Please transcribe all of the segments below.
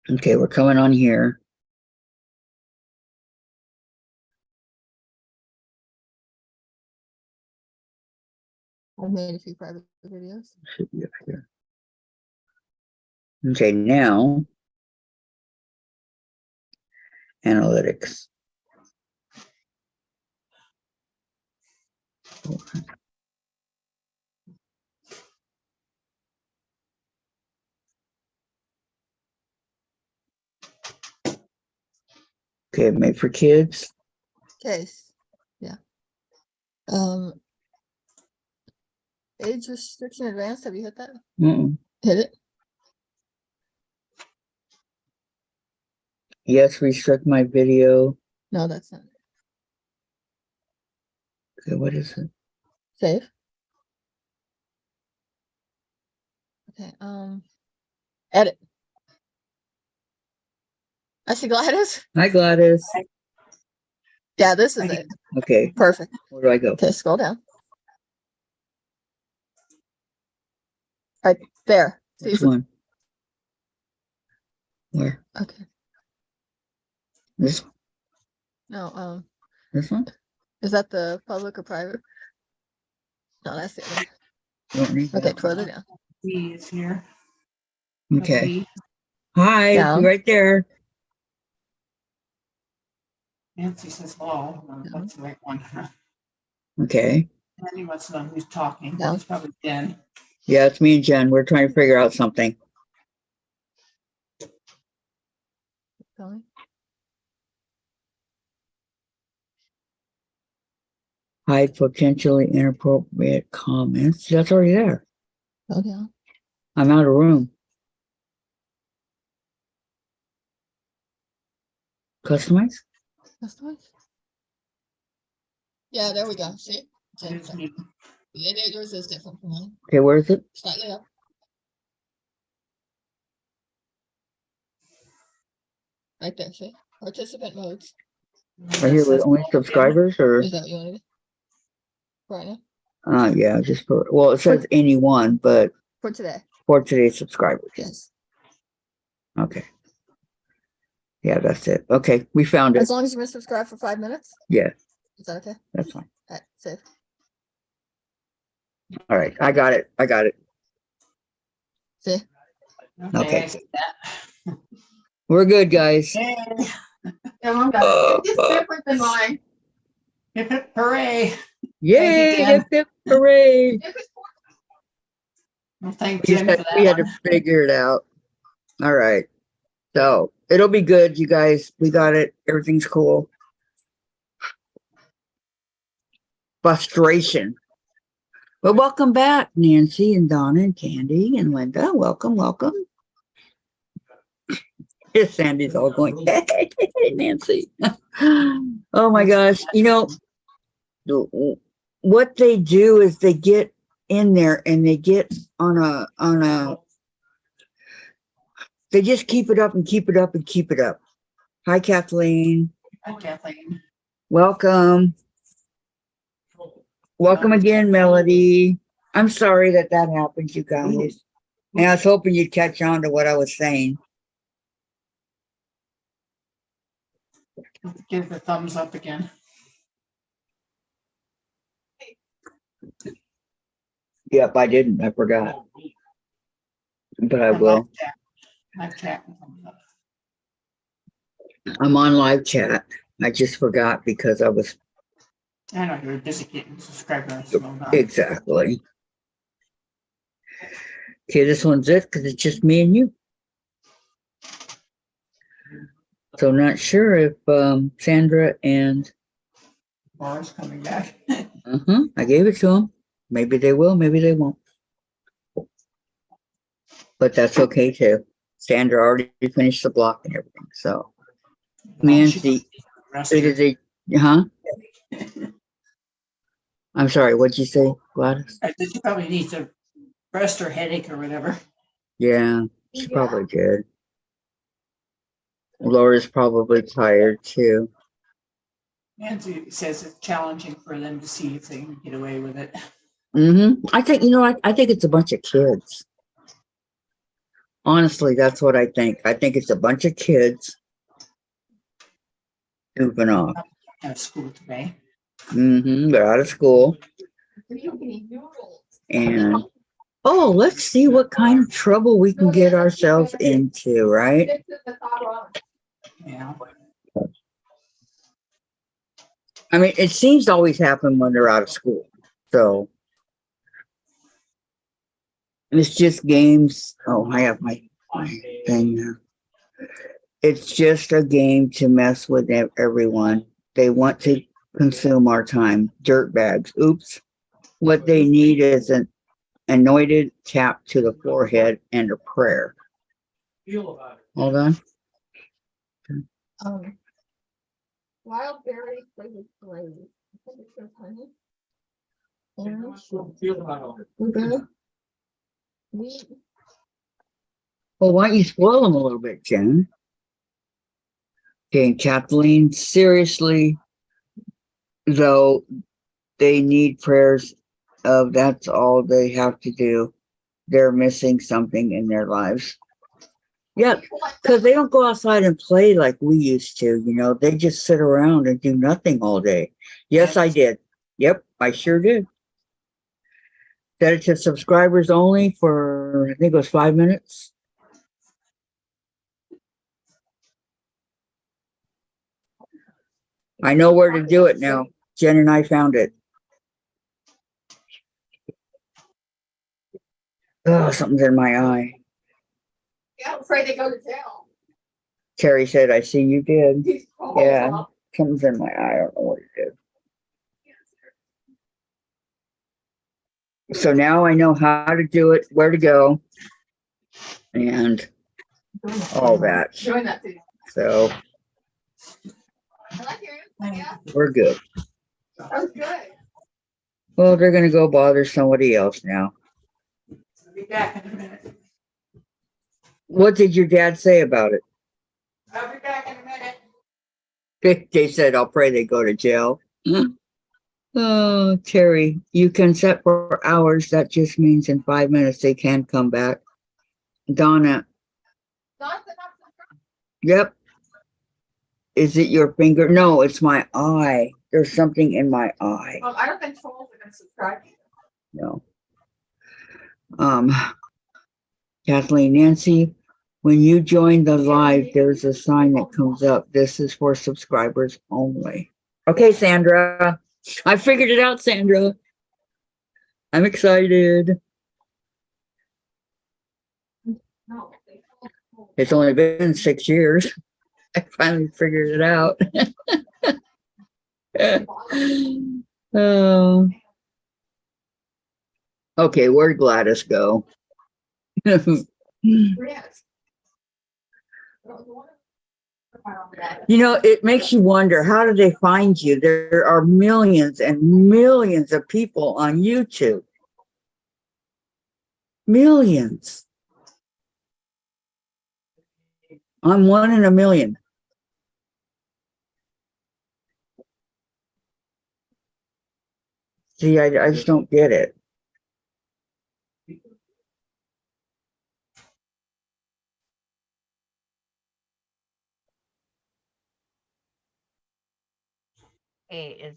Okay, we're coming on here. I've made a few private videos. Should be up here. Okay, now analytics. Okay, made for kids. Case. Yeah. Age restriction advanced. Have you hit that? Hit it. Yes, restrict my video. No, that's not it. Okay, what is it? Save. Okay. Edit. I see Gladys. Hi, Gladys. Yeah, this is it. Okay, Perfect. where do I go? Okay, scroll down. Right there. See Which if one? Where? okay. This? No, This one? is that the public or private? No, that's the other. You don't need Okay, that. further down. B is here. Okay. B. Hi, Down. right there. Nancy says hello. That's the right one. Okay. Andy wants to know who's talking. Down. It's probably Jen. Yeah, it's me and Jen. We're trying to figure out something. Going. Hide potentially inappropriate comments. That's already there. Go down. I'm out of room. Customize? Customize. Yeah, there we go. See? Here's me. Yours is different from mine. Okay, where is it? Slightly up. Right there, see? Participant modes. Right here with only subscribers or? Is that what you wanted? Right now? Yeah, just for, well, it says anyone, but For today. for today's subscribers. Yes. Okay. Yeah, that's it. Okay, we found it. As long as you been subscribed for 5 minutes? Yeah, Is that okay? that's fine. All right, save. All right, I got it. I got it. See? Okay. I see that. We're good, guys. Yay. It's different than mine. Hip hip hooray. Yay! Jen. Hip, hip, hooray! Well, thank We, Jen for that we had to one. figure it out. All right. So it'll be good, you guys. We got it. Everything's cool. Frustration. But welcome back, Nancy and Donna and Candy and Linda. Welcome, welcome. Here's Sandy's all going, hey, Nancy. Oh my gosh. You know, what they do is they get in there and they get on a they just keep it up and keep it up and keep it up. Hi, Kathleen. Hi, Kathleen. Welcome. Welcome again, Melody. I'm sorry that happened, you guys. And I was hoping you'd catch on to what I was saying. Give the thumbs up again. Yep, I didn't. I forgot. But I will. Live chat. Thumbs up. I'm on live chat. I just forgot because I was I know you were busy getting subscribers. So exactly. Okay, this one's it because it's just me and you. So not sure if Sandra and Laura's coming back. I gave it to them. Maybe they will, maybe they won't. But that's okay too. Sandra already finished the block and everything. So Nancy, huh? I'm sorry, what'd you say, Gladys? I think she probably needs a rest or headache or whatever. Yeah, she probably did. Laura's probably tired too. Nancy says it's challenging for them to see if they can get away with it. I think, I think it's a bunch of kids. Honestly, that's what I think. I think it's a bunch of kids goofing off. Out of school today. They're out of school. And oh, let's see what kind of trouble we can get ourselves into, right? Yeah. I mean, it seems to always happen when they're out of school. So it's just games. Oh, I have my thing now. It's just a game to mess with everyone. They want to consume our time. Dirtbags. Oops. What they need is an anointed tap to the forehead and a prayer. Hold on. Wild berry flavored glaze. I think it says honey. Okay. Wheat. Well, why don't you spoil them a little bit, Jen? Okay, Kathleen, seriously, though, they need prayers of that's all they have to do. They're missing something in their lives. Yeah, because they don't go outside and play like we used to, you know, they just sit around and do nothing all day. Yes, I did. Yep, I sure did. Set it to subscribers only for, I think it was 5 minutes. I know where to do it now. Jen and I found it. Oh, something's in my eye. Yeah, I'm afraid they go to jail. Terry said, I see you did. Yeah, something's in my eye. I don't know what it is. So now I know how to do it, where to go, and all that. Join that too. So I like your input, yeah. we're good. That was good. Well, they're going to go bother somebody else now. I'll be back in a minute. What did your dad say about it? I'll be back in a minute. They said, I'll pray they go to jail. Oh, Terry, you can set for hours. That just means in 5 minutes they can come back. Donna, yep. Is it your finger? No, it's my eye. There's something in my eye. Well, I don't think trolls are going to subscribe to you. No. Kathleen, Nancy, when you join the live, there's a sign that comes up. This is for subscribers only. Okay, Sandra. I figured it out, Sandra. I'm excited. No. It's only been 6 years. I finally figured it out. Oh. Okay, where'd Gladys go? Yes. You know, it makes you wonder, how do they find you? There are millions and millions of people on YouTube. Millions. I'm one in a million. See, I just don't get it. Hey,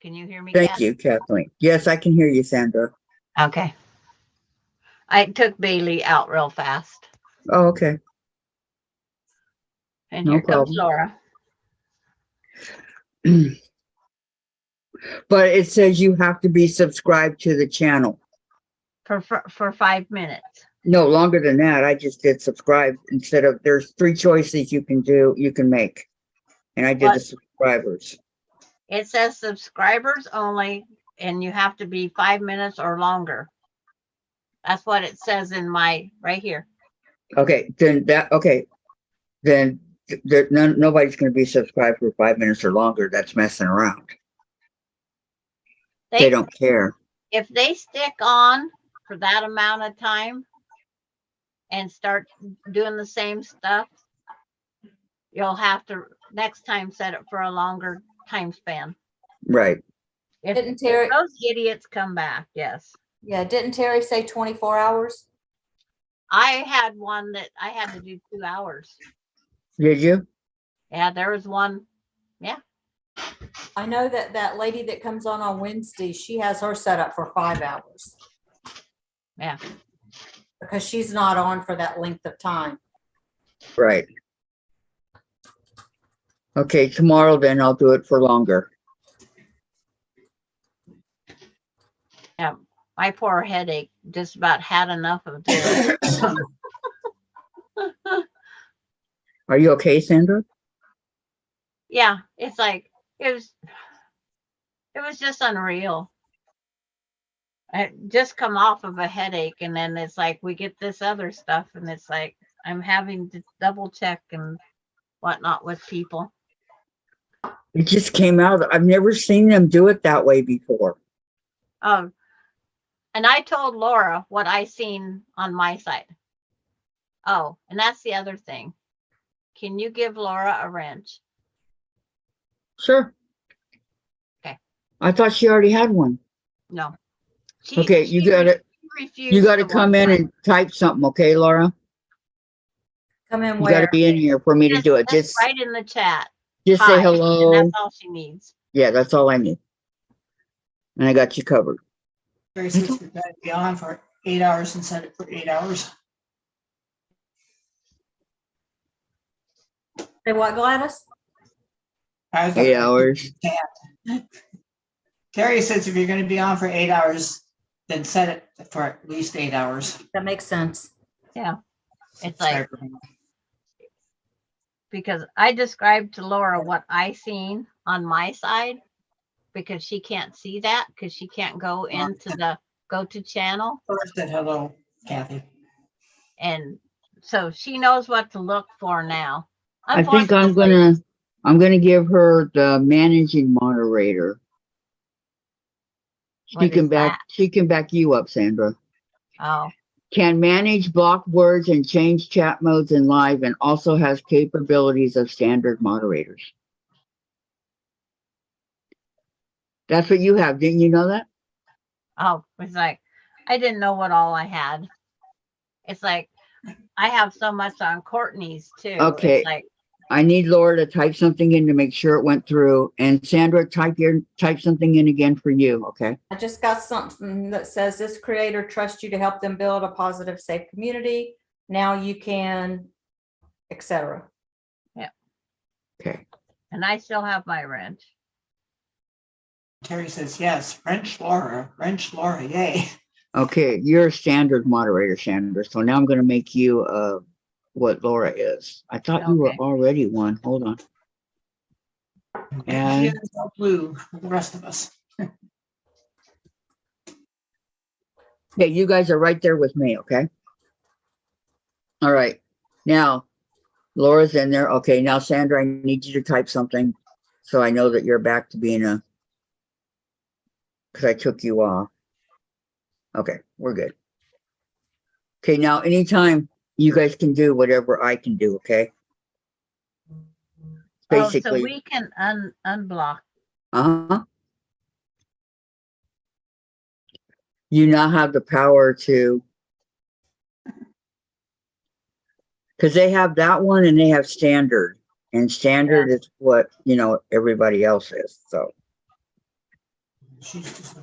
can you hear me? Thank you, Kathleen. Yes, I can hear you, Sandra. Okay. I took Bailey out real fast. Oh, okay. And No here comes problem. Laura. But it says you have to be subscribed to the channel. For 5 minutes. No, longer than that. I just did subscribe instead of, there's 3 choices you can make. And I did the subscribers. It says subscribers only, and you have to be 5 minutes or longer. That's what it says in my, right here. Okay, then nobody's going to be subscribed for 5 minutes or longer. That's messing around. They don't care. If they stick on for that amount of time and start doing the same stuff, you'll have to next time set it for a longer time span. Right. If Didn't Terry? those idiots come back, yes. Yeah, didn't Terry say 24 hours? I had one that I had to do 2 hours. Did you? Yeah, there was one. I know that that lady that comes on Wednesday, she has her set up for 5 hours. Yeah. Because she's not on for that length of time. Right. Okay, tomorrow then I'll do it for longer. Yeah. My poor headache just about had enough of this. Are you okay, Sandra? Yeah, it's like it was just unreal. I just come off of a headache, and then it's like we get this other stuff, and it's like I'm having to double check and whatnot with people. It just came out. I've never seen them do it that way before. And I told Laura what I seen on my side. Oh, and that's the other thing. Can you give Laura a wrench? Sure. Okay. I thought she already had one. No. Okay, you gotta refused the come one in time. and type something, okay, Laura? Come in You where? gotta be in here for me to do it. Just right in the chat. Just say Hi, hello. And that's all she needs. Yeah, that's all I need. And I got you covered. Terry says we've got to be on for 8 hours and set it for 8 hours. Say what, Gladys? 8 hours. Terry says if you're going to be on for 8 hours, then set it for at least 8 hours. That makes sense. Yeah. It's like, because I described to Laura what I seen on my side, because she can't see that, because she can't go into the go to channel. First said hello, Kathy. And so she knows what to look for now. I think I'm gonna give her the managing moderator. What is that? She can back you up, Sandra. Oh, Can manage block words and change chat modes in live, and also has capabilities of standard moderators. That's what you have. Didn't you know that? oh, it's like, I didn't know what all I had. It's like, I have so much on Courtney's too. Okay. It's like, I need Laura to type something in to make sure it went through. And Sandra, type something in again for you, okay? I just got something that says this creator trusts you to help them build a positive, safe community. Now you can, etc. Okay. and I still have my wrench. Terry says yes. Wrench Laura, yay. Okay, you're a standard moderator, Sandra. So now I'm going to make you what Laura is. I thought you were Okay. already one. Hold on. And Here's all blue, the rest of us. okay, you guys are right there with me, okay? All right. Now, Laura's in there. Okay, now, Sandra, I need you to type something so I know that you're back to being because I took you off. Okay, we're good. Okay, now, anytime you guys can do whatever I can do, okay? Basically. Oh, so we can unblock. Uh-huh. You now have the power to, because they have that one and they have standard, and standard is what, you know, everybody else is. So She's just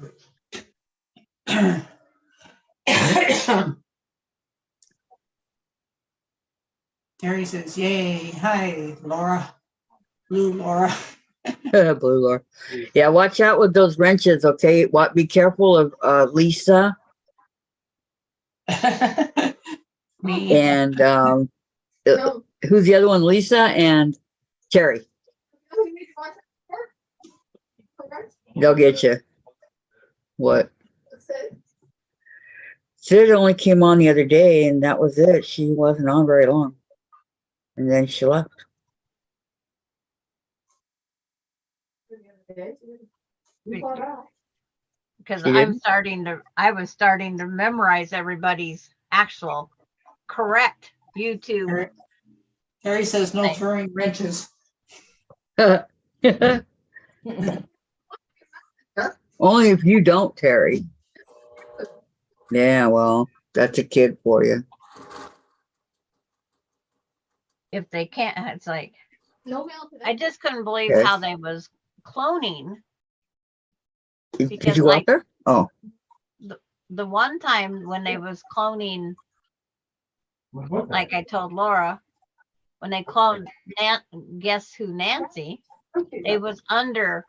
Terry says, yay, hi, Laura. Blue Laura. Blue Laura. Yeah, watch out with those wrenches, okay? What? Be careful of Lisa Me. and who's the other one? Lisa and Terry. They'll get you. What? Sid only came on the other day, and that was it. She wasn't on very long, and then she left. Because You didn't? I was starting to memorize everybody's actual correct YouTube. Terry says no throwing wrenches. Only if you don't, Terry. Yeah, well, that's a kid for you. if they can't, it's like, No mail today. I just couldn't believe Okay. how they was cloning. Did Because, you go out like, there? Oh, the one time when they was cloning, like I told Laura, when they cloned Guess Who Nancy, it was under,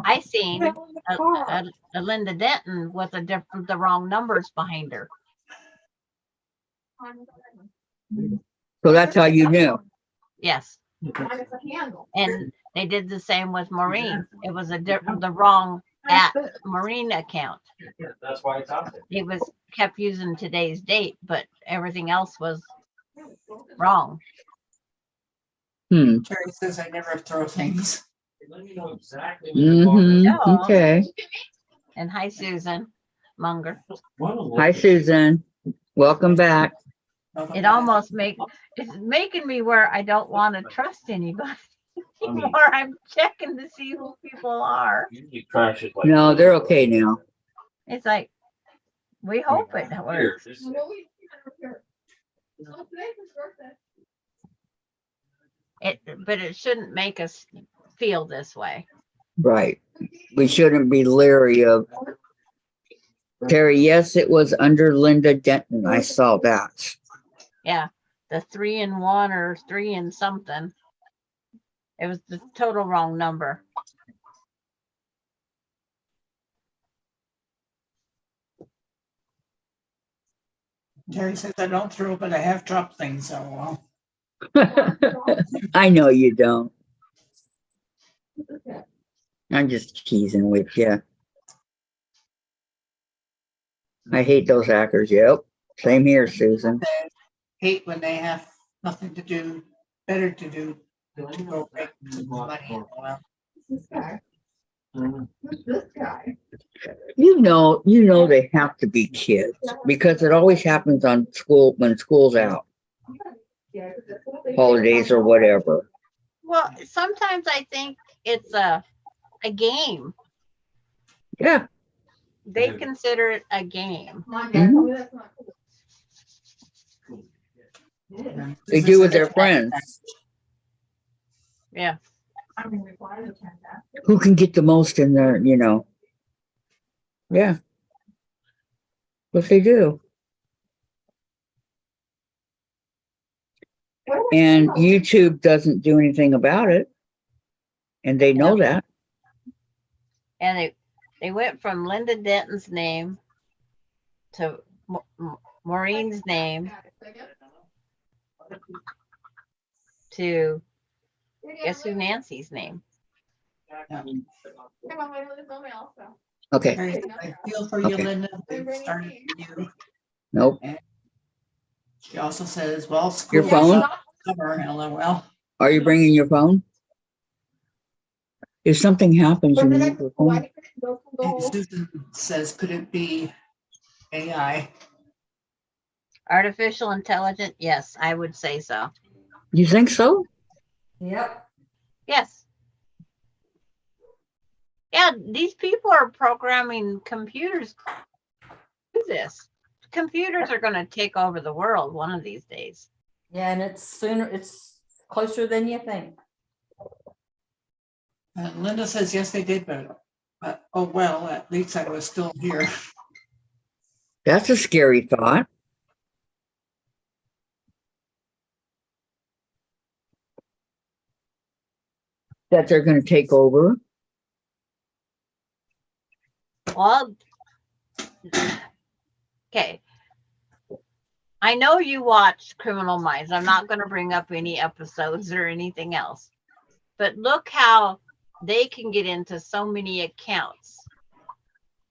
I seen a Linda Denton with the wrong numbers behind her. so that's how you knew. Yes. It's a candle. And they did the same with Maureen. It was the wrong Maureen account. That's why it's out there. It was kept using today's date, but everything else was wrong. Hmm. Terry says I never throw things. Let me know exactly. Mm-hmm. Okay. And hi, Susan Munger. Hi, Susan. Welcome back. It almost it's making me where I don't want to trust anybody anymore. I'm checking to see who people are. Usually trash it like. No, they're okay now. It's like, we hope it works. No, we- So today's his birthday. But it shouldn't make us feel this way. Right. We shouldn't be leery of Terry. Yes, it was under Linda Denton. I saw that. Yeah, the 3 and 1 or 3 and something. It was the total wrong number. Terry says I don't throw, but I have dropped things. So well, I know you don't. I'm just teasing with you. I hate those hackers. Yep. Same here, Susan. hate when they have nothing to do, better to do than to go make some money. Well, This guy. Mhm. Who's this guy? You know they have to be kids because it always happens on when school's out, Yeah, 'cause that's what they- holidays or whatever. Well, sometimes I think it's a game. Yeah. They consider it a game. Come on, Dad, tell me that's not cool. Yeah. They do with their friends. Yeah. I mean, reply to fantastic. Who can get the most in their, Yeah. What they do. And YouTube doesn't do anything about it. And they know that. And they went from Linda Denton's name to Maureen's name to Guess Who Nancy's name. Come on, wait, there's no mail, so. Okay. Terry says, I feel for you, Okay. Linda. They started for you. Nope. She also says, well, Your school's phone? summer, LOL. Are you bringing your phone? If something happens, you need your phone. Why couldn't it go from And gold? Susan says, could it be AI? Artificial intelligence? Yes, I would say so. You think so? Yep. Yes. Yeah, these people are programming computers to do this. Computers are going to take over the world one of these days. Yeah, and it's closer than you think. And Linda says, yes, they did, but oh, well, at least I was still here. That's a scary thought. That they're going to take over. Well, okay. I know you watched Criminal Minds. I'm not going to bring up any episodes or anything else. But look how they can get into so many accounts.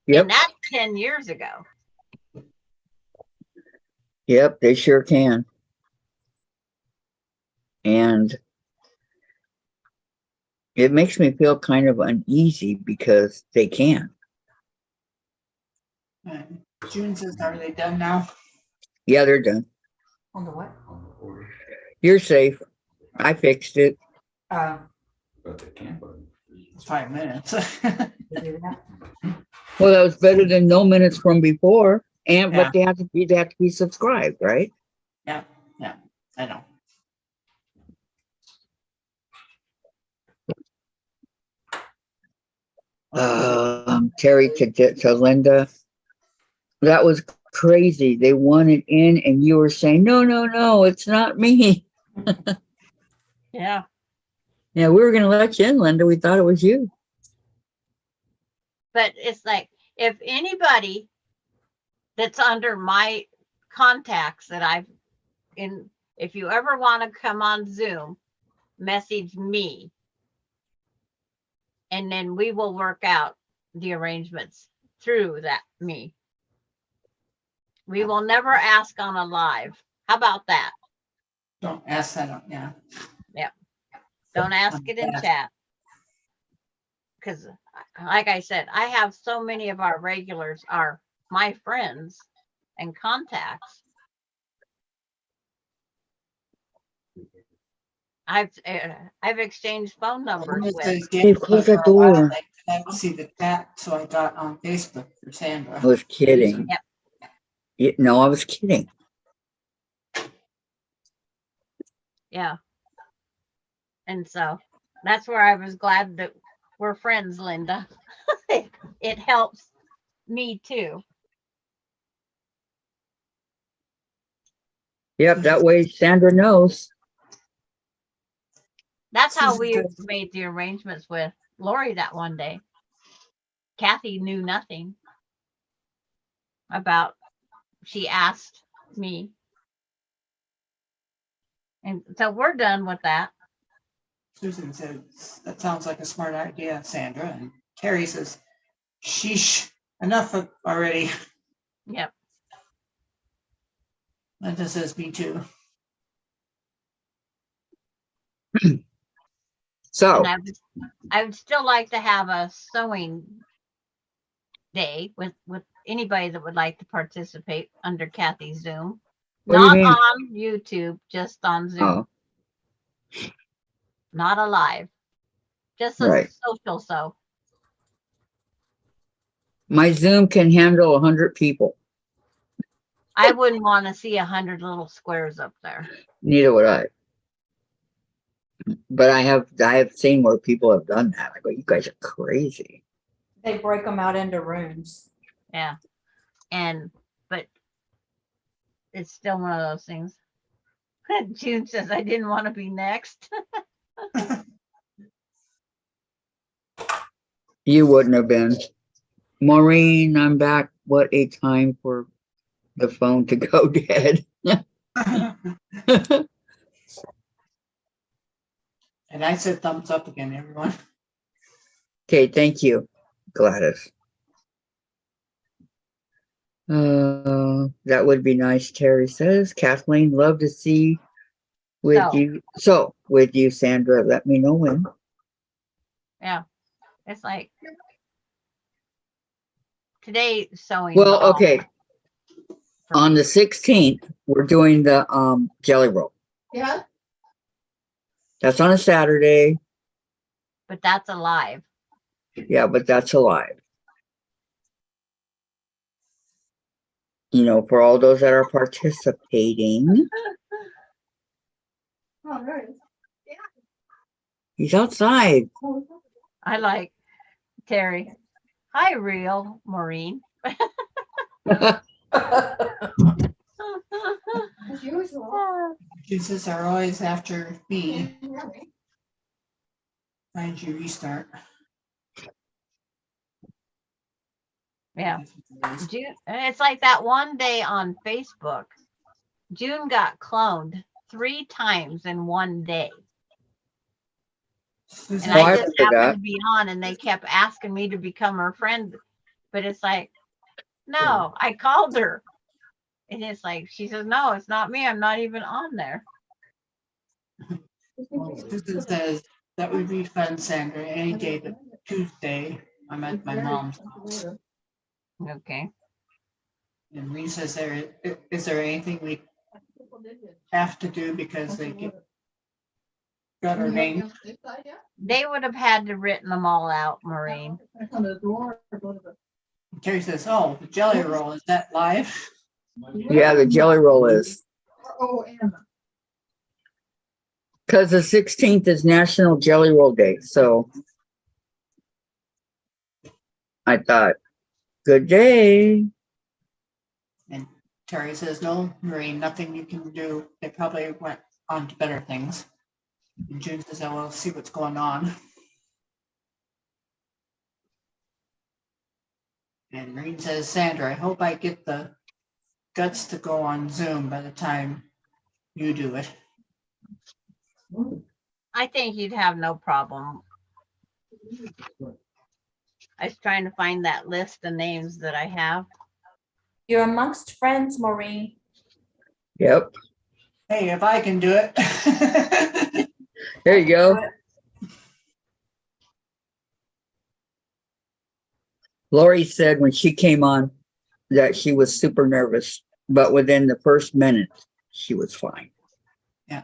Yep. And that's 10 years ago. Yep, they sure can. And it makes me feel kind of uneasy because they can. And June says, are they done now? Yeah, they're done. On the what? You're safe. I fixed it. But they can't. It's 5 minutes. You do that? Well, that was better than no minutes from before. And Yeah. but they have to be subscribed, right? I know. Terry to Linda. That was crazy. They wanted in, and you were saying, no, no, no, it's not me. Yeah. Yeah, we were going to let you in, Linda. We thought it was you. But it's like, if anybody that's under my contacts that I've in, if you ever want to come on Zoom, message me. And then we will work out the arrangements through that me. We will never ask on a live. How about that? Don't ask that, yeah. Don't ask it in chat. Because like I said, I have so many of our regulars are my friends and contacts. I've exchanged phone numbers with. Dave, close that door. I could see the chat, so I got on Facebook for Sandra. I was kidding. Yep. No, I was kidding. Yeah. And so that's where I was glad that we're friends, Linda. It helps me too. Yep, that way Sandra knows. That's how we made the arrangements with Lori that one day. Kathy knew nothing about, she asked me. And so we're done with that. Susan says, that sounds like a smart idea, Sandra. And Terry says, sheesh, enough already. Yep. Linda says, me too. So, And I would still like to have a sewing day with anybody that would like to participate under Kathy's Zoom. What do you Not mean? on YouTube, just on Zoom. oh, Not a live. Just a Right. social sew. my Zoom can handle 100 people. I wouldn't want to see 100 little squares up there. Neither would I. But I have seen where people have done that. I go, you guys are crazy. They break them out into rooms. Yeah. But it's still one of those things. June says, I didn't want to be next. You wouldn't have been. Maureen, I'm back. What a time for the phone to go dead. And I said thumbs up again, everyone. Okay, thank you, Gladys. That would be nice, Terry says. Kathleen, love to see with So. you. So, with you, Sandra, let me know when. Yeah. It's like today sewing. Well, okay. On the 16th, we're doing the jelly roll. Yeah. That's on a Saturday. But that's alive. Yeah, but that's alive. You know, for all those that are participating. Oh, right. He's outside. I like Terry. Hi, real Maureen. As usual. Jesus are always after me. Find you restart. Yeah. June, it's like that one day on Facebook. June got cloned 3 times in one day. And Oh, I I just remember happened that. to be on and they kept asking me to become her friend. But it's like, no, I called her. And it's like, she says, no, it's not me. I'm not even on there. Susan says, that would be fun, Sandra, any day but Tuesday. I'm at my mom's house. Okay. And Lisa says, is there anything we have to do because they got our name? They would have had to written them all out, Maureen. Terry says, oh, the jelly roll, is that live? Yeah, the jelly roll is. Because the 16th is National Jelly Roll Day. So I thought, good day. And Terry says, no, Marie, nothing you can do. They probably went on to better things. And June says, I will see what's going on. And Marine says, Sandra, I hope I get the guts to go on Zoom by the time you do it. I think you'd have no problem. I was trying to find that list of names that I have. You're amongst friends, Maureen. Yep. Hey, if I can do it. There you go. Lori said when she came on that she was super nervous, but within the first minute, she was fine. Yeah.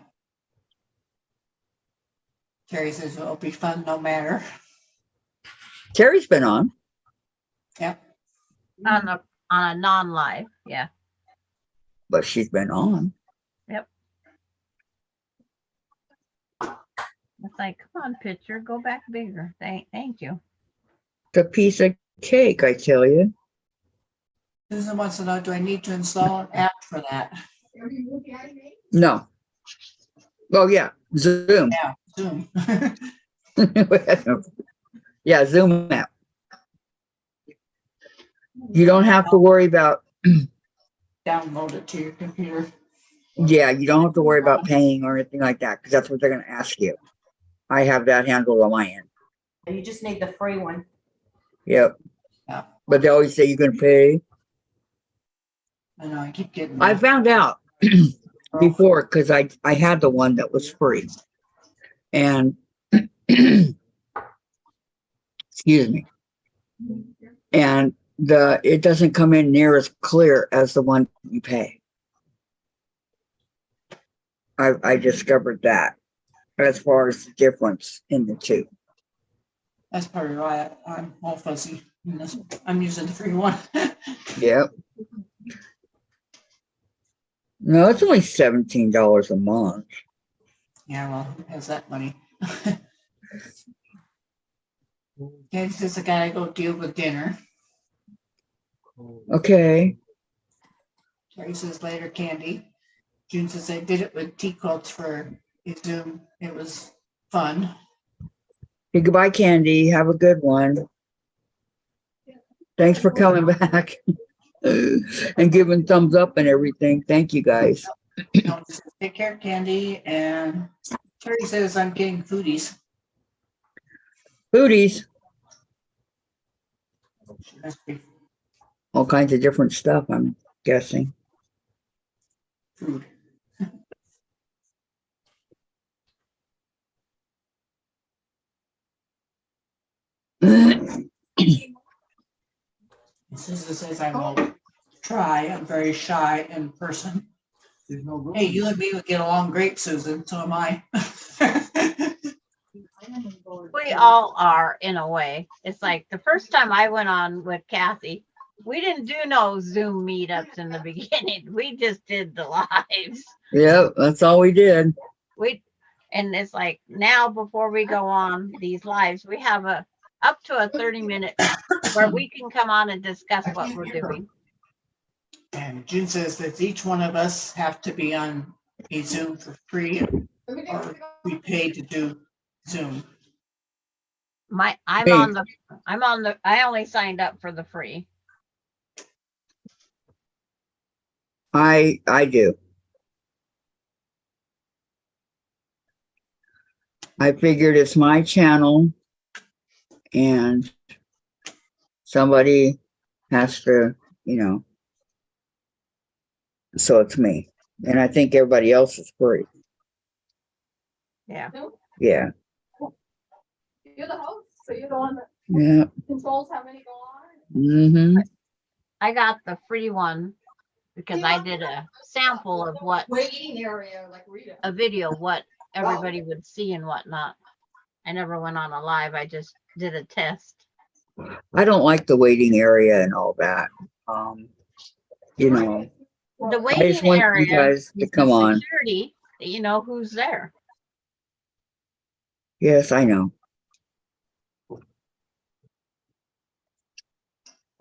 Terry says it'll be fun no matter. Terry's been on. Yep. On a non-live, yeah. But she's been on. Yep. It's like, come on, picture, go back bigger. Thank you. It's a piece of cake, I tell you. Susan wants to know, do I need to install an app for that? No. Oh, yeah. Zoom. Yeah, Zoom. Yeah, Zoom app. You don't have to worry about, Download it to your computer. yeah, you don't have to worry about paying or anything like that, because that's what they're going to ask you. I have that handled on my end. You just need the free one. Yep. Yeah. But they always say you're going to pay. I know, I keep getting. I found out before because I had the one that was free. And excuse me. And it doesn't come in near as clear as the one you pay. I discovered that as far as the difference in the two. That's probably why I'm all fuzzy in this. I'm using the free one. Yep. No, it's only $17 a month. Yeah, well, who has that money? Okay, says I gotta go deal with dinner. Okay. Terry says later, Candy. June says I did it with Kwiltz for a Zoom. It was fun. Hey, goodbye, Candy. Have a good one. Thanks for coming back and giving thumbs up and everything. Thank you, guys. Says, take care, Candy. And Terry says I'm getting foodies. Foodies. She must be All kinds of different stuff, I'm guessing. food. Susan says I will try. I'm very shy in person. Hey, you and me would get along great, Susan. So am I. We all are in a way. It's like the first time I went on with Kathy, we didn't do no Zoom meetups in the beginning. We just did the lives. Yep, that's all we did. And it's like now before we go on these lives, we have up to a 30-minute where we can come on and discuss what we're doing. And June says that each one of us have to be on a Zoom for free, or we pay to do Zoom. I only signed up for the free. I do. I figured it's my channel and somebody has to, so it's me. And I think everybody else is free. Yeah. Yeah. You're the host, so you're the one that Yeah. controls how many go on. Mm-hmm. I got the free one because I did a sample of what Waiting area, like Rita. a video, what everybody would see and whatnot. I never went on a live. I just did a test. I don't like the waiting area and all that. The I just waiting want you area guys to is come the on. security that you know who's there. Yes, I know.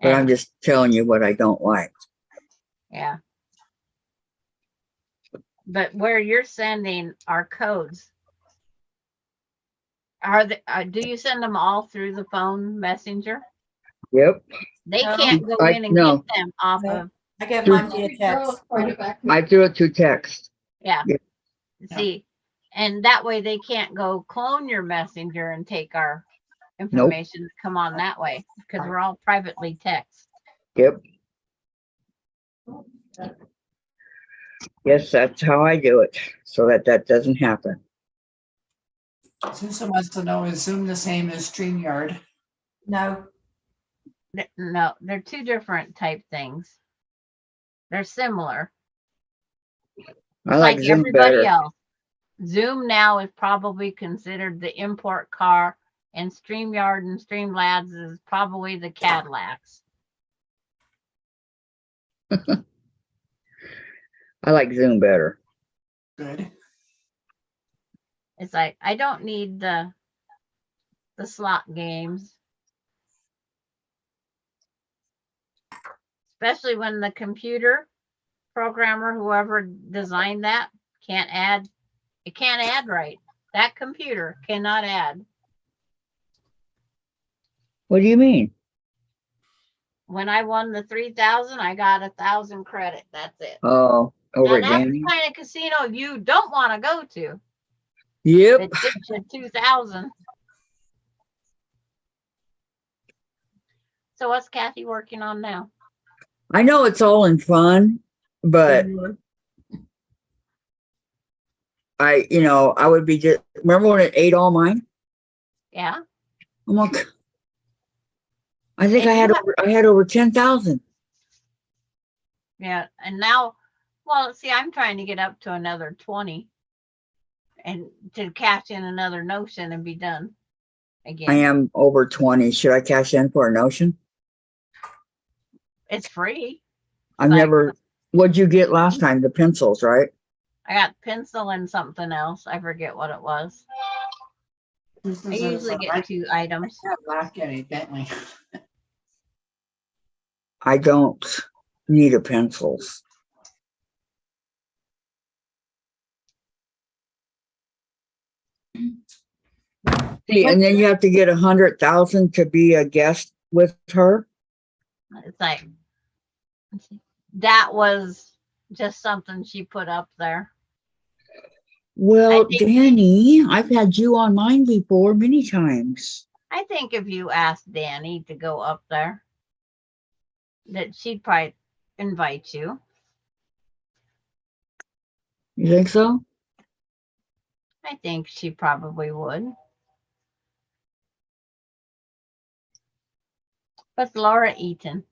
But I'm And, just telling you what I don't like. yeah. But where you're sending our codes, do you send them all through the phone messenger? Yep. They No. can't go in and No. get them off No. of, I get Through- mine via text. I threw it to text. yeah. Yeah. See, and that way they can't go clone your messenger and take our information, come on that way, because we're all privately text. Yep. Yes, that's how I do it, so that doesn't happen. Susan wants to know, is Zoom the same as StreamYard? No, No, they're two different type things. They're similar. I like Zoom everybody better. else. Zoom now is probably considered the import car, and StreamYard and Streamlabs is probably the Cadillacs. I like Zoom better. Good. It's like I don't need the slot games. Especially when the computer programmer, whoever designed that, can't add right. That computer cannot add. What do you mean? When I won the 3,000, I got 1,000 credit. That's it. Oh, over And at that's Danny? the kind of casino you don't want to go to. Yep. It gives you 2,000. So what's Kathy working on now? I know it's all in fun, but I would be just, remember when it ate all mine? Yeah. I'm like, I think And I had over 10,000. Yeah. And now, well, see, I'm trying to get up to another 20 and to cash in another notion and be done again. I am over 20. Should I cash in for a notion? It's free. What'd you get last time? The pencils, right? I got pencil and something else. I forget what it was. I usually get 2 items. Not getting Bentley. I don't need a pencils. See, and then you have to get 100,000 to be a guest with her. It's like, that was just something she put up there. Well, I think- Danny, I've had you on mine before many times. I think if you asked Danny to go up there, that she'd probably invite you. You think so? I think she probably would. What's Laura eating?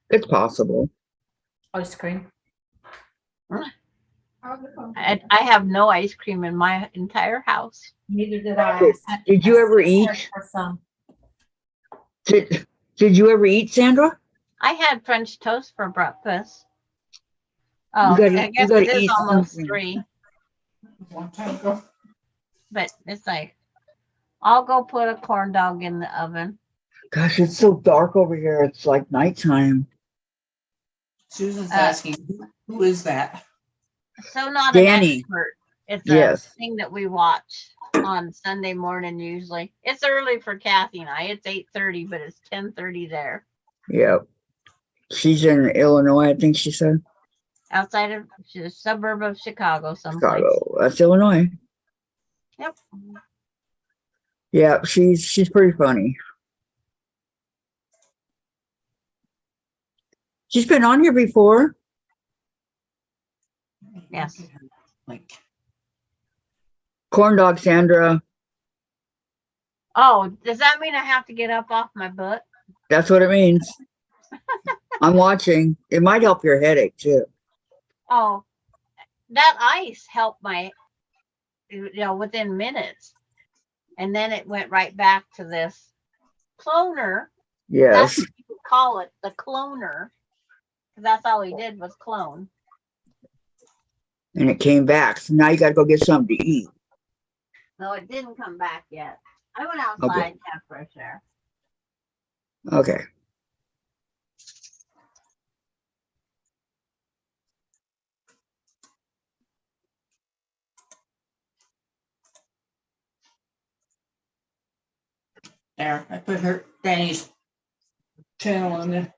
It's possible. ice cream. I have no ice cream in my entire house. Neither did I. Did you ever eat? For some. Did you ever eat, Sandra? I had French toast for breakfast. Oh, gotta- I you guess gotta it is eat almost something. 3, Long time ago. but it's like, I'll go put a corn dog in the oven. Gosh, it's so dark over here. It's like nighttime. Susan's asking, who is that? So not Danny. an expert. It's Yes. a thing that we watch on Sunday morning usually. It's early for Kathy and I. It's 8:30, but it's 10:30 there. Yep. She's in Illinois, I think she said. Outside of a suburb of Chicago someplace. Chicago. That's Illinois. Yep. Yeah, she's pretty funny. She's been on here before. Yes. Like, Corn dog Sandra. Oh, does that mean I have to get up off my butt? That's what it means. I'm watching. It might help your headache too. Oh, that ice helped my, within minutes. And then it went right back to this cloner. That's Yes. what you would call it, the cloner. 'Cause that's all he did was clone. And it came back. So now you got to go get something to eat. No, it didn't come back yet. I went outside to have fresh air. Okay. there. I put Danny's channel in the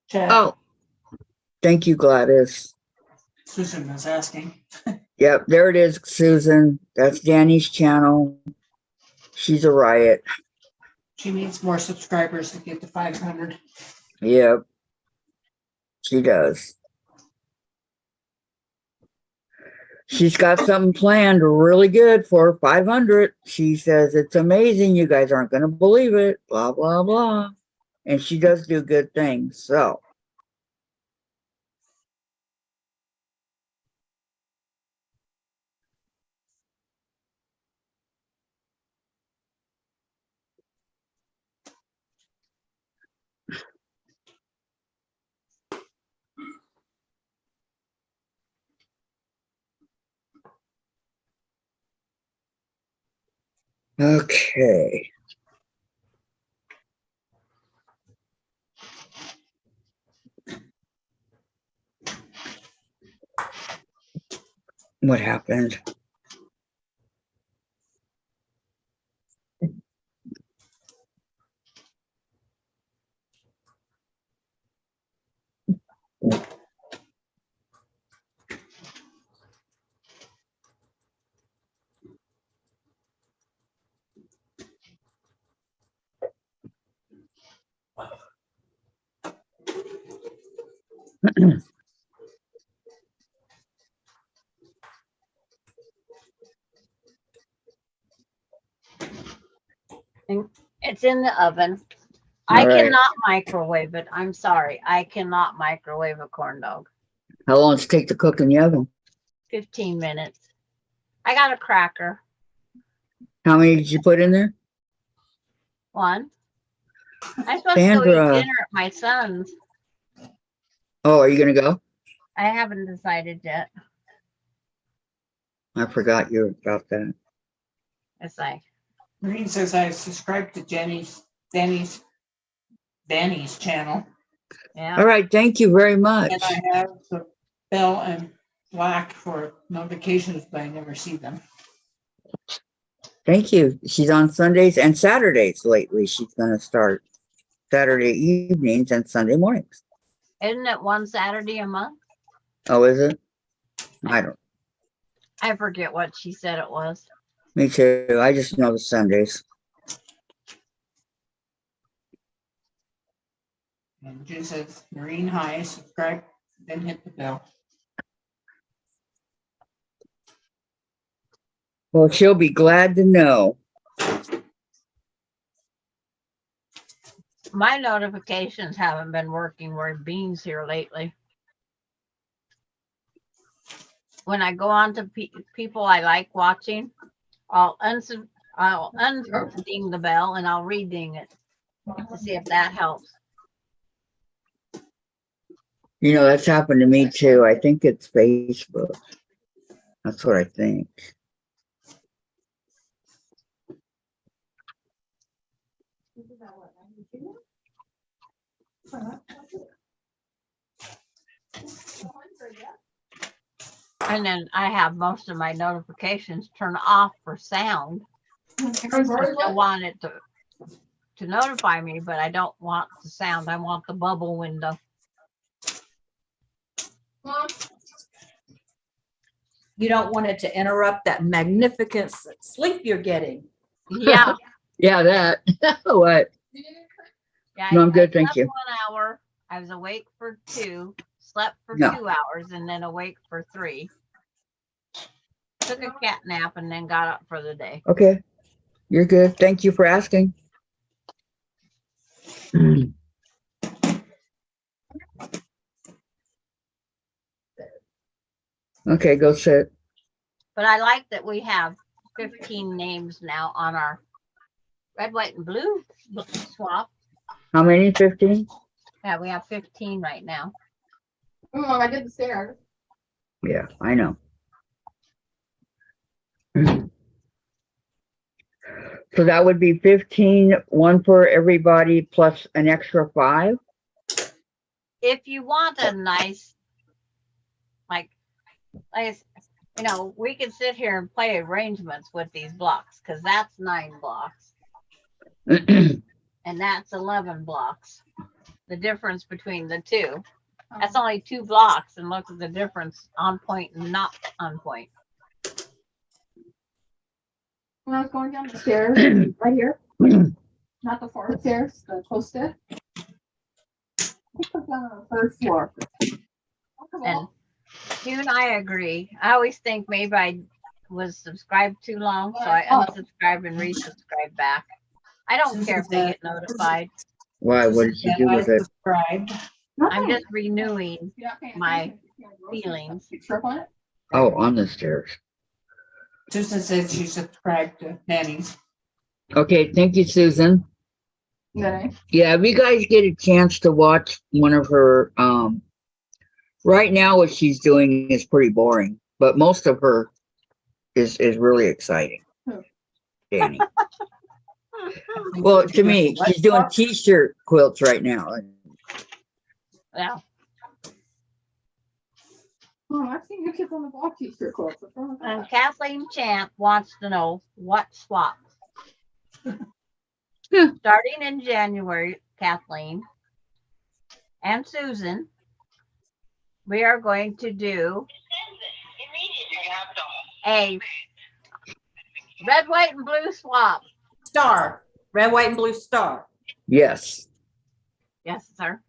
chat. Oh, thank you, Gladys. Susan was asking. Yep, there it is, Susan. That's Danny's channel. She's a riot. She needs more subscribers to get to 500. Yep, she does. She's got something planned really good for 500. She says it's amazing. You guys aren't going to believe it. Blah, blah, blah. And she does do good things. So. Okay. What happened? It's in the oven. I All right. cannot microwave it. I'm sorry. I cannot microwave a corn dog. How long does it take to cook in the oven? 15 minutes. I got a cracker. How many did you put in there? One. I'm supposed to go Sandra. eat dinner at my son's. Oh, are you going to go? I haven't decided yet. I forgot you about that. It's like, Maureen says I subscribed to Danny's channel. yeah. All right. Thank you very much. And I have the bell and black for notifications, but I never see them. Thank you. She's on Sundays and Saturdays lately. She's going to start Saturday evenings and Sunday mornings. Isn't it one Saturday a month? Oh, is it? I don't. I forget what she said it was. Me too. I just know the Sundays. And June says, Maureen, hi, subscribe, then hit the bell. Well, she'll be glad to know. My notifications haven't been working with Beans here lately. When I go on to people I like watching, I'll unding the bell and I'll re-ding it to see if that helps. You know, that's happened to me too. I think it's Facebook. That's what I think. And then I have most of my notifications turned off for sound. I still want it to notify me, but I don't want the sound. I want the bubble window. You don't want it to interrupt that magnificent sleep you're getting. Yeah. Yeah, that. What? Yeah, No, I'm good, I thank slept you. 1 hour. I was awake for 2, slept for No. 2 hours, and then awake for 3. Took a cat nap and then got up for the day. Okay. You're good. Thank you for asking. Okay, go sit. But I like that we have 15 names now on our red, white, and blue swap. How many? 15? Yeah, we have 15 right now. Oh, I did the stairs. Yeah, I know. So that would be 15, one for everybody plus an extra 5. If you want a nice, like, you know, we could sit here and play arrangements with these blocks because that's 9 blocks. and that's 11 blocks. The difference between the two. That's only 2 blocks, and look at the difference on point and not on point. When I was going down the stairs, right here, not the fourth stairs, the close to. I was down on the 3rd floor. And you and I agree. I always think maybe I was subscribed too long, so I unsubscribe and resubscribe back. I don't care if they get notified. Why? What did you do I with it? subscribed. I'm just renewing my feelings. Oh, on the stairs. Susan said she subscribed to Nanny's. Okay, thank you, Susan. Yeah, if you guys get a chance to watch one of her, right now what she's doing is pretty boring, but most of her is really exciting. Danny. Well, to me, she's doing t-shirt quilts right now. Yeah. Oh, I've seen your kids on the block t-shirt quotes. And Kathleen Champ wants to know what swaps. Starting in January, Kathleen and Susan, we are going to do a red, white, and blue swap. Star, red, white, and blue star. Yes. Yes, sir.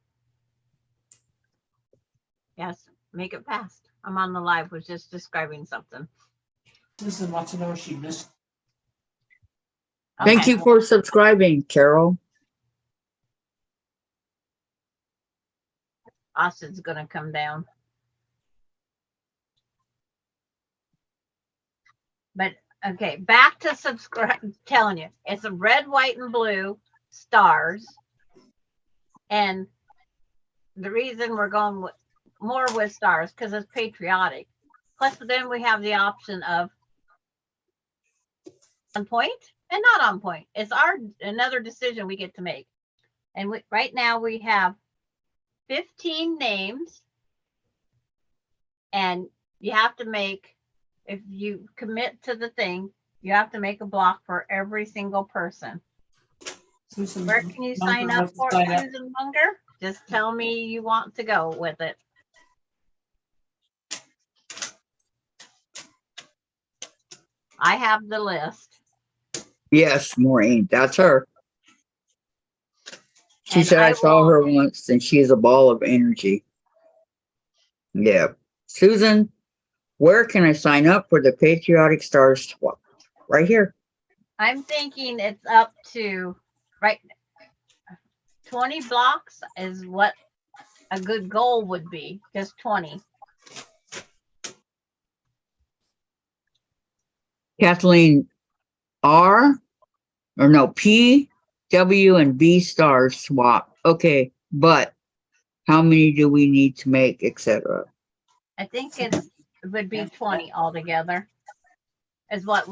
Yes, make it fast. I'm on the live, was just describing something. Susan wants to know if she missed. Thank Okay. you for subscribing, Carol. Austin's gonna come down. But okay, back to subscribe. Telling you, it's a red, white, and blue stars, and the reason we're going with more with stars because it's patriotic. Plus, then we have the option of on point and not on point. It's another decision we get to make. And right now we have 15 names, and you have to make, if you commit to the thing, you have to make a block for every single person. Susan Where can you sign Munger up for it, sign up. Susan Munger? Just tell me you want to go with it. I have the list. Yes, Maureen, that's her. She And said I saw will- her once and she is a ball of energy. Yeah. Susan, where can I sign up for the Patriotic Stars swap? Right here. I'm thinking it's up to, right, 20 blocks is what a good goal would be, just 20. Kathleen, P, W, and B stars swap. Okay, but how many do we need to make, etc.? I think it would be 20 altogether is what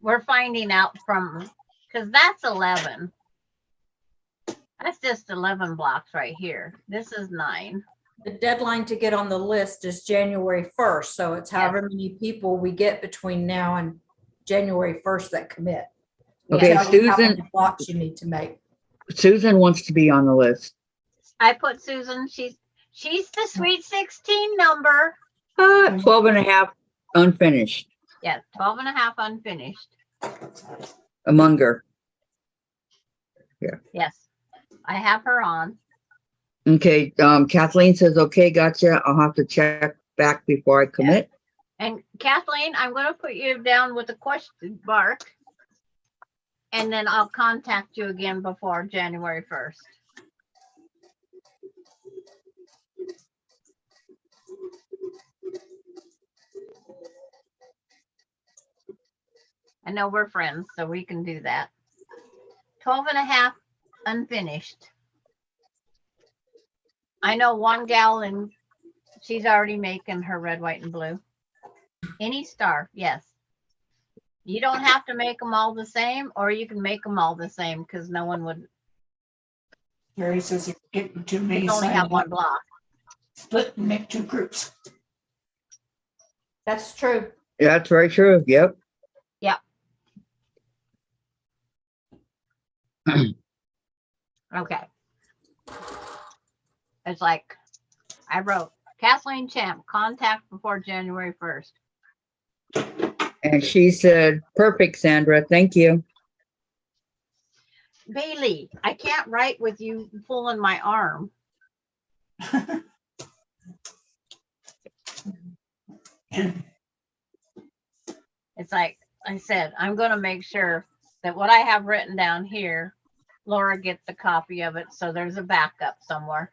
we're finding out from, because that's 11. That's just 11 blocks right here. This is 9. The deadline to get on the list is January 1st. So it's however many people we get between now and January 1st that commit. Okay, Tell you how many Susan. blocks you need to make. Susan wants to be on the list. I put Susan, she's the sweet 16 number. 12 and a half unfinished. Yeah, 12 and a half unfinished. A Munger. Yes, I have her on. Okay, Kathleen says, okay, gotcha. I'll have to check back before I commit. And Kathleen, I'm going to put you down with a question mark. And then I'll contact you again before January 1st. I know we're friends, so we can do that. 12 and a half unfinished. I know one gal and she's already making her red, white, and blue. Any star, yes. You don't have to make them all the same, or you can make them all the same because no one would. Mary says you're getting too many. You only sign have up. one block. Split and make 2 groups. That's true. Yeah, that's very true. Yep. Yep. Okay. It's like, I wrote, Kathleen Champ, contact before January 1st. And she said, perfect, Sandra. Thank you. Bailey, I can't write with you pulling my arm. It's like I said, I'm going to make sure that what I have written down here, Laura gets a copy of it. So there's a backup somewhere.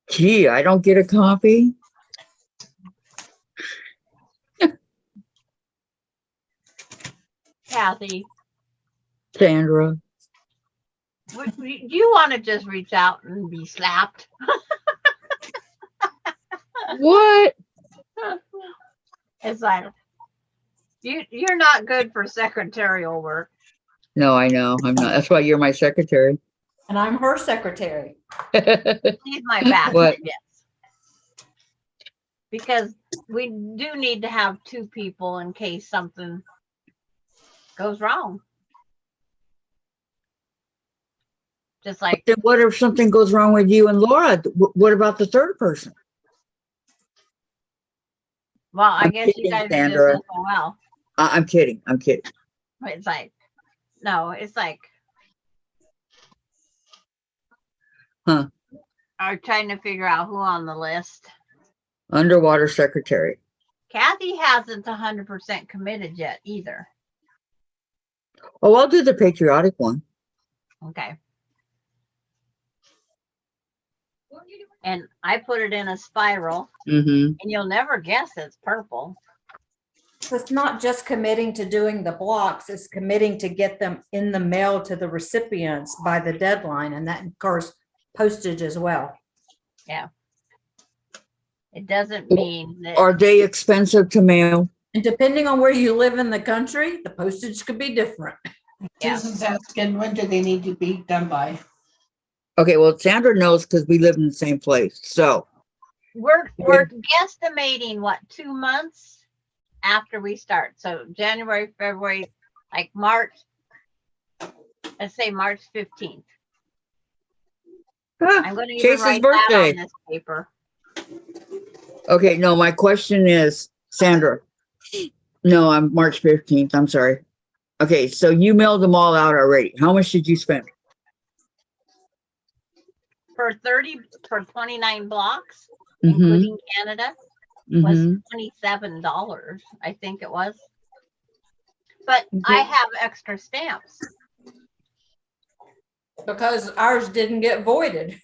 Gee, I don't get a copy. Kathy, Sandra. do you want to just reach out and be slapped? What? It's like, you're not good for secretarial work. No, I know. I'm not. That's why you're my secretary. And I'm her secretary. She's my back, What? I guess. Because we do need to have two people in case something goes wrong. Just like, Then what if something goes wrong with you and Laura? What about the third person? well, I I'm guess you kidding, guys are Sandra. just well. I'm kidding. I'm kidding. It's like, no, it's like, Huh. I'm trying to figure out who on the list. Underwater secretary. Kathy hasn't 100% committed yet either. Oh, I'll do the patriotic one. Okay. And I put it in a spiral, Mm-hmm. and you'll never guess it's purple. So it's not just committing to doing the blocks, it's committing to get them in the mail to the recipients by the deadline. And that of course postage as well. Yeah. It doesn't mean that. Are they expensive to mail? And depending on where you live in the country, the postage could be different. Yeah. Susan's asking, when do they need to be done by? Okay, well, Sandra knows because we live in the same place. So, We're guesstimating what, 2 months after we start. So January, February, like March, let's say March 15th. I'm going to even Chase's write that birthday. on this paper. Okay, no, my question is, Sandra. No, I'm March 15th. I'm sorry. Okay, so you mailed them all out already. How much did you spend? For 29 blocks, Mm-hmm, including Canada, was mm-hmm. $27, I think it was. But I have extra stamps. Because ours didn't get voided.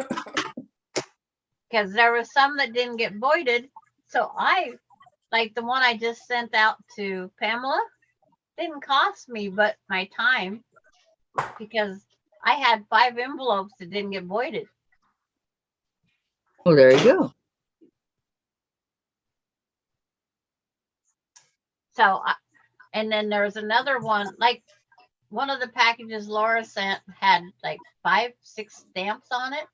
Because there was some that didn't get voided. So I, like the one I just sent out to Pamela, didn't cost me but my time, because I had 5 envelopes that didn't get voided. Well, there you go. So, and then there's another one, like one of the packages Laura sent had like 5, 6 stamps on it.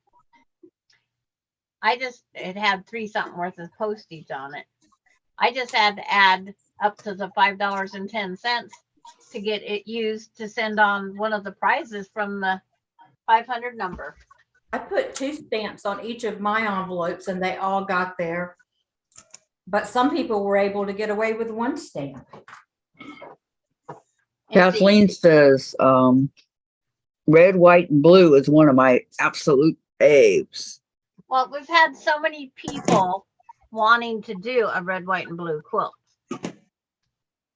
It had 3 something worth of postage on it. I just had to add up to the $5.10 to get it used to send on one of the prizes from the 500 number. I put 2 stamps on each of my envelopes and they all got there. But some people were able to get away with 1 stamp. Kathleen says, red, white, and blue is one of my absolute faves. Well, we've had so many people wanting to do a red, white, and blue quilt,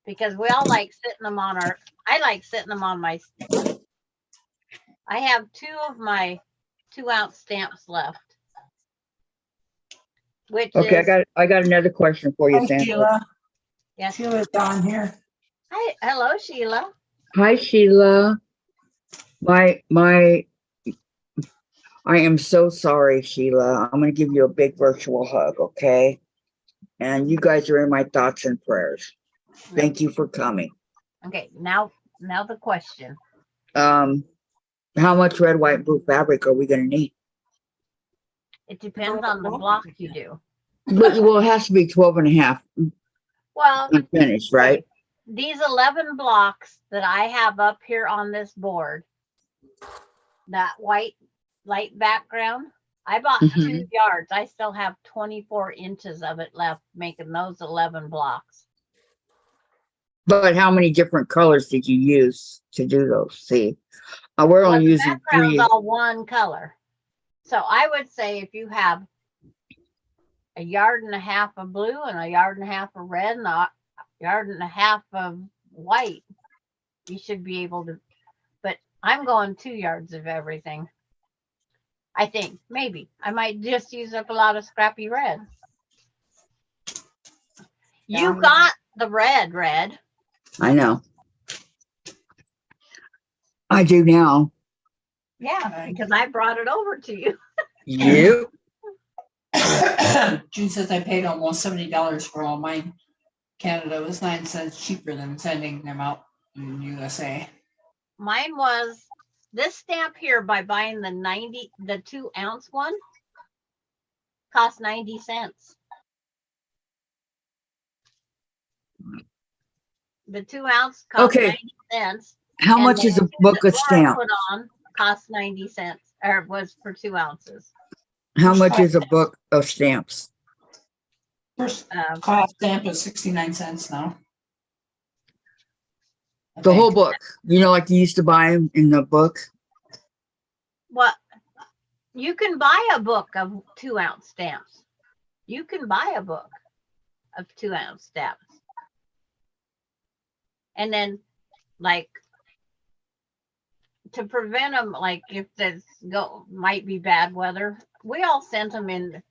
because we all like sitting them on I like sitting them on my, I have 2 of my 2-ounce stamps left. Which Okay, is, I got another question for you, Hi, Sandra. Sheila. yes. Sheila's down here. Hi, hello, Sheila. Hi, Sheila. I am so sorry, Sheila. I'm going to give you a big virtual hug, okay? And you guys are in my thoughts and prayers. Thank you for coming. Okay, now the question. How much red, white, and blue fabric are we going to need? It depends on the block you do. Well, it has to be 12 and a half Well, unfinished, right? these 11 blocks that I have up here on this board, that white light background, I bought 2 yards. I still have 24 inches of it left, making those 11 blocks. But how many different colors did you use to do those? See, we're Well, only the using background's 3. all one color. So I would say if you have a yard and a half of blue and a yard and a half of red and a yard and a half of white, you should be able to, but I'm going 2 yards of everything. I think maybe I might just use up a lot of scrappy red. You got the red. I know. I do now. Yeah, because I brought it over to you. Yep. June says I paid almost $70 for all mine. Canada was 9 cents cheaper than sending them out in USA. Mine was this stamp here by buying the 2 ounce one cost 90 cents. The 2 ounce cost Okay. 90 cents. How and much the is a two book that of Laura stamps? put on cost 90 cents, or was for 2 ounces. How much is a book of stamps? First cost stamp is 69 cents now. The whole book. You know, like you used to buy them in the book. What? You can buy a book of 2 ounce stamps. You can buy a book of 2 ounce stamps. And then, like, to prevent them, like if there's might be bad weather, we all sent them in.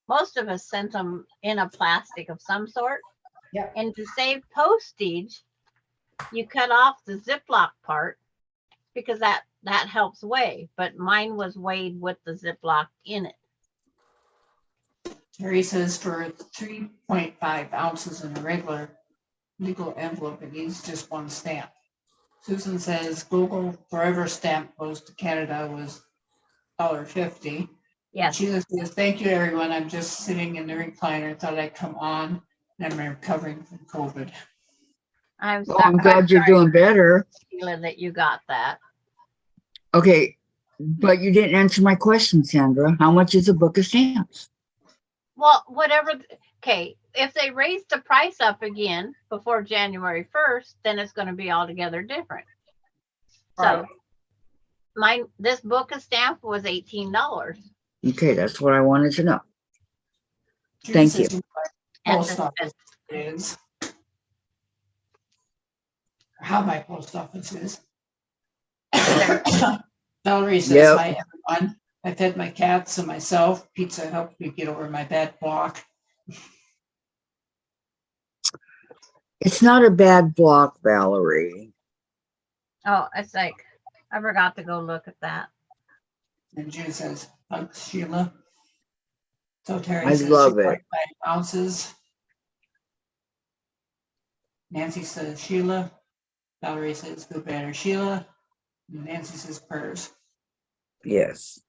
Most of us sent them in a plastic of some sort. Yep. And to save postage, you cut off the Ziploc part because that helps weigh. But mine was weighed with the Ziploc in it. Terry says for 3.5 ounces in a regular legal envelope, it needs just 1 stamp. Susan says Google Forever stamp goes to Canada was $1.50. Yes. Sheila says, thank you, everyone. I'm just sitting in the recliner. Thought I'd come on. And I'm recovering from COVID. I'm glad you're doing better. Sheila, that you got that. Okay, but you didn't answer my question, Sandra. How much is a book of stamps? Well, whatever. Okay, if they raise the price up again before January 1st, then it's going to be altogether different. Right. So this book of stamp was $18. Okay, that's what I wanted to know. Thank you. Post office is. How my post office is. Valerie says, Yep. hi, everyone. I fed my cats and myself. Pizza helped me get over my bad block. It's not a bad block, Valerie. Oh, it's like, I forgot to go look at that. And June says, hugs Sheila. So Terry I says, love it. 2.5 ounces. Nancy says, Sheila. Valerie says, go better, Sheila. And Nancy says, prayers. Yes.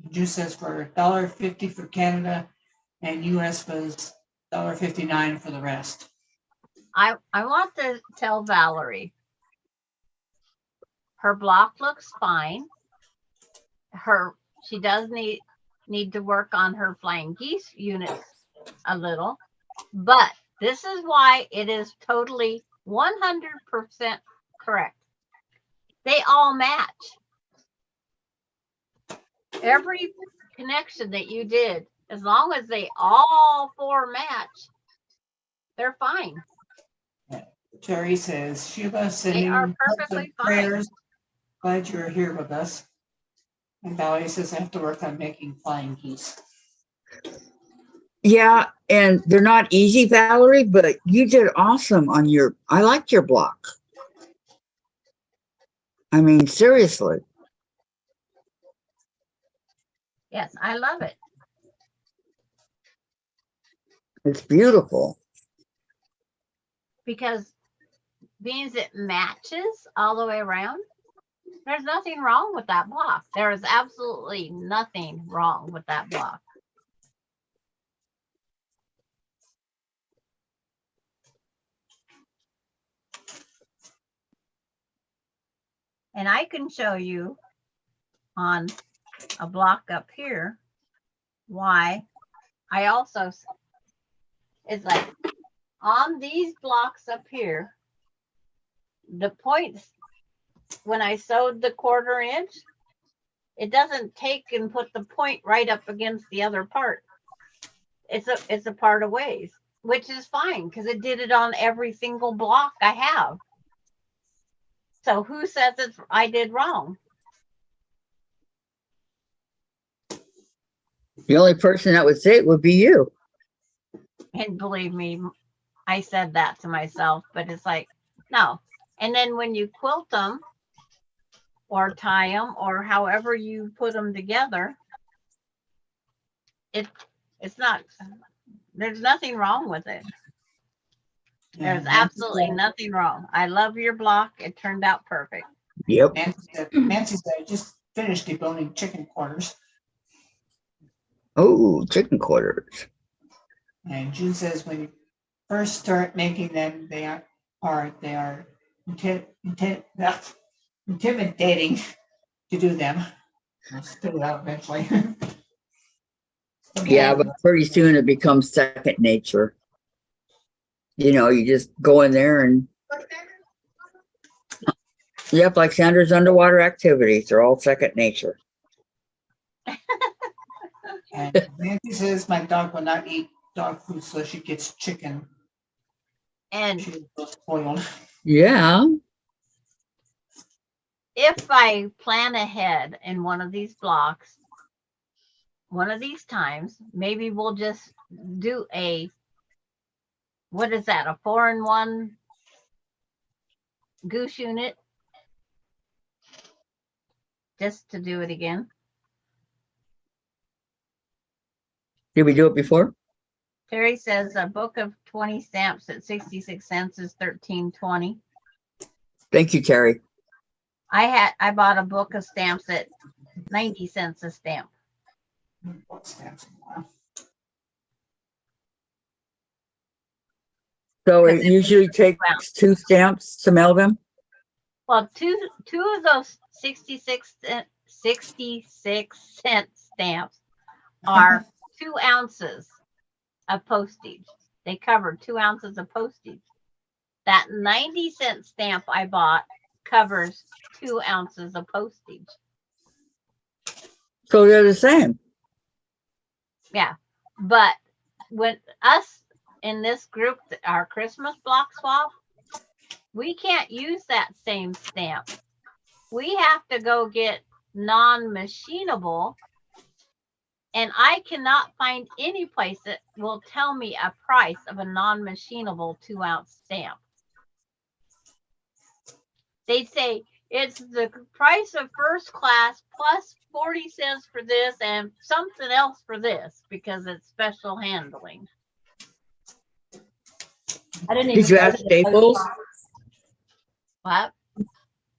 June says for $1.50 for Canada and US was $1.59 for the rest. I want to tell Valerie, her block looks fine. She does need to work on her flying geese units a little, but this is why it is totally 100% correct. They all match. Every connection that you did, as long as they all 4 match, they're fine. Terry says, Sheila, sending They are hugs perfectly and fine. prayers. Glad you're here with us. And Valerie says, I have to work on making flying geese. Yeah, and they're not easy, Valerie, but you did awesome on I liked your block. I mean, seriously. Yes, I love it. It's beautiful. Because being it matches all the way around, There's nothing wrong with that block. There is absolutely nothing wrong with that block. And I can show you on a block up here why I also, it's like on these blocks up here, the points, when I sewed the 1/4 inch, it doesn't take and put the point right up against the other part. It's a part of ways, which is fine because it did it on every single block I have. So who says I did wrong? The only person that would say it would be you. And believe me, I said that to myself, but it's like, no. And then when you quilt them or tie them or however you put them together, it's not, there's nothing wrong with it. There's absolutely nothing wrong. I love your block. It turned out perfect. Yep. Nancy said, I just finished deboning chicken quarters. Oh, chicken quarters. And June says, when you first start making them, they are intimidating to do them. I'll spit it out eventually. Yeah, but pretty soon it becomes second nature. You know, you just go in there and, yep, like Sandra's underwater activities. They're all second nature. And Nancy says, my dog will not eat dog food, so she gets chicken. And She was spoiled. Yeah. if I plan ahead in one of these blocks, one of these times, maybe we'll just do what is that, a 4-in-1 goose unit? Just to do it again. Did we do it before? Terry says a book of 20 stamps at 66 cents is $13.20. Thank you, Terry. I bought a book of stamps at 90 cents a stamp. What stamps in a while? So it usually takes 2 stamps to mail them? Well, two of those 66 cent stamps are 2 ounces of postage. They covered 2 ounces of postage. That 90-cent stamp I bought covers 2 ounces of postage. So they're the same. Yeah, but when us in this group, our Christmas block swap, we can't use that same stamp. We have to go get non-machinable, and I cannot find any place that will tell me a price of a non-machinable 2-ounce stamp. They'd say it's the price of first class plus 40 cents for this and something else for this because it's special handling. I didn't Did even you go ask to the Staples? post office. What?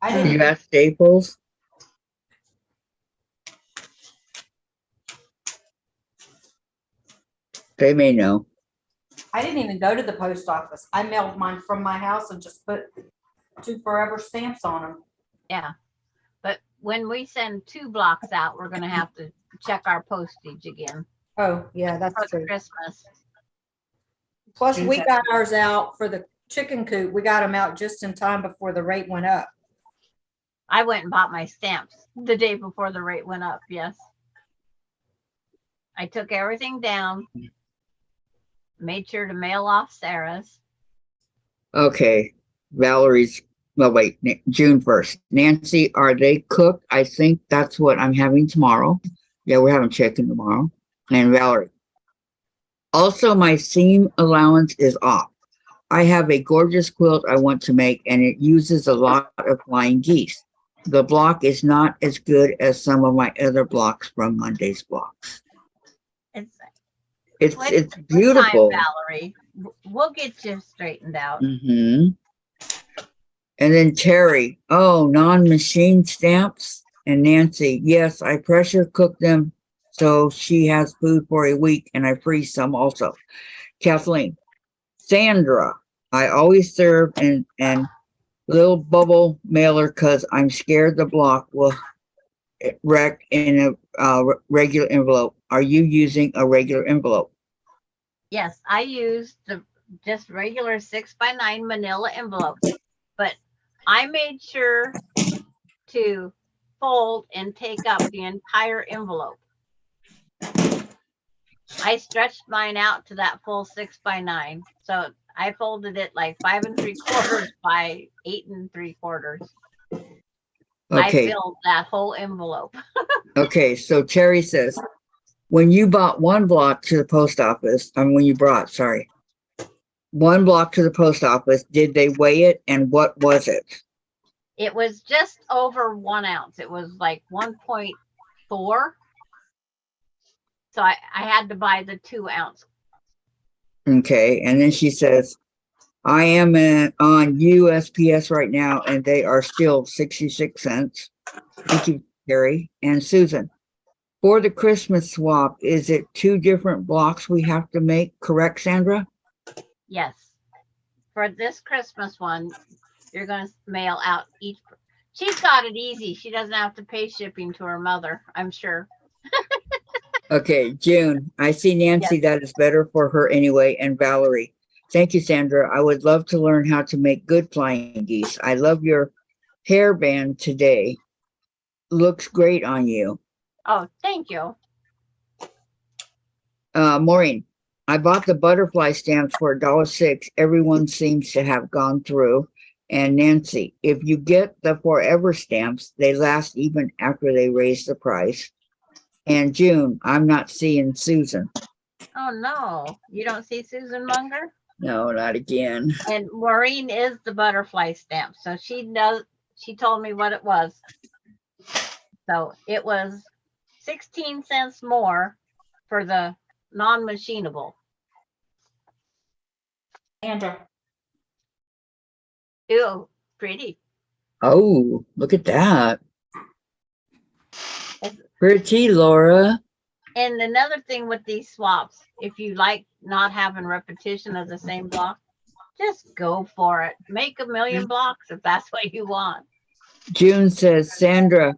I Did you didn't, ask Staples? They may know. I didn't even go to the post office. I mailed mine from my house and just put 2 forever stamps on them. Yeah. But when we send 2 blocks out, we're going to have to check our postage again Oh, yeah, for that's true. Christmas. Plus, we got ours out for the chicken coop. We got them out just in time before the rate went up. I went and bought my stamps the day before the rate went up. Yes. I took everything down, made sure to mail off Sarah's. Okay. Valerie's, well, wait, June 1st. Nancy, are they cooked? I think that's what I'm having tomorrow. Yeah, we're having chicken tomorrow. And Valerie. Also, my seam allowance is off. I have a gorgeous quilt I want to make, and it uses a lot of flying geese. The block is not as good as some of my other blocks from Monday's blocks. It's beautiful. Time, Valerie. We'll get you straightened out. Mm-hmm. And then Terry, oh, non-machine stamps. And Nancy, yes, I pressure cook them so she has food for a week and I freeze some also. Kathleen, Sandra, I always serve and little bubble mailer because I'm scared the block will wreck in a regular envelope. Are you using a regular envelope? Yes, I used the just regular 6x9 manila envelopes, but I made sure to fold and take up the entire envelope. I stretched mine out to that full 6x9. So I folded it like 5 3/4 by 8 3/4. I Okay. filled that whole envelope. Okay. So Terry says, when you bought one block to the post office, when you brought, sorry, one block to the post office, did they weigh it and what was it? It was just over 1 ounce. It was like 1.4. So I had to buy the 2 ounce. Okay. And then she says, I am on USPS right now and they are still 66 cents. Thank you, Terry. And Susan, for the Christmas swap, is it 2 different blocks we have to make? Correct, Sandra? Yes. For this Christmas one, you're going to mail out each. She's got it easy. She doesn't have to pay shipping to her mother, I'm sure. Okay, June, I see Nancy, Yes. that is better for her anyway, and Valerie. Thank you, Sandra. I would love to learn how to make good flying geese. I love your hairband today. Looks great on you. Oh, thank you. Maureen, I bought the butterfly stamps for $1.06. Everyone seems to have gone through. And Nancy, if you get the forever stamps, they last even after they raise the price. And June, I'm not seeing Susan. Oh, no. You don't see Susan Munger? No, not again. And Maureen is the butterfly stamp. So she knows, she told me what it was. So it was 16 cents more for the non-machinable. Sandra. Ew, pretty. Oh, look at that. Pretty, Laura. And another thing with these swaps, if you like not having repetition of the same block, just go for it. Make 1,000,000 blocks if that's what you want. June says, Sandra,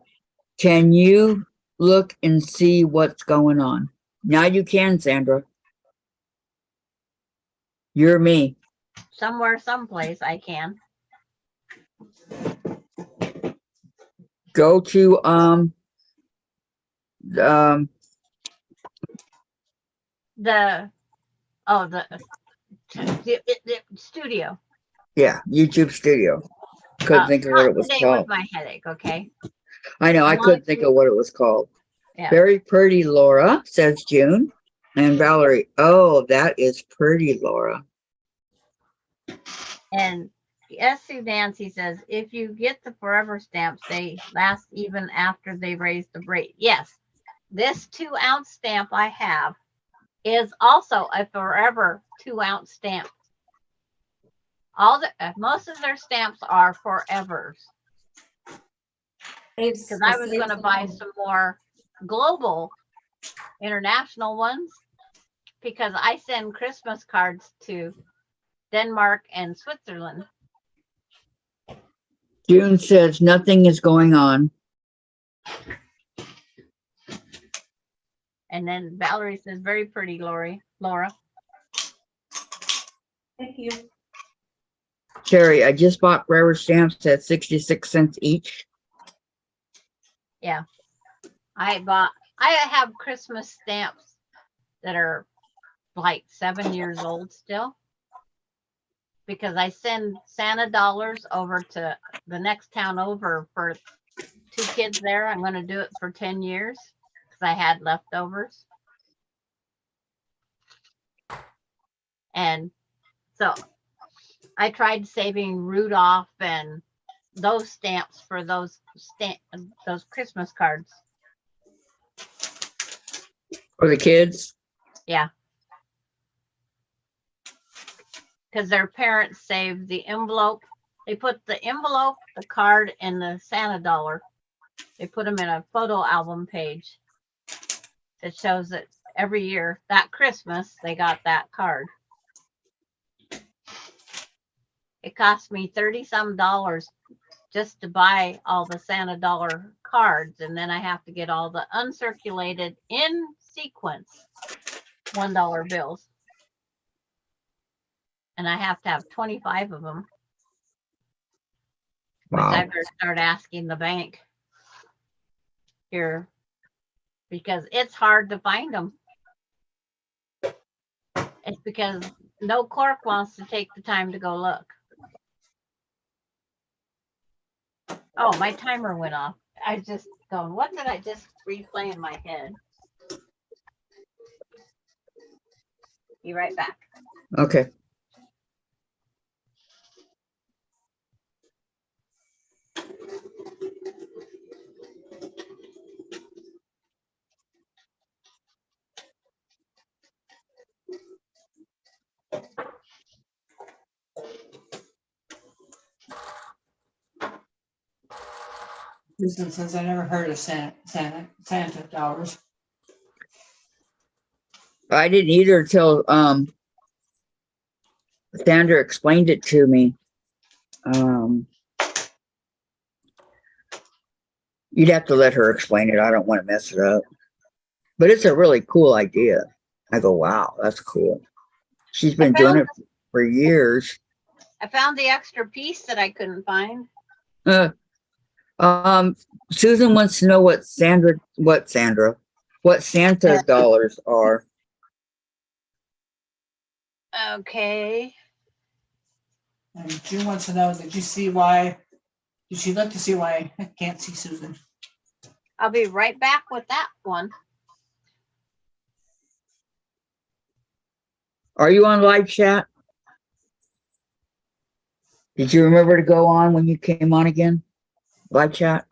can you look and see what's going on? Now you can, Sandra. You're me. Somewhere, someplace I can. Go to The studio. yeah, YouTube Studio. Couldn't think of what it was Today called. with my headache, okay? I know, I couldn't think of what it was called. Yeah. Very pretty, Laura, says June. And Valerie, oh, that is pretty, Laura. And S.C. Nancy says, if you get the forever stamps, they last even after they raise the rate. Yes, this 2 ounce stamp I have is also a forever 2 ounce stamp. Most of their stamps are forevers. Because I was going to buy some more global international ones because I send Christmas cards to Denmark and Switzerland. June says nothing is going on. And then Valerie says, very pretty, Laura. Thank you. Terry, I just bought forever stamps at 66 cents each. Yeah. I have Christmas stamps that are like 7 years old still. Because I send Santa dollars over to the next town over for 2 kids there. I'm going to do it for 10 years because I had leftovers. And so I tried saving Rudolph and those stamps for those Christmas cards. For the kids? Yeah. Because their parents saved the envelope. They put the envelope, the card, and the Santa dollar. They put them in a photo album page that shows that every year, that Christmas, they got that card. It cost me $30-some just to buy all the Santa dollar cards, and then I have to get all the uncirculated in sequence $1 bills. And I have to have 25 of them. Which I Wow. better start asking the bank here because it's hard to find them. It's because no clerk wants to take the time to go look. Oh, my timer went off. I just going, what did I just replay in my head? Be right back. Okay. Susan says, I never heard of Santa dollars. I didn't either till Sandra explained it to me. You'd have to let her explain it. I don't want to mess it up. But it's a really cool idea. I go, wow, that's cool. She's been doing it for years. I found the extra piece that I couldn't find. Susan wants to know what Santa dollars are. Okay. And June wants to know, did she look to see why I can't see Susan? I'll be right back with that one. Are you on live chat? Did you remember to go on when you came on again? Live chat?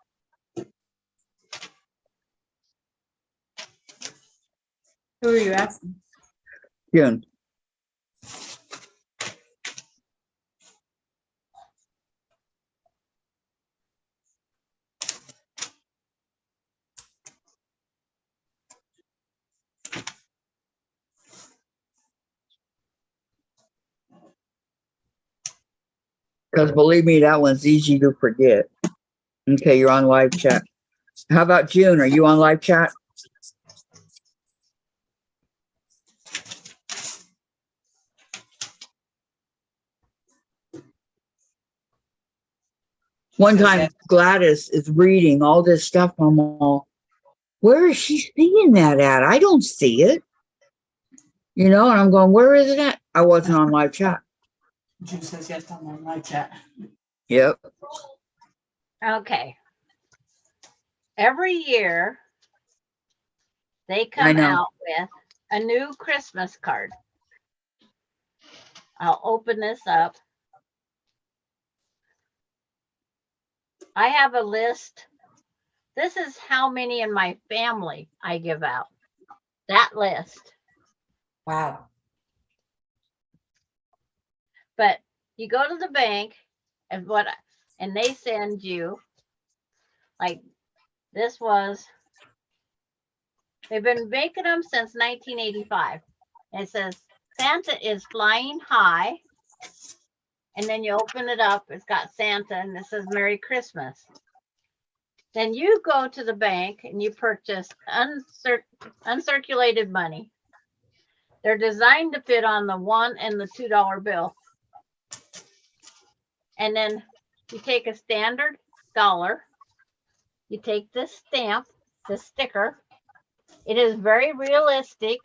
Who are you asking? June. Because believe me, that one's easy to forget. Okay, you're on live chat. How about June? Are you on live chat? One time Gladys is reading all this stuff. I'm all, where is she seeing that at? I don't see it. You know, and I'm going, where is it at? I wasn't on live chat. June says, yes, I'm on my chat. Yep. Okay. Every year, they I come know. out with a new Christmas card. I'll open this up. I have a list. This is how many in my family I give out. That list. Wow. But you go to the bank and they send you, like, this was, they've been making them since 1985. It says Santa is flying high. And then you open it up, it's got Santa and it says Merry Christmas. Then you go to the bank and you purchase uncirculated money. They're designed to fit on the $1 and the $2 bill. And then you take a standard dollar, you take this stamp, the sticker. It is very realistic.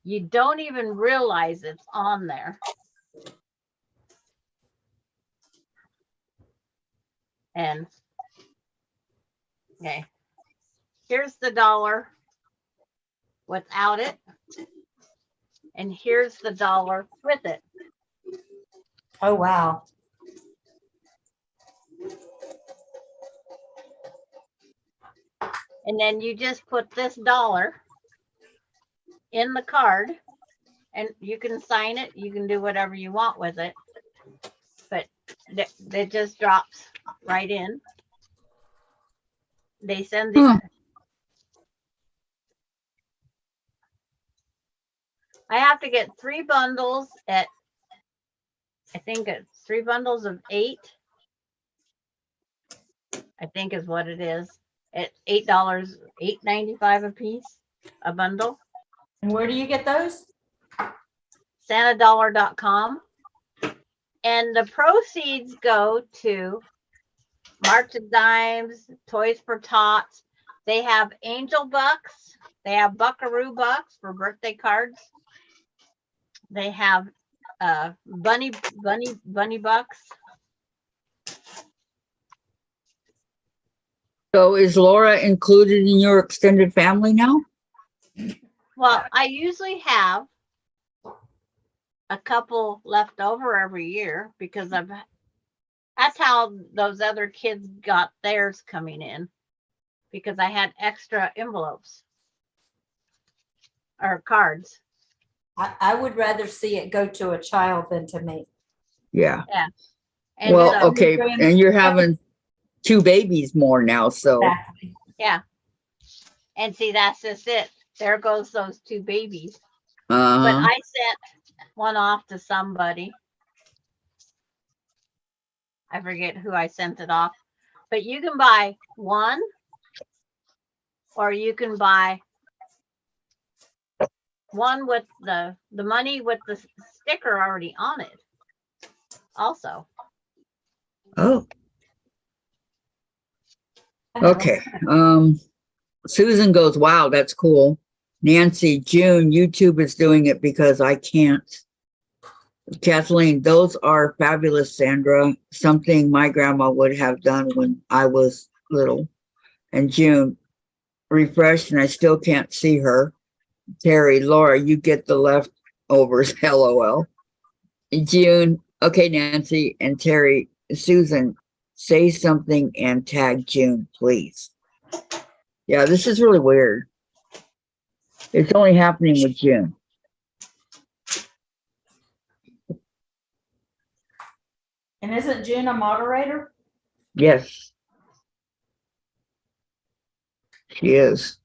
You don't even realize it's on there. And okay, here's the dollar without it. And here's the dollar with it. Oh, wow. And then you just put this dollar in the card and you can sign it. You can do whatever you want with it. But That just drops right in. They send Huh. the, I have to get 3 bundles at, I think it's 3 bundles of 8. I think is what it is. At $8, $8.95 a piece, a bundle. And where do you get those? Santadollar.com. And the proceeds go to March of Dimes, Toys for Tots. They have Angel Bucks. They have Buckaroo Bucks for birthday cards. They have Bunny Bucks. So is Laura included in your extended family now? Well, I usually have a couple left over every year because that's how those other kids got theirs coming in, because I had extra envelopes or cards. I would rather see it go to a child than to me. Yeah. And Well, so, okay. And you're having 2 babies more now, so. Exactly. yeah. And see, that's just it. There goes those 2 babies. But Uh-huh. I sent one off to somebody. I forget who I sent it off. But you can buy one, or you can buy one with the money with the sticker already on it. Also. Oh, I know. okay. Susan goes, wow, that's cool. Nancy, June, YouTube is doing it because I can't. Kathleen, those are fabulous, Sandra. Something my grandma would have done when I was little. And June, refreshed and I still can't see her. Terry, Laura, you get the leftovers, LOL. June, okay, Nancy and Terry, Susan, say something and tag June, please. Yeah, this is really weird. It's only happening with June. And isn't June a moderator? Yes, she is.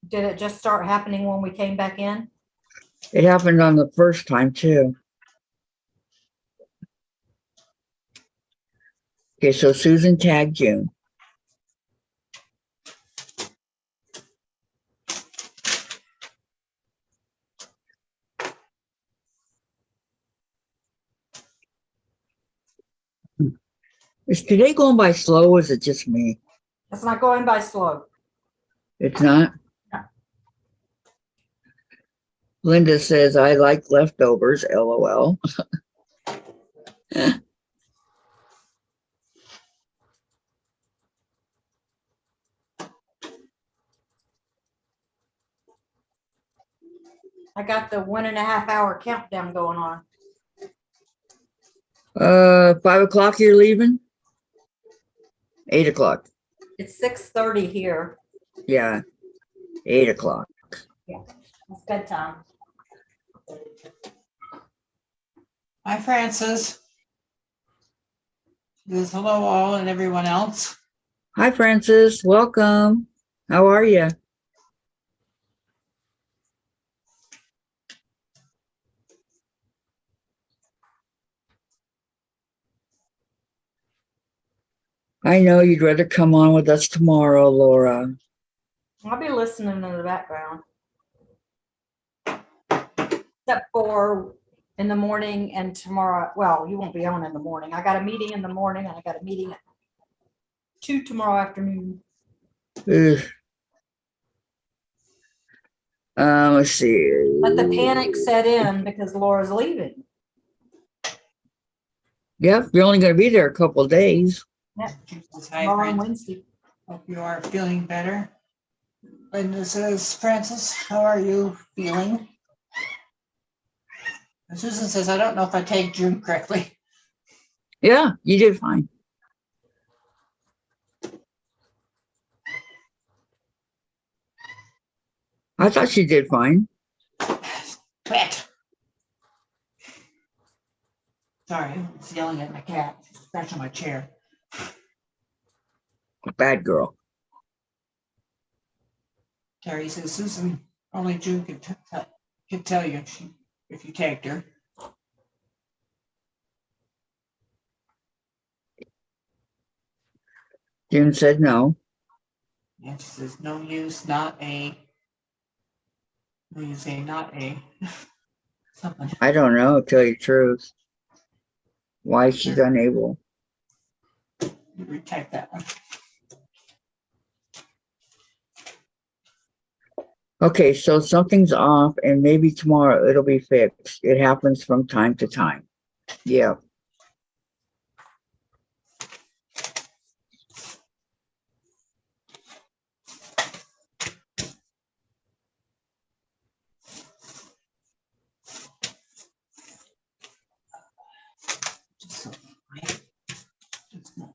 Did it just start happening when we came back in? It happened on the first time too. Okay, so Susan tagged June. Is today going by slow or is it just me? It's not going by slow. It's not? No. Linda says, I like leftovers, LOL. I got the 1.5 hour countdown going on. 5 o'clock you're leaving? 8 o'clock. It's 6:30 here. Yeah, 8 o'clock. It's bedtime. Hi, Francis. Says hello all and everyone else. Hi, Francis. Welcome. How are you? I know you'd rather come on with us tomorrow, Laura. I'll be listening in the background. Except for in the morning and tomorrow. Well, you won't be on in the morning. I got a meeting in the morning and I got a meeting at 2 tomorrow afternoon. Ugh. Let's see. But the panic set in because Laura's leaving. Yep, you're only going to be there a couple of days. Yep. Says, hi, Tomorrow and Francis. Wednesday. Hope you are feeling better. Linda says, Francis, how are you feeling? And Susan says, I don't know if I tagged June correctly. Yeah, you did fine. I thought she did fine. Bet. Sorry, I was yelling at my cat, scratching my chair. Bad girl. Terry says, Susan, only June could tell you if you tagged her. June said no. And she says, no use, not a. No use, not a. Something. I don't know, tell you the truth. Why she's unable. You retype that one. Okay, so something's off and maybe tomorrow it'll be fixed. It happens from time to time. Yeah. Just so, just not.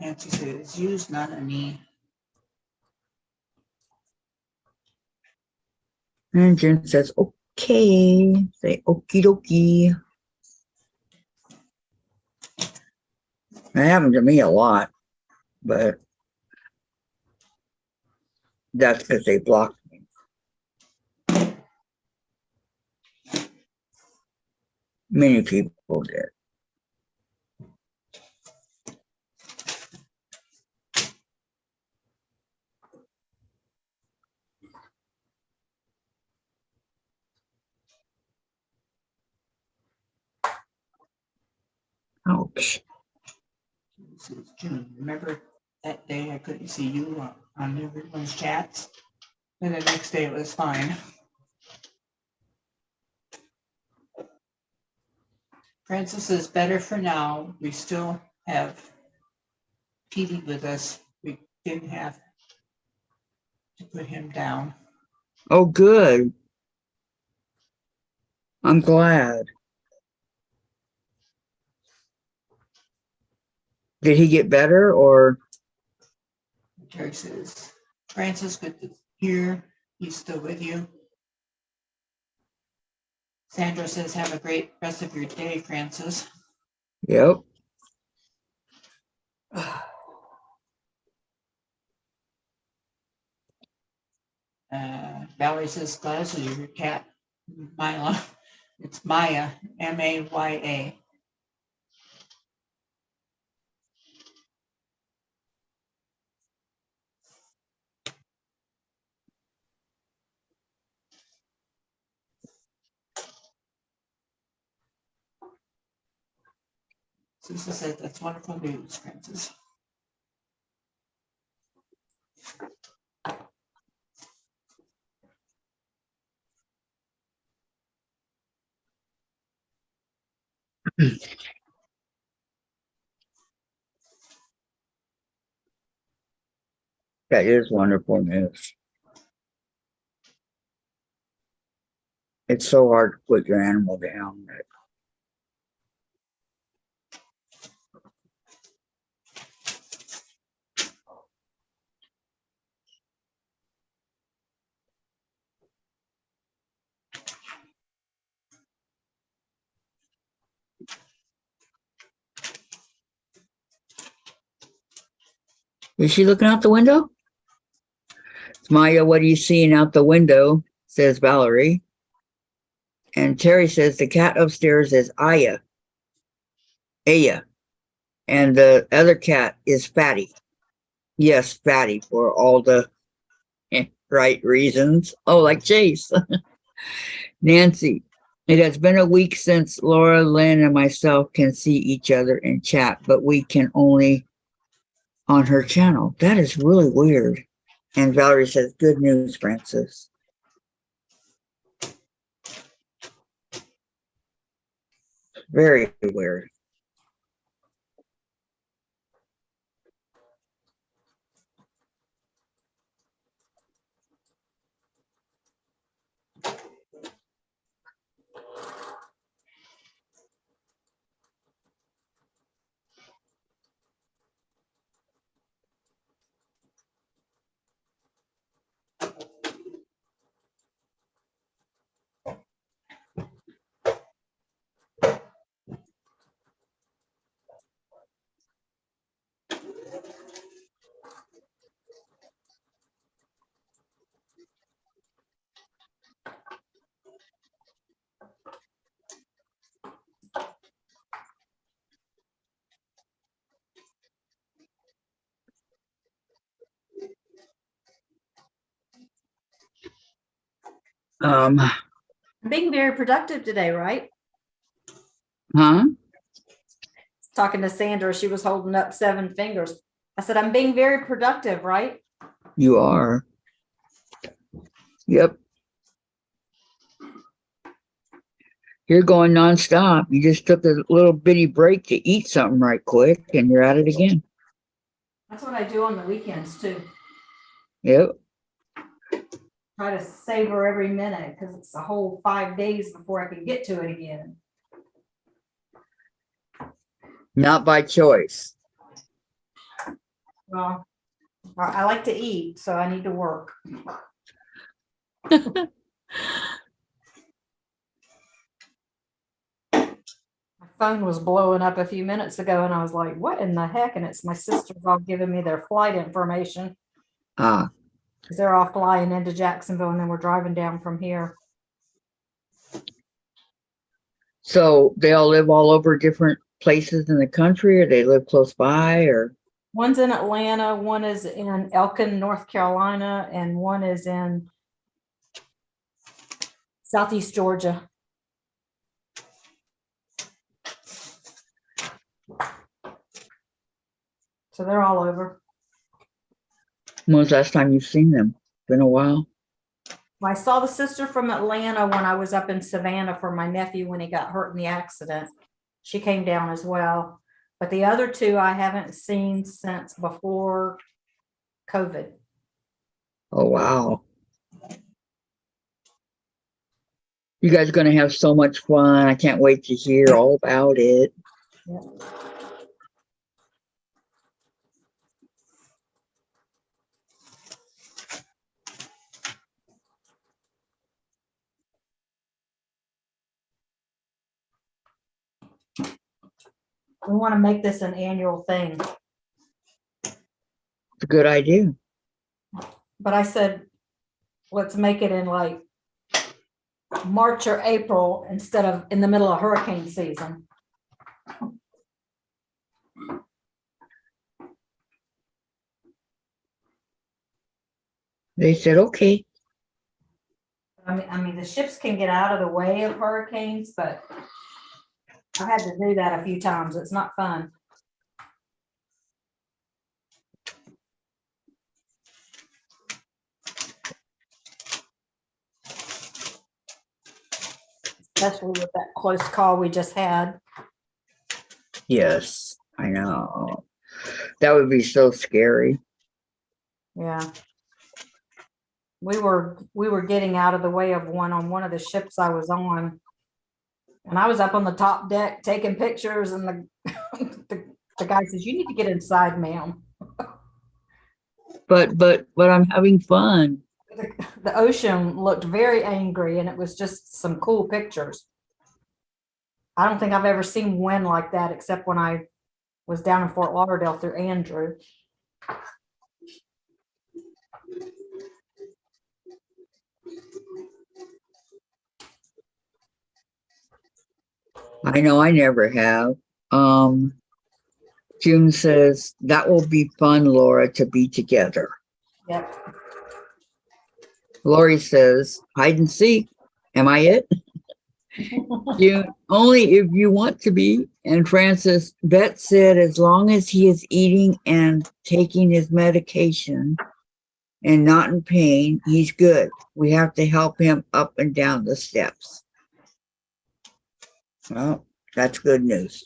Nancy says, use, not a me. And June says, okay. Say okie dokie. That happened to me a lot, but that's because they blocked me. Many people did. Ouch. Says, June, remember that day I couldn't see you on everyone's chats? And the next day it was fine. Francis says, better for now. We still have Petey with us. We didn't have to put him down. Oh, good. I'm glad. Did he get better or? Terry says, Francis, good to hear. He's still with you. Sandra says, have a great rest of your day, Francis. Yep. Valerie says, Gladys, is your cat Maya? It's Maya, Maya. Susan said, that's wonderful news, Francis. That is wonderful news. It's so hard to put your animal down. Is she looking out the window? Maya, what are you seeing out the window? Says Valerie. And Terry says the cat upstairs is Aya. And the other cat is Fatty. Yes, Fatty, for all the right reasons. Oh, like Chase. Nancy, it has been a week since Laura, Lynn, and myself can see each other and chat, but we can only on her channel. That is really weird. And Valerie says, good news, Francis. Very weird. Um, Being very productive today, right? huh? Talking to Sandra, she was holding up 7 fingers. I said, I'm being very productive, right? You are. Yep. You're going nonstop. You just took a little bitty break to eat something right quick and you're at it again. That's what I do on the weekends too. Yep. Try to savor every minute because it's a whole 5 days before I can get to it again. Not by choice. Well, I like to eat, so I need to work. My phone was blowing up a few minutes ago and I was like, what in the heck? And it's my sisters all giving me their flight information. Ah, Because they're all flying into Jacksonville and then we're driving down from here. so they all live all over different places in the country, or they live close by, or? One's in Atlanta, one is in Elkin, North Carolina, and one is in Southeast Georgia. So they're all over. When was the last time you've seen them? Been a while? Well, I saw the sister from Atlanta when I was up in Savannah for my nephew when he got hurt in the accident. She came down as well. But the other two I haven't seen since before COVID. Oh, wow. You guys are going to have so much fun. I can't wait to hear all about it. Yeah. We want to make this an annual thing. It's a good idea. But I said, let's make it in like March or April instead of in the middle of hurricane season. They said, okay. I mean, the ships can get out of the way of hurricanes, but I had to do that a few times. It's not fun. Especially with that close call we just had. Yes, I know. That would be so scary. Yeah. We were getting out of the way of one on one of the ships I was on. And I was up on the top deck taking pictures, and the guy says, you need to get inside, ma'am. But I'm having fun. The ocean looked very angry, and it was just some cool pictures. I don't think I've ever seen wind like that except when I was down in Fort Lauderdale through Andrew. I know I never have. June says, that will be fun, Laura, to be together. Yep. Lori says, hide and seek. Am I it? June, only if you want to be. And Francis, Bet said, as long as he is eating and taking his medication and not in pain, he's good. We have to help him up and down the steps. Well, that's good news.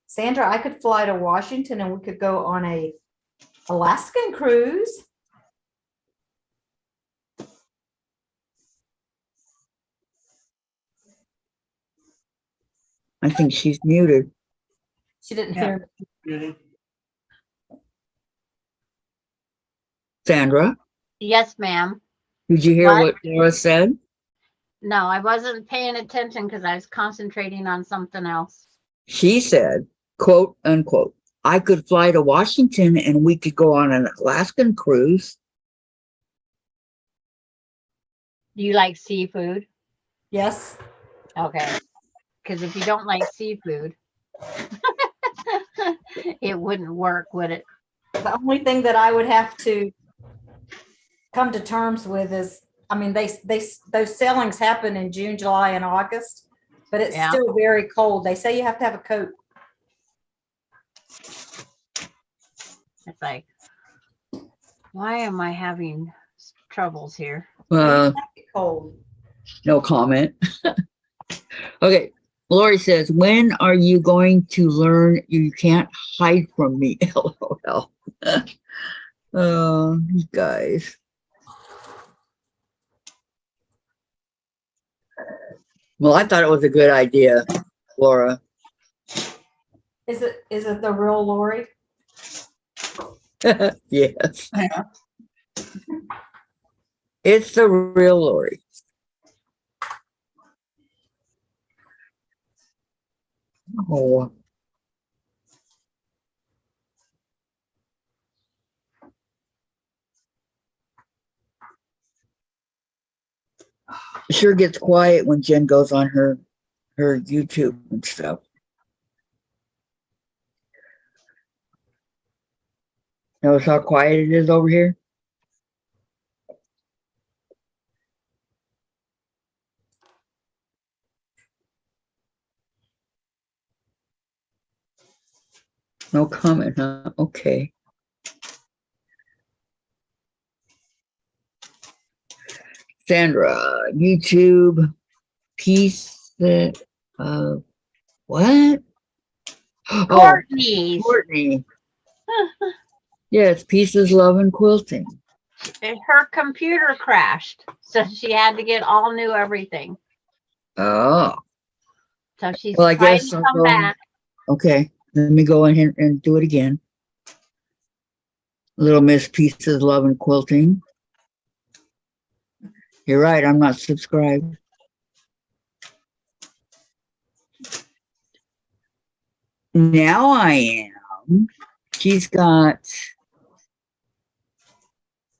Sandra, I could fly to Washington and we could go on a Alaskan cruise. I think she's muted. She didn't Yeah. hear me. Sandra, Yes, ma'am. did you hear What? what Laura said? No, I wasn't paying attention because I was concentrating on something else. She said, quote unquote, I could fly to Washington and we could go on an Alaskan cruise. Do you like seafood? Yes. Okay. Because if you don't like seafood, it wouldn't work, would it? The only thing that I would have to come to terms with is, I mean, those sailings happen in June, July, and August, but it's Yeah. still very cold. They say you have to have a coat. It's like, why am I having troubles here? Cold. No comment. Okay. Lori says, when are you going to learn you can't hide from me? LOL. Oh, you guys. Well, I thought it was a good idea, Laura. Is it the real Lori? Yes. Yeah. It's the real Lori. Oh. It sure gets quiet when Jen goes on her YouTube and stuff. Notice how quiet it is over here? No comment, huh? Okay. Sandra, YouTube piece that what? Oh, Courtney's. Courtney. Yes, pieces, love, and quilting. Her computer crashed, so she had to get all new everything. Oh, So she's well, I trying guess to I'll come go. back. Okay, let me go in here and do it again. Little Miss Pieces, Love, and Quilting. You're right, I'm not subscribed. Now I am. She's got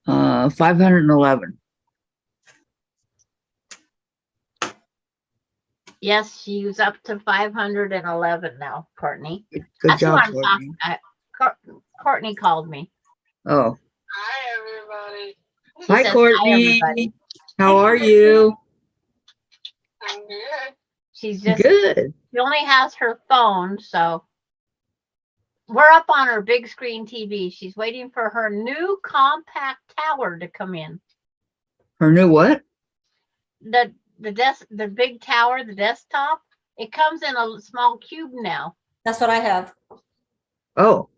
511. Yes, she's up to 511 now, Courtney. Good That's job, what I'm Courtney. talking about. Courtney called me. Oh, Hi, everybody. She hi, says, Courtney. everybody. How are you? I'm good. She's just, Good. she only has her phone, so we're up on her big screen TV. She's waiting for her new compact tower to come in. Her new what? The big tower, the desktop, it comes in a small cube now. That's what I have. Oh,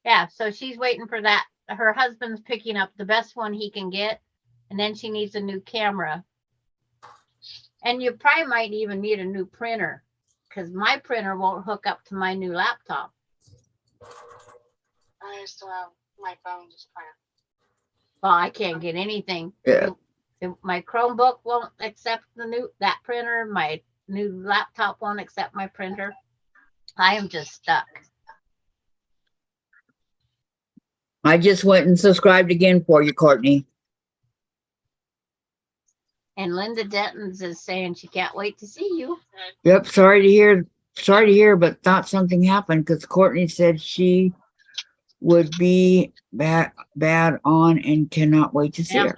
Yeah, so she's waiting for that. Her husband's picking up the best one he can get, and then she needs a new camera. And you probably might even need a new printer, because my printer won't hook up to my new laptop. I still have my phone just fine. Well, I can't get anything. yeah. My Chromebook won't accept that printer. My new laptop won't accept my printer. I am just stuck. I just went and subscribed again for you, Courtney. And Linda Denton's is saying she can't wait to see you. Yep. Sorry to hear, but thought something happened because Courtney said she would be bad on and cannot wait to see Yeah. her.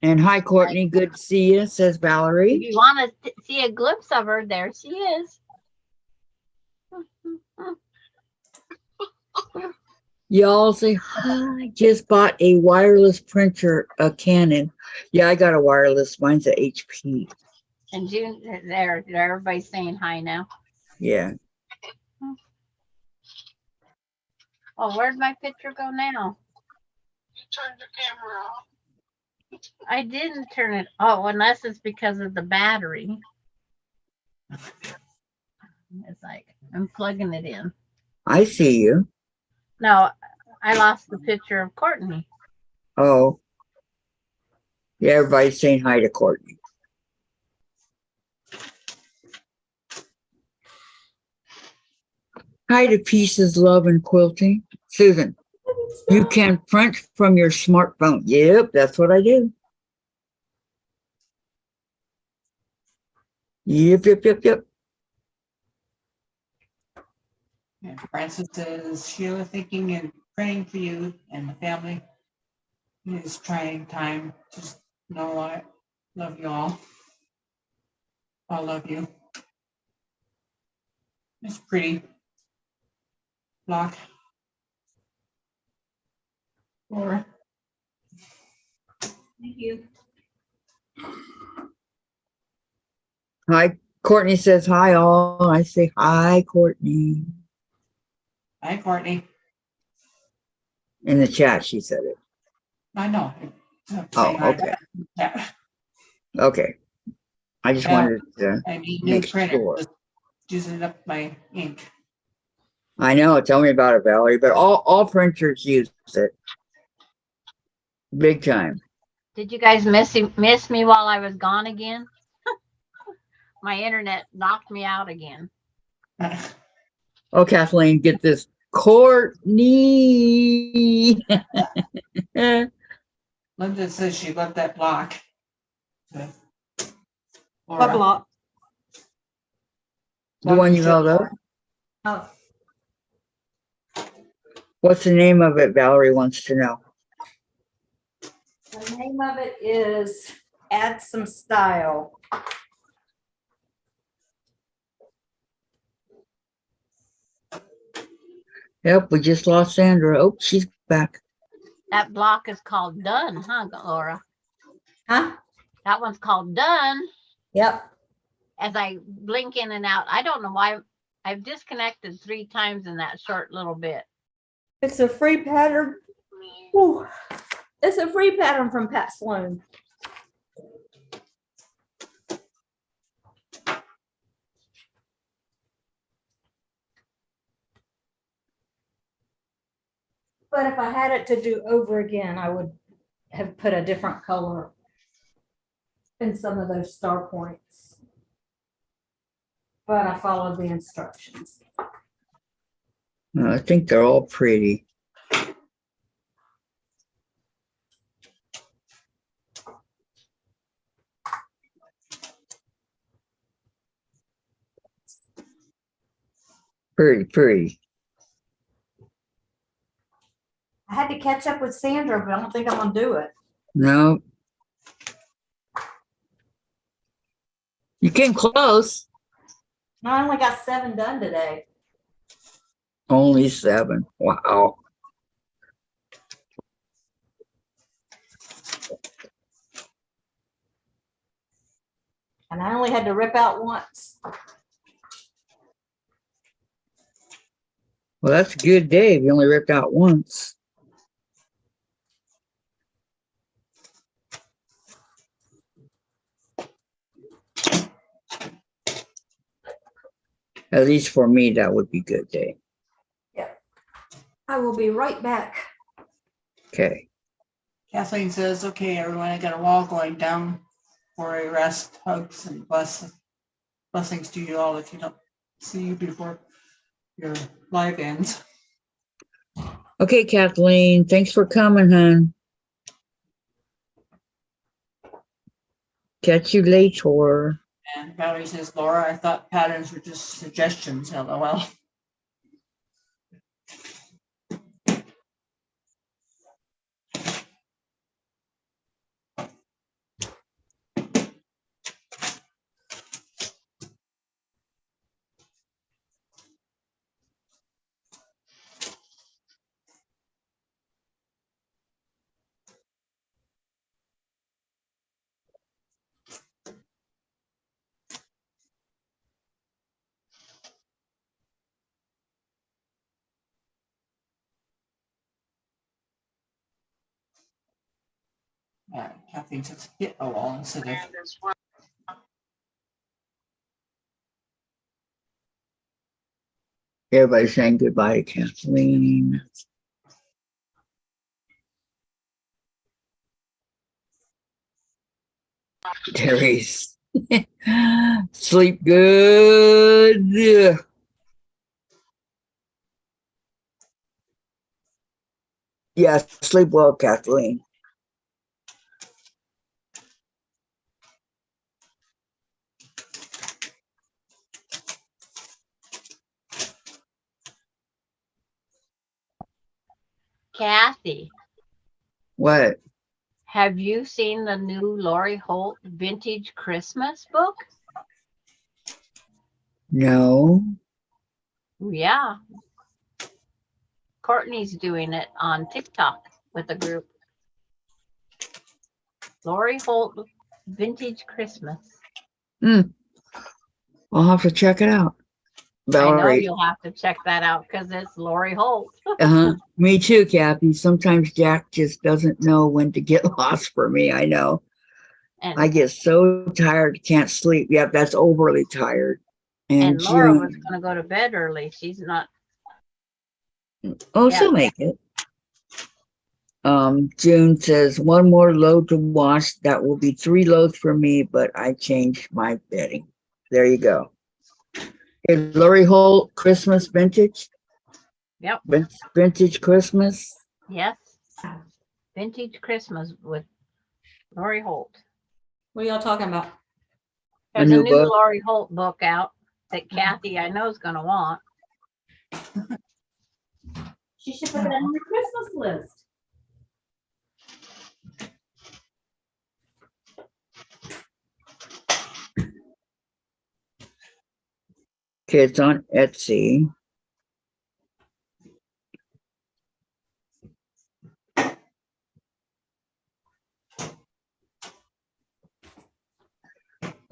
And hi, Courtney. Good to see you, says If Valerie. you want to see a glimpse of her, there she is. Y'all say, I just bought a wireless printer, a Canon. Yeah, I got a wireless. Mine's a HP. And June, there, everybody's saying hi now. Yeah. Oh, where'd my picture go now? You turned your camera off. I didn't turn it. Oh, unless it's because of the battery. It's like I'm plugging it in. I see you. No, I lost the picture of Courtney. Oh. Yeah, everybody's saying hi to Courtney. Hi to Pieces, Love, and Quilting. Susan, you can print from your smartphone. Yep, that's what I do. Yep. And Francis says, Sheila, thinking and praying for you and the family in this trying time. Just know I love you all. I love you. It's pretty. Block. Laura. Thank you. Hi, Courtney says hi all. I say hi, Courtney. Hi, Courtney. In the chat, she said it. I know. Oh, okay. Yeah. Okay. I just Yeah. wanted to I need new make printer. sure. Just using up my ink. I know. Tell me about it, Valerie. But all printers use it. Big time. Did you guys miss me while I was gone again? My internet knocked me out again. Oh, Kathleen, get this. Courtney. Linda says she got that block. What Laura. block? The one you held up. Oh, What's the name of it? Valerie wants to know. the name of it is Add Some Style. Yep, we just lost Sandra. Oh, she's back. That block is called Done, huh, Laura? Huh? That one's called Done. Yep. As I blink in and out, I don't know why I've disconnected 3 times in that short little bit. It's a free pattern. Whew. It's a free pattern from Pat Sloan. But if I had it to do over again, I would have put a different color in some of those star points. But I followed the instructions. I think they're all pretty. Pretty. I had to catch up with Sandra, but I don't think I'm gonna do it. No. You came close. I only got 7 done today. Only 7. Wow. And I only had to rip out once. Well, that's a good day if you only ripped out once. At least for me, that would be a good day. Yep. I will be right back. Okay. Kathleen says, okay, everyone, I got a wall going down for a rest. Hugs and blessings to you all if you don't see you before your live ends. Okay, Kathleen. Thanks for coming, hon. Catch you later. And Valerie says, Laura, I thought patterns were just suggestions, LOL. Kathleen says, hit a wall instead of. Everybody's saying goodbye to Kathleen. Terry's sleep good. Yes, sleep well, Kathleen. Kathy, What? have you seen the new Lori Holt Vintage Christmas book? No. Yeah. Courtney's doing it on TikTok with a group. Lori Holt Vintage Christmas. I'll have to check it out. I know Valerie. you'll have to check that out because it's Lori Holt. Me too, Kathy. Sometimes Jack just doesn't know when to get lost for me. I know. And, I get so tired, can't sleep. Yep, that's overly tired. and Laura was June. going to go to bed early. She's not. Oh, Yeah. she'll make it. June says 1 more load to wash. That will be 3 loads for me, but I changed my bedding. There you go. Is Lori Holt Christmas vintage? Yep. Vintage Christmas. Yes. Vintage Christmas with Lori Holt. What are y'all talking about? There's a new new book? Lori Holt book out that Kathy I know is going to want. She should put that on her Christmas list. Kids on Etsy.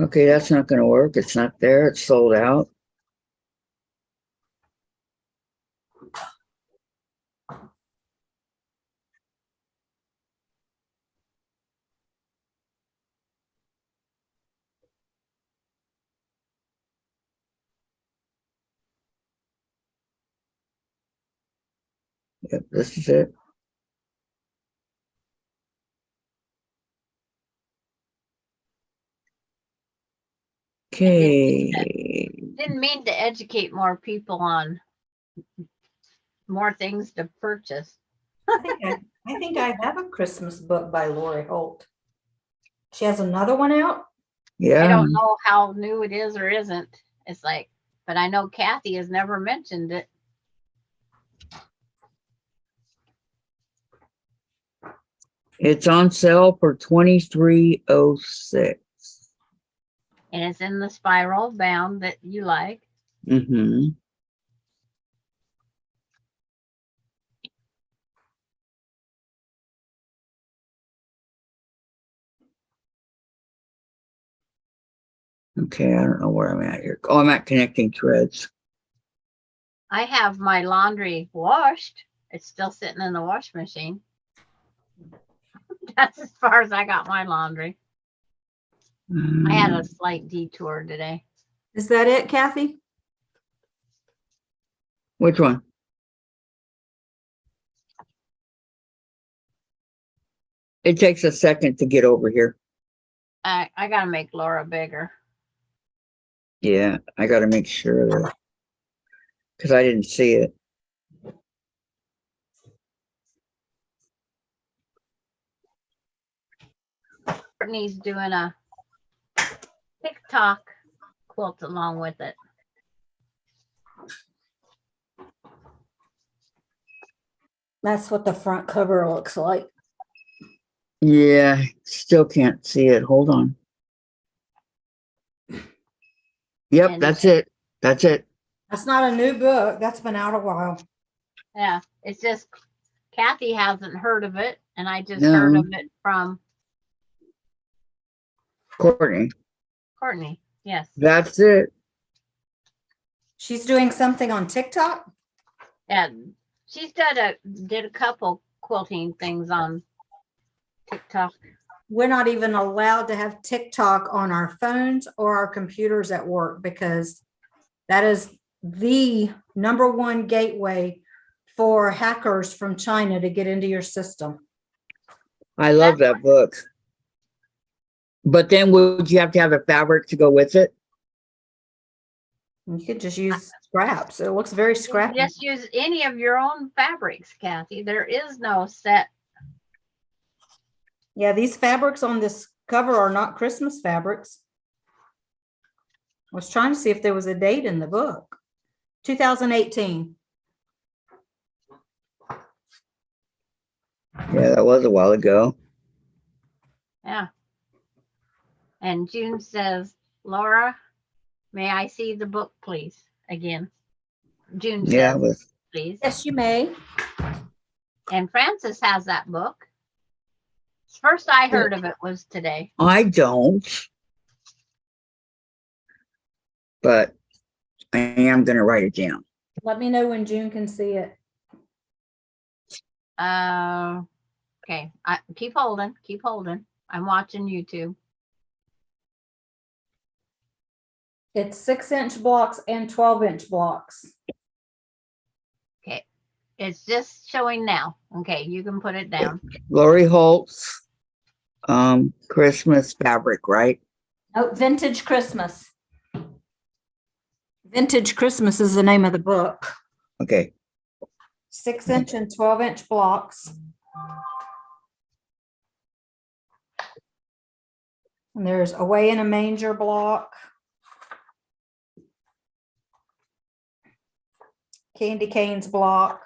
Okay, that's not going to work. It's not there. It's sold out. Yep, this is it. Okay. Didn't mean to educate more people on more things to purchase. I think I have a Christmas book by Lori Holt. She has another one out. I Yeah. don't know how new it is or isn't. It's like, but I know Kathy has never mentioned it. It's on sale for $23.06. And it's in the spiral bound that you like. Mm-hmm. Okay, I don't know where I'm at here. Oh, I'm at connecting threads. I have my laundry washed. It's still sitting in the wash machine. That's as far as I got my laundry. I had a slight detour today. Is that it, Kathy? Which one? It takes a second to get over here. I got to make Laura bigger. Yeah, I got to make sure that, because I didn't see it. Courtney's doing a TikTok quilt along with it. That's what the front cover looks like. Yeah, still can't see it. Hold on. Yep, And- that's it. That's it. That's not a new book. That's been out a while. Yeah, it's just Kathy hasn't heard of it, and I just No. heard of it from Courtney. Courtney. Yes. That's it. She's doing something on TikTok. And she's did a couple quilting things on TikTok. We're not even allowed to have TikTok on our phones or our computers at work because that is the #1 gateway for hackers from China to get into your system. I love that book. But then would you have to have a fabric to go with it? You could just use scraps. It looks very You scrappy. just use any of your own fabrics, Kathy. There is no set. Yeah, these fabrics on this cover are not Christmas fabrics. I was trying to see if there was a date in the book. 2018. Yeah, that was a while ago. Yeah. And June says, Laura, may I see the book, please? Again. June Yeah, it says, was. please. Yes, you may. And Francis has that book. First I heard of it was today. I don't, but I am going to write it down. Let me know when June can see it. Okay. Keep holding. Keep holding. I'm watching YouTube. It's 6-inch blocks and 12-inch blocks. Okay. It's just showing now. Okay. You can put it down. Lori Holt's Christmas fabric, right? Oh, Vintage Christmas. Vintage Christmas is the name of the book. Okay. 6-inch and 12-inch blocks. And there's Away in a Manger block. Candy Canes block.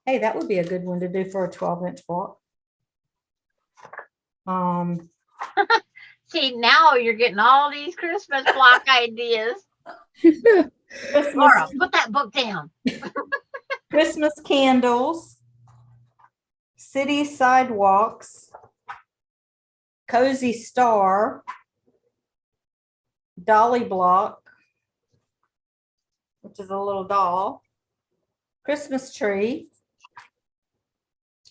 Hey, that would be a good one to do for a 12-inch block. See, now you're getting all these Christmas block ideas. Christmas, Laura, put that book down. Christmas candles, city sidewalks, cozy star, dolly block, which is a little doll, Christmas tree,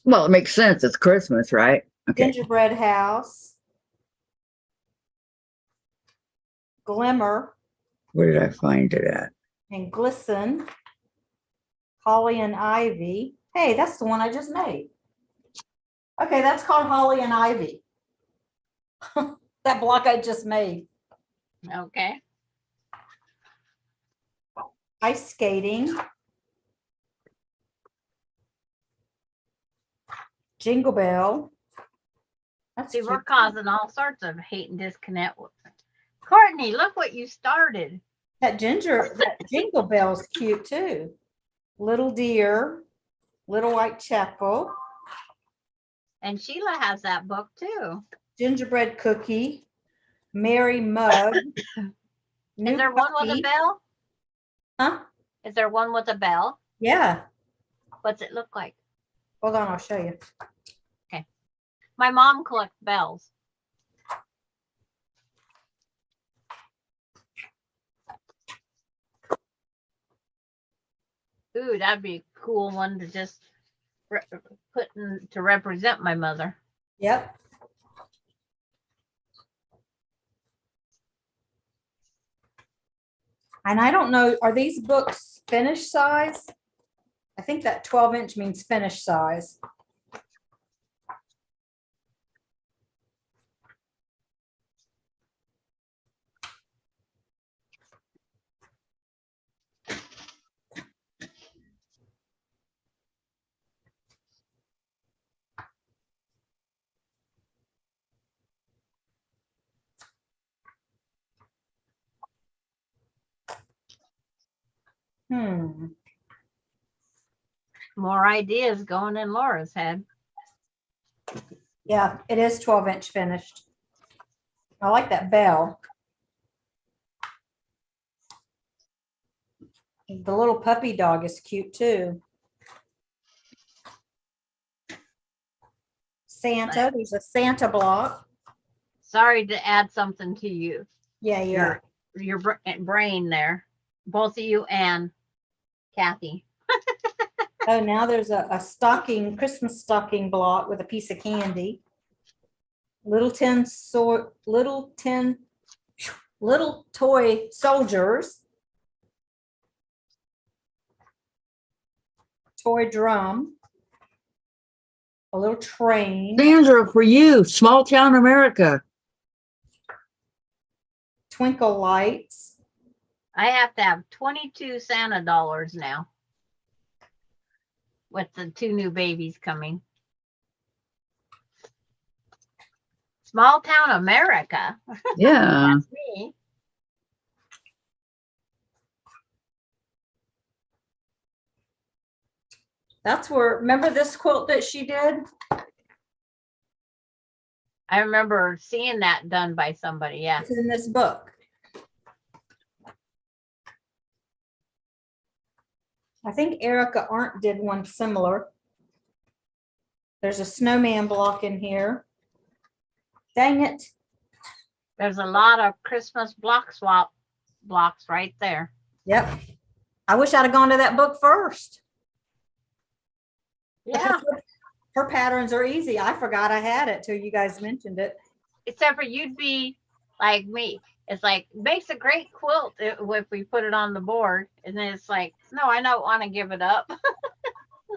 Well, it makes sense. It's Christmas, right? Okay. gingerbread house, glimmer, Where did I find it at? and glisten, holly and ivy. Hey, that's the one I just made. Okay, that's called holly and ivy. That block I just made. Okay. Ice skating, jingle bell. That's See, we're cute. causing all sorts of hate and disconnect. Courtney, look what you started. That jingle bell's cute too. Little deer, little white chapel, And Sheila has that book too. gingerbread cookie, Mary mug. Is there one with a bell? Huh? Is there one with a bell? Yeah. What's it look like? Hold on, I'll show you. My mom collects bells. Ooh, that'd be a cool one to just put in to represent my mother. Yep. And I don't know, are these books finished size? I think that 12-inch means finished size. More ideas going in Laura's head. Yeah, it is 12-inch finished. I like that bell. The little puppy dog is cute too. Santa, there's a Santa block. Sorry to add something to you. Yeah, yeah. Your brain there. Both of you and Kathy. Oh, now there's a stocking, Christmas stocking block with a piece of candy. Little toy soldiers. Toy drum. A little train. Sandra, for you, small town America. Twinkle lights. I have to have 22 Santa dollars now. With the 2 new babies coming. Small town America. Yeah. That's me. That's where, remember this quilt that she did? I remember seeing that done by somebody. Yeah. It's in this book. I think Erica Arndt did one similar. There's a snowman block in here. Dang it. There's a lot of Christmas block swap blocks right there. Yep. I wish I'd have gone to that book first. Yeah. Her patterns are easy. I forgot I had it till you guys mentioned it. Except for you'd be like me. It's like, makes a great quilt if we put it on the board. And then it's like, no, I don't want to give it up.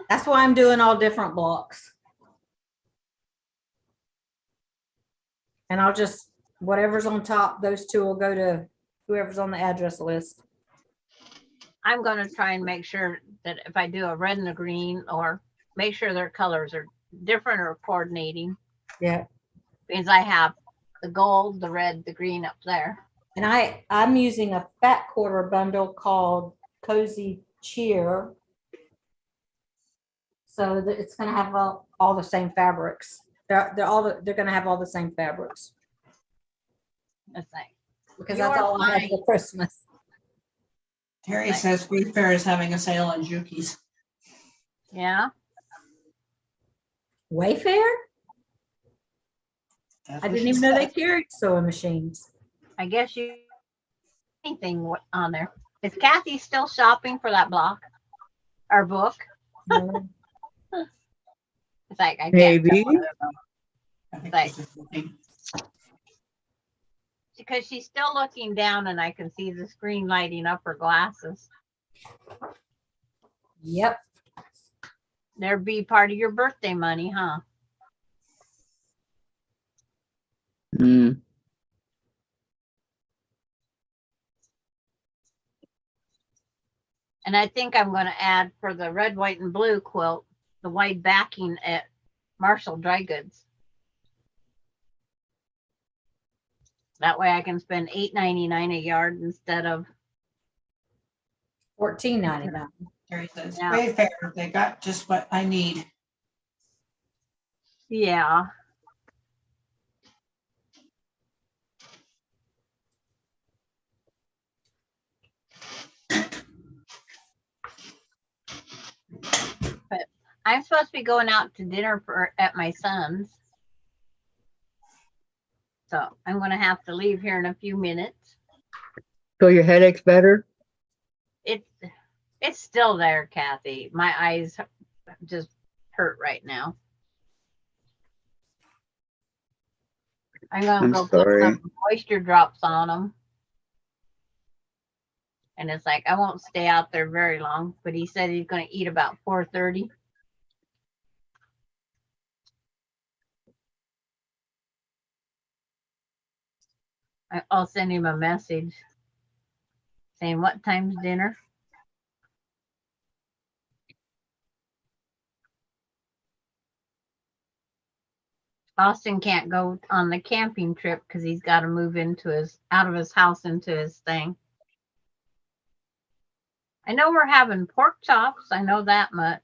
That's why I'm doing all different blocks. And I'll just, whatever's on top, those two will go to whoever's on the address list. I'm going to try and make sure that if I do a red and a green, or make sure their colors are different or coordinating. Yeah. Because I have the gold, the red, the green up there. And I'm using a fat quarter bundle called Cozy Cheer. So that it's going to have all the same fabrics. They're going to have all the same fabrics. It's like, Because that's all I had for Christmas. Terry says Free Fair is having a sale on Juki's. yeah. Wayfair? That's I what didn't she even know they said. carried sewing machines. I guess you anything on there. Is Kathy still shopping for that block or book? No. It's like, I can't. Maybe. I think Like- she's just looking. Because she's still looking down and I can see the screen lighting up her glasses. Yep. There'd be part of your birthday money, huh? Mm. And I think I'm going to add for the red, white, and blue quilt, the white backing at Marshall Dry Goods. That way I can spend $8.99 a yard instead of, $14.99. Terry says, Yeah. Wayfair, they got just what I need. yeah. But I'm supposed to be going out to dinner at my son's. So I'm going to have to leave here in a few minutes. So your headache's better? It's still there, Kathy. My eyes just hurt right now. I'm going to I'm go sorry. put some moisture drops on them. And it's like, I won't stay out there very long, but he said he's going to eat about 4:30. I'll send him a message saying, what time's dinner? Austin can't go on the camping trip because he's got to move out of his house into his thing. I know we're having pork chops. I know that much.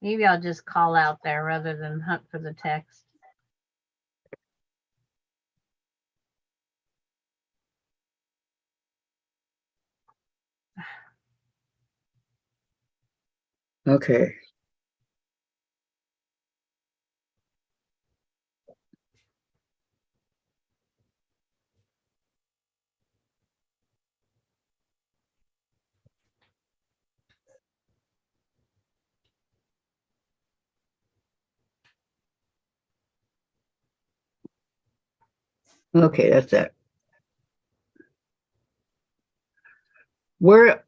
Maybe I'll just call out there rather than hunt for the text. Okay. Okay, that's it. Where,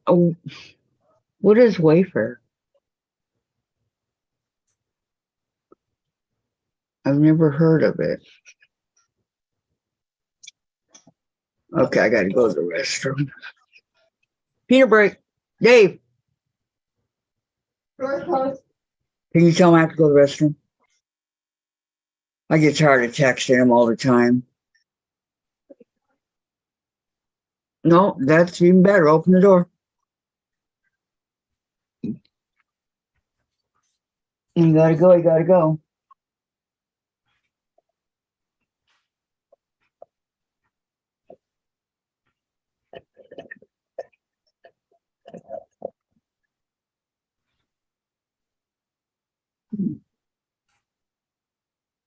what is Wayfair? I've never heard of it. Okay, I gotta go to the restroom. Peanut break. Dave, Door's closed. can you tell him I have to go to the restroom? I get tired of texting him all the time. No, that's even better. Open the door. You gotta go, you gotta go.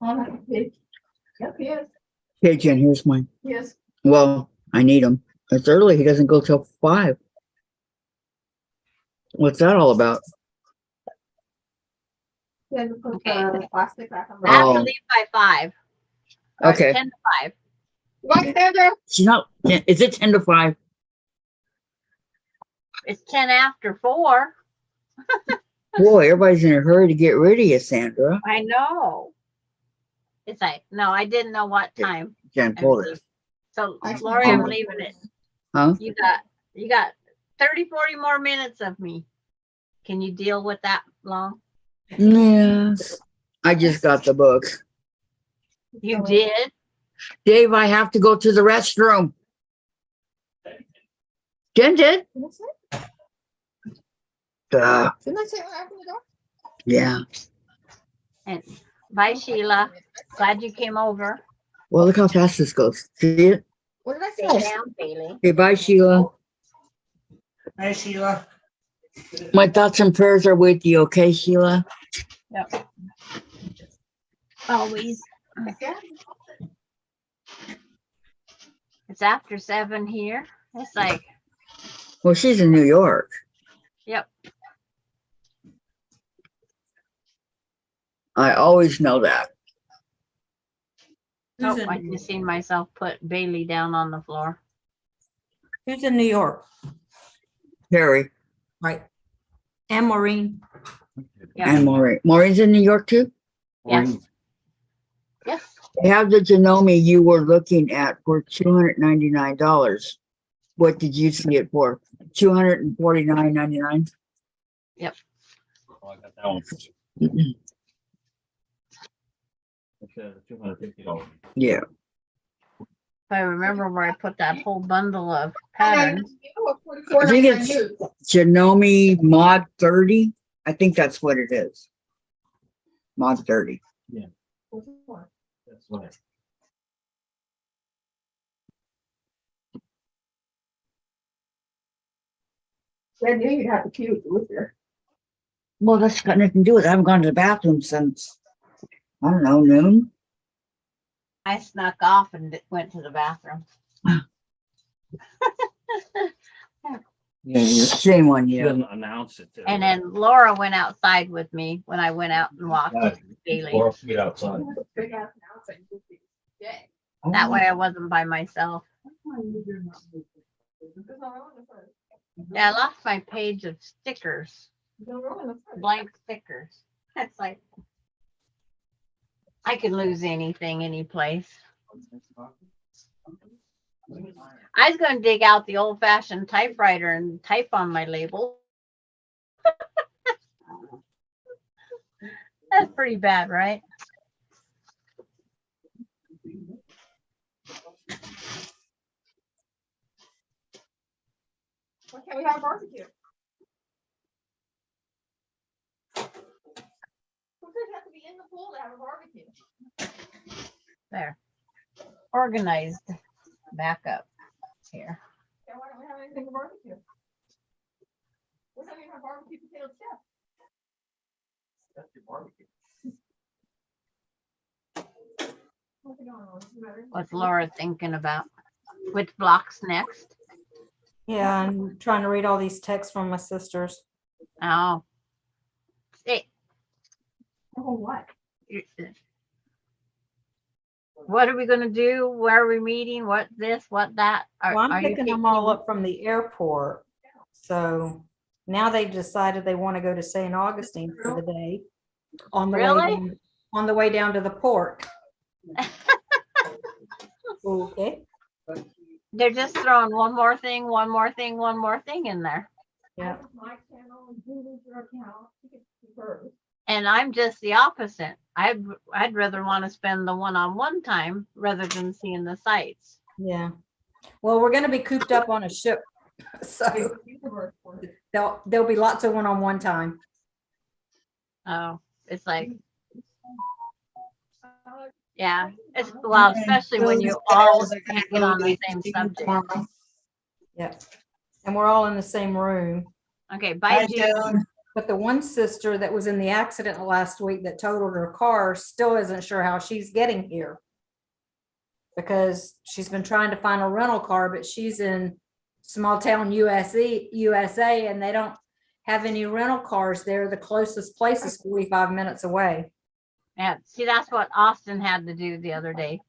Yep, he is. Okay, Jen, here's mine. Yes. Well, I need him. It's early. He doesn't go till 5. What's that all about? He had to put Okay. the plastic back on. I have Oh. to leave by 5. Or Okay. 10 to 5. What, Sandra? She's not, is it 10 to 5? It's 10 after 4. Boy, everybody's in a hurry to get rid of you, Sandra. I know. It's like, no, I didn't know what time. Jen, I pull was this. leaving. So I- Lori, I'm leaving it. Huh? You got 30, 40 more minutes of me. Can you deal with that long? Yes. I just got the book. You did? Dave, I have to go to the restroom. Jen did? Didn't I say? Duh. Didn't I say when I opened the door? Yeah. And bye, Sheila. Glad you came over. Well, look how fast this goes. See it? What did I Stay say? down, Bailey. Okay, bye, Sheila. Hi, Sheila. My thoughts and prayers are with you, okay, Sheila? Always. Yeah. It's after 7 here. It's like, Well, she's in New York. yep. I always know that. Oh, I just seen myself put Bailey down on the floor. Who's in New York? Harry Right. And Maureen. Yeah. and Maureen. Maureen's in New York too? Yes. Yes. They have the Janome you were looking at for $299. What did you see it for? $249.99? Oh, I got that one. Mhm. It's $250. Yeah. If I remember where I put that whole bundle of patterns. I think it's Janome Mod 30. I think that's what it is. Mod 30. That's right. I knew you'd have to cute with her. Well, that's got nothing to do with it. I haven't gone to the bathroom since, I don't know, noon. I snuck off and went to the bathroom. Yeah, shame on She you. doesn't announce it. And then Laura went outside with me when I went out and walked with Bailey. Or get outside. Big ass announcement. Yeah. That way I wasn't by myself. Yeah, I lost my page of stickers, blank stickers. That's like, I can lose anything, any place. I was going to dig out the old fashioned typewriter and type on my label. That's pretty bad, right? Why can't we have a barbecue? Who said you have to be in the pool to have a barbecue? There. Organized backup here. Yeah, why don't we have anything to barbecue? We're not even have barbecue potato chips. That's your barbecue. What's going on? What's the matter? What's Laura thinking about? Which block's next? Yeah, I'm trying to read all these texts from my sisters. Oh. Hey, Oh, what? what are we gonna do? Where are we meeting? What this, what that? Well, I'm Are you picking them all up from the airport. So now they've decided they want to go to St. Augustine for the day. On the way Really? down, on the way down to the port. Okay. They're just throwing one more thing, one more thing, one more thing in there. Yeah. My channel and Julie's your account. You can see hers. And I'm just the opposite. I'd rather want to spend the one-on-one time rather than seeing the sights. Yeah. Well, we're going to be cooped up on a ship. So Use the word for it. there'll be lots of one-on-one time. Oh, It's like, yeah, it's, well, especially when you all can't get on the same subject. Yeah. And we're all in the same room. Okay, bye, Bye, June. June. But the one sister that was in the accident last week that totaled her car still isn't sure how she's getting here. Because she's been trying to find a rental car, but she's in small town USA, and they don't have any rental cars there. The closest place is 45 minutes away. Yeah, see, that's what Austin had to do the other day.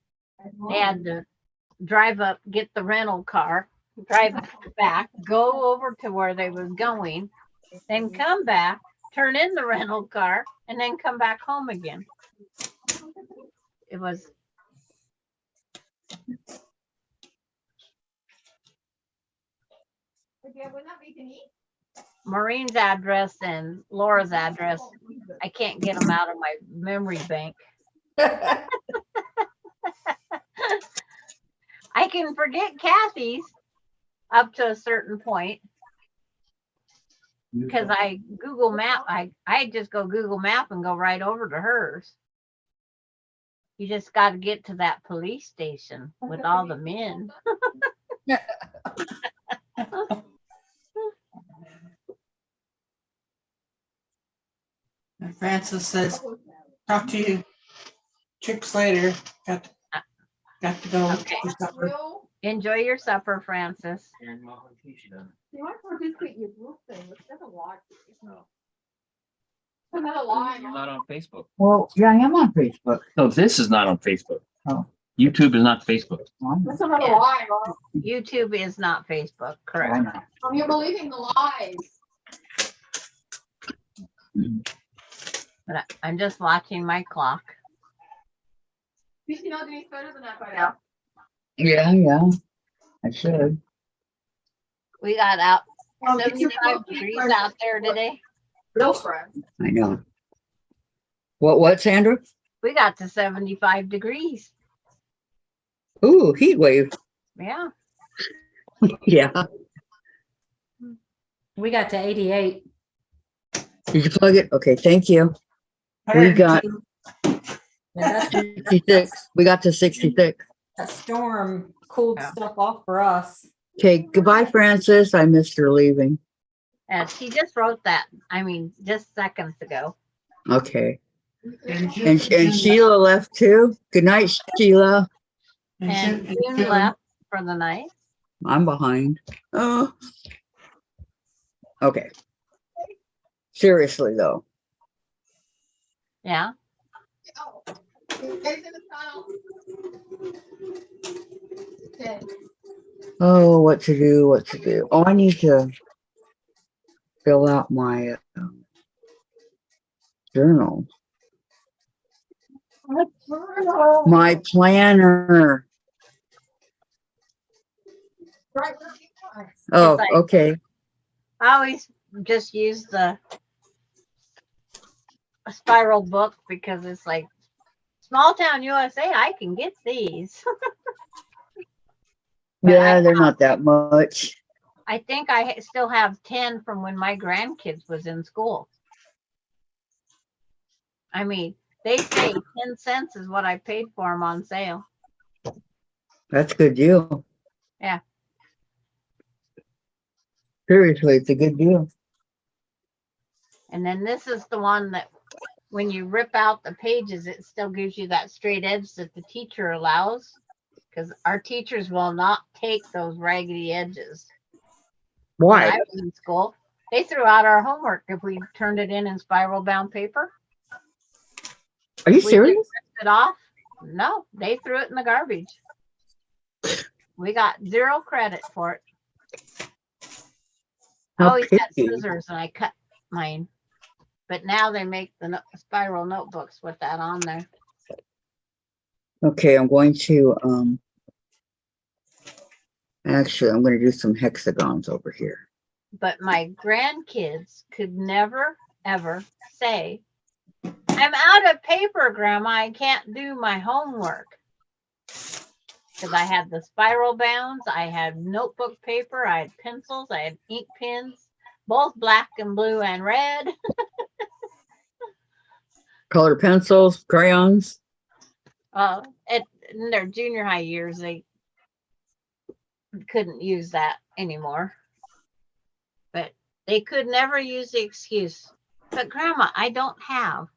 They had to drive up, get the rental car, drive back, go over to where they was going, then come back, turn in the rental car, and then come back home again. It was. Maureen's address and Laura's address, I can't get them out of my memory bank. I can forget Kathy's up to a certain point because I Google Map. I just go Google Map and go right over to hers. You just got to get to that police station with all the men. And Francis says, talk to you chicks later. Got to go. Okay. to supper. Enjoy your supper, Francis. You might participate in your group thing, which doesn't lie. No. It's not a lie. You're not on Facebook. Well, yeah, I am on Facebook. No, this is not on Facebook. Oh. YouTube is not Facebook. That's not a Yeah. lie, Rob. YouTube is not Facebook, correct? You're believing the lies. But I'm just watching my clock. You should know Denise better than that by now. Yeah, I should. We got out Get your 75 degrees out there today. real friend. I know. What, Sandra? We got to 75 degrees. Ooh, heat wave. Yeah. Yeah. We got to 88. Did you plug it? Okay, thank you. We got 66. We got to 66. That storm cooled Yeah. stuff off for us. Okay, goodbye, Francis. I missed her leaving. And she just wrote that. I mean, just seconds ago. Okay. And Sheila left too. Good night, Sheila. And June left for the night. I'm behind. Oh. Okay. Seriously though. Yeah. Oh, what to do? Oh, I need to fill out my journal. My planner. Oh, like- okay. I always just use the spiral book because it's like small town USA. I can get these. But Yeah, they're not that much. I think I still have 10 from when my grandkids was in school. I mean, they say 10 cents is what I paid for them on sale. That's a good deal. Yeah. Seriously, it's a good deal. And then this is the one that when you rip out the pages, it still gives you that straight edge that the teacher allows. Because our teachers will not take those raggedy edges. When Why? I was in school, they threw out our homework if we turned it in spiral bound paper. Are you We just serious? ripped it off. No, they threw it in the garbage. We got 0 credit for it. I How always had picky. scissors and I cut mine. But now they make the spiral notebooks with that on there. Okay, I'm going to actually I'm going to do some hexagons over here. But my grandkids could never, ever say, I'm out of paper, Grandma. I can't do my homework. Because I had the spiral bounds, I had notebook paper, I had pencils, I had ink pens, both black and blue and red. Colored pencils, crayons. In their junior high years, they couldn't use that anymore. But they could never use the excuse, but Grandma, I don't have.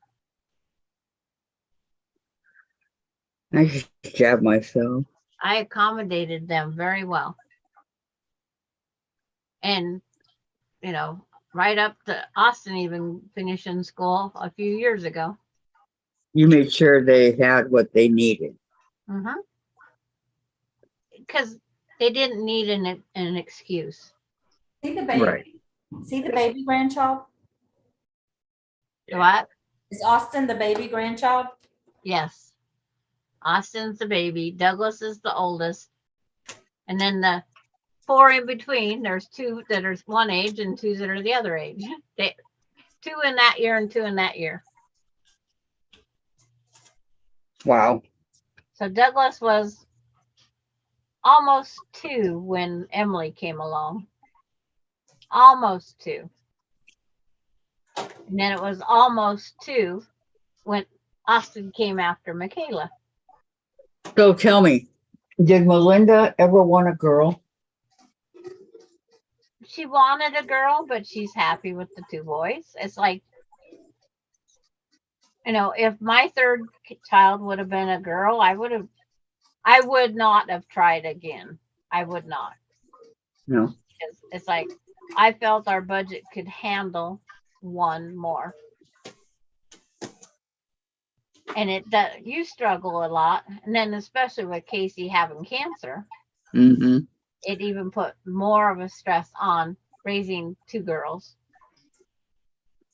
I just jab myself. I accommodated them very well. And, you know, right up to Austin even finishing school a few years ago. You made sure they had what they needed. Mm-hmm. Because they didn't need an excuse. See the baby. Right. See the baby grandchild? What? Is Austin the baby grandchild? Yes. Austin's the baby. Douglas is the oldest. And then the 4 in between, there's 2 that are one age and 2 that are the other age. 2 in that year and 2 in that year. Wow. So Douglas was almost 2 when Emily came along. Almost 2. And then it was almost 2 when Austin came after Michaela. So tell me, did Melinda ever want a girl? She wanted a girl, but she's happy with the 2 boys. It's like, you know, if my 3rd child would have been a girl, I would not have tried again. I would not. No. It's like, I felt our budget could handle 1 more. And you struggle a lot. And then especially with Casey having cancer, Mm-hmm. it even put more of a stress on raising 2 girls,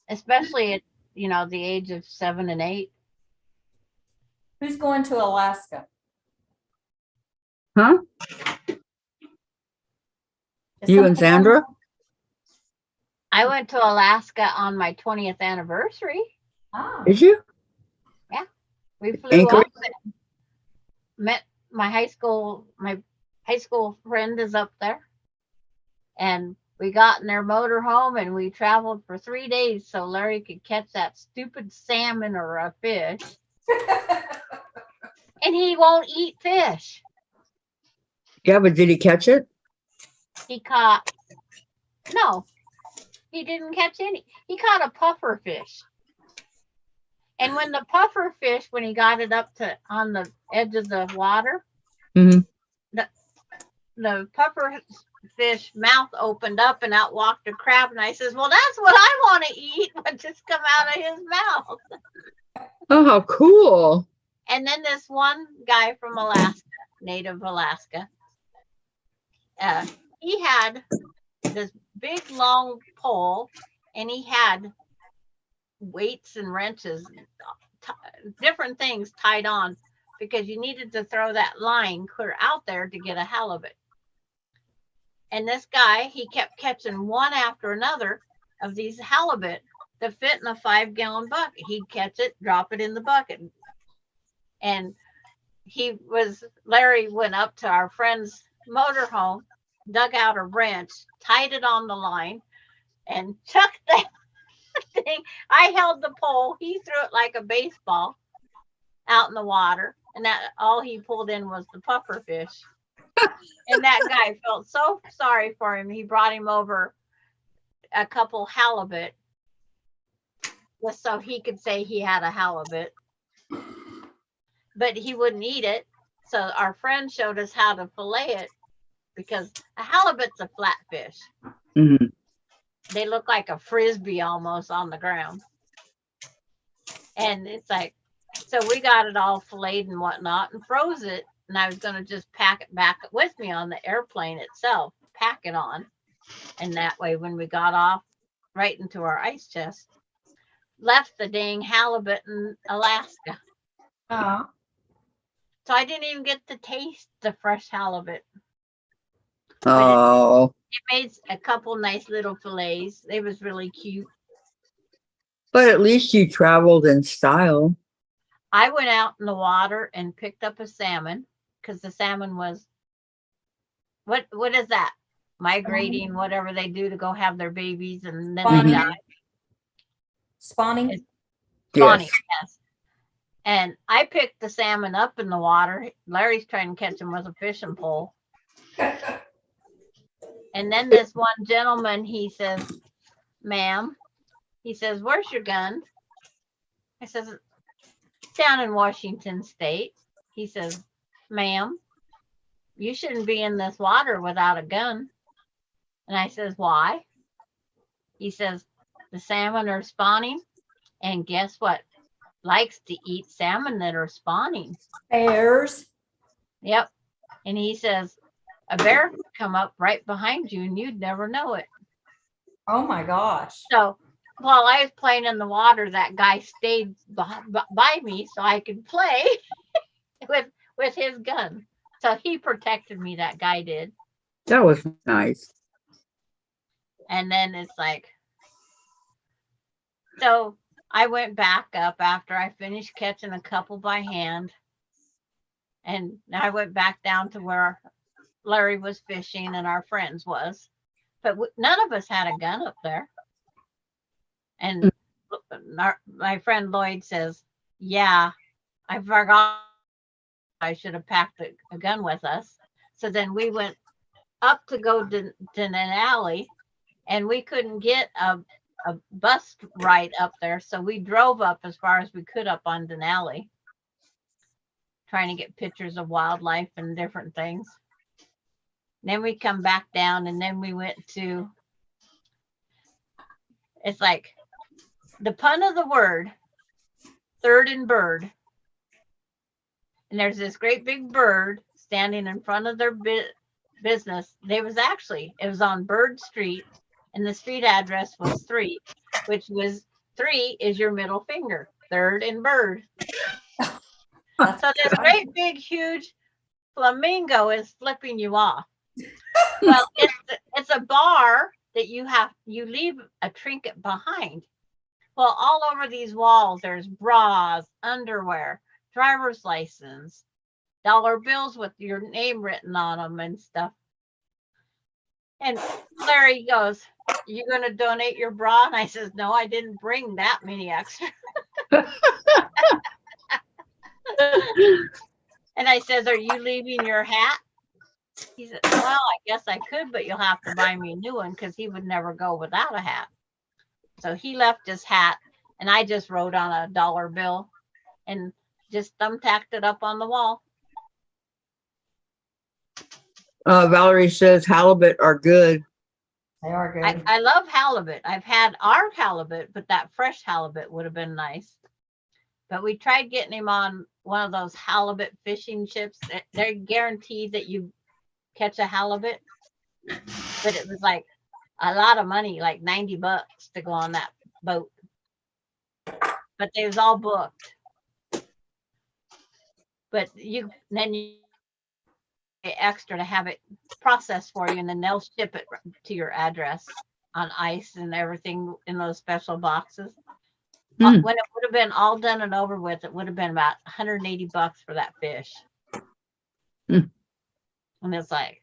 especially at, you know, the age of 7 and 8. Who's going to Alaska? Huh? Is You and someone- Sandra? I went to Alaska on my 20th anniversary. Oh. Did you? We flew Anchorage? up and met my high school friend is up there. And we got in their motor home and we traveled for 3 days so Larry could catch that stupid salmon or a fish. And he won't eat fish. Yeah, but did he catch it? No, he didn't catch any. He caught a puffer fish. And when the puffer fish, when he got it up to on the edge of the water, Mm-hmm. the puffer fish mouth opened up and out walked a crab. And I says, well, that's what I want to eat, but just come out of his mouth. Oh, how cool. And then this one guy from Alaska, native Alaska, he had this big long pole and he had weights and wrenches, different things tied on because you needed to throw that line clear out there to get a halibut. And this guy, he kept catching one after another of these halibut that fit in a 5-gallon bucket. He'd catch it, drop it in the bucket. And Larry went up to our friend's motorhome, dug out a wrench, tied it on the line, and chucked that thing. I held the pole. He threw it like a baseball out in the water. And that all he pulled in was the puffer fish. And that guy felt so sorry for him. He brought him over a couple halibut just so he could say he had a halibut. But he wouldn't eat it. So our friend showed us how to fillet it because a halibut's a flat fish. Mm-hmm. They look like a frisbee almost on the ground. And it's like, so we got it all filleted and whatnot and froze it. And I was going to just pack it back with me on the airplane itself, pack it on. And that way, when we got off right into our ice chest, left the dang halibut in Alaska. Oh. So I didn't even get to taste the fresh halibut. Oh, It made a couple nice little fillets. They was really cute. but at least you traveled in style. I went out in the water and picked up a salmon because the salmon was, what is that? Migrating, whatever they do to go have their babies and then they Spawning. die. Spawning. Spawning, Yes. yes. And I picked the salmon up in the water. Larry's trying to catch him with a fishing pole. And then this one gentleman, he says, ma'am, he says, where's your gun? I says, down in Washington State. He says, ma'am, you shouldn't be in this water without a gun. And I says, why? He says, the salmon are spawning. And guess what? Likes to eat salmon that are spawning. Bears. Yep. And he says, a bear could come up right behind you and you'd never know it. Oh my gosh. So while I was playing in the water, that guy stayed by me so I could play with his gun. So he protected me, that guy did. That was nice. And then it's like, so I went back up after I finished catching a couple by hand. And I went back down to where Larry was fishing and our friends was. But none of us had a gun up there. And my friend Lloyd says, yeah, I forgot I should have packed a gun with us. So then we went up to go to Denali, and we couldn't get a bus ride up there. So we drove up as far as we could up on Denali, trying to get pictures of wildlife and different things. Then we come back down, and then we went to, it's like the pun of the word, third and bird. And there's this great big bird standing in front of their business. It was on Bird Street, and the street address was 3, which was 3 is your middle finger, third and bird. So this great big huge flamingo is flipping you off. Well, it's a bar that you leave a trinket behind. Well, all over these walls, there's bras, underwear, driver's license, dollar bills with your name written on them and stuff. And Larry goes, you going to donate your bra? And I says, no, I didn't bring that many extra. And I says, are you leaving your hat? He said, well, I guess I could, but you'll have to buy me a new one, because he would never go without a hat. So he left his hat, and I just wrote on a dollar bill and just thumbtacked it up on the wall. Valerie says halibut are good. They are good. I love halibut. I've had our halibut, but that fresh halibut would have been nice. But we tried getting him on one of those halibut fishing ships. They're guaranteed that you catch a halibut. But it was like a lot of money, like $90 to go on that boat. But they was all booked. But then you pay extra to have it processed for you, and then they'll ship it to your address on ice and everything in those special boxes. When it would have been all done and over with, it would have been about $180 for that fish. And it's like,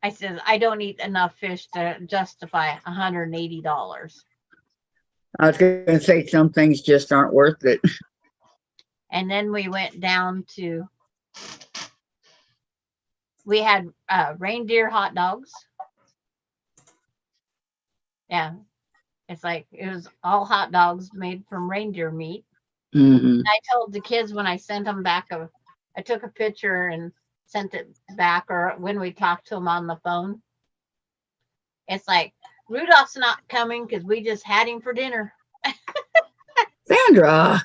I said, I don't eat enough fish to justify $180. I was going to say some things just aren't worth it. And then we went down to, we had reindeer hot dogs. Yeah. It's like, it was all hot dogs made from reindeer meat. Mm-hmm. I told the kids when I sent them back, I took a picture and sent it back, or when we talked to them on the phone. It's like, Rudolph's not coming because we just had him for dinner. Sandra.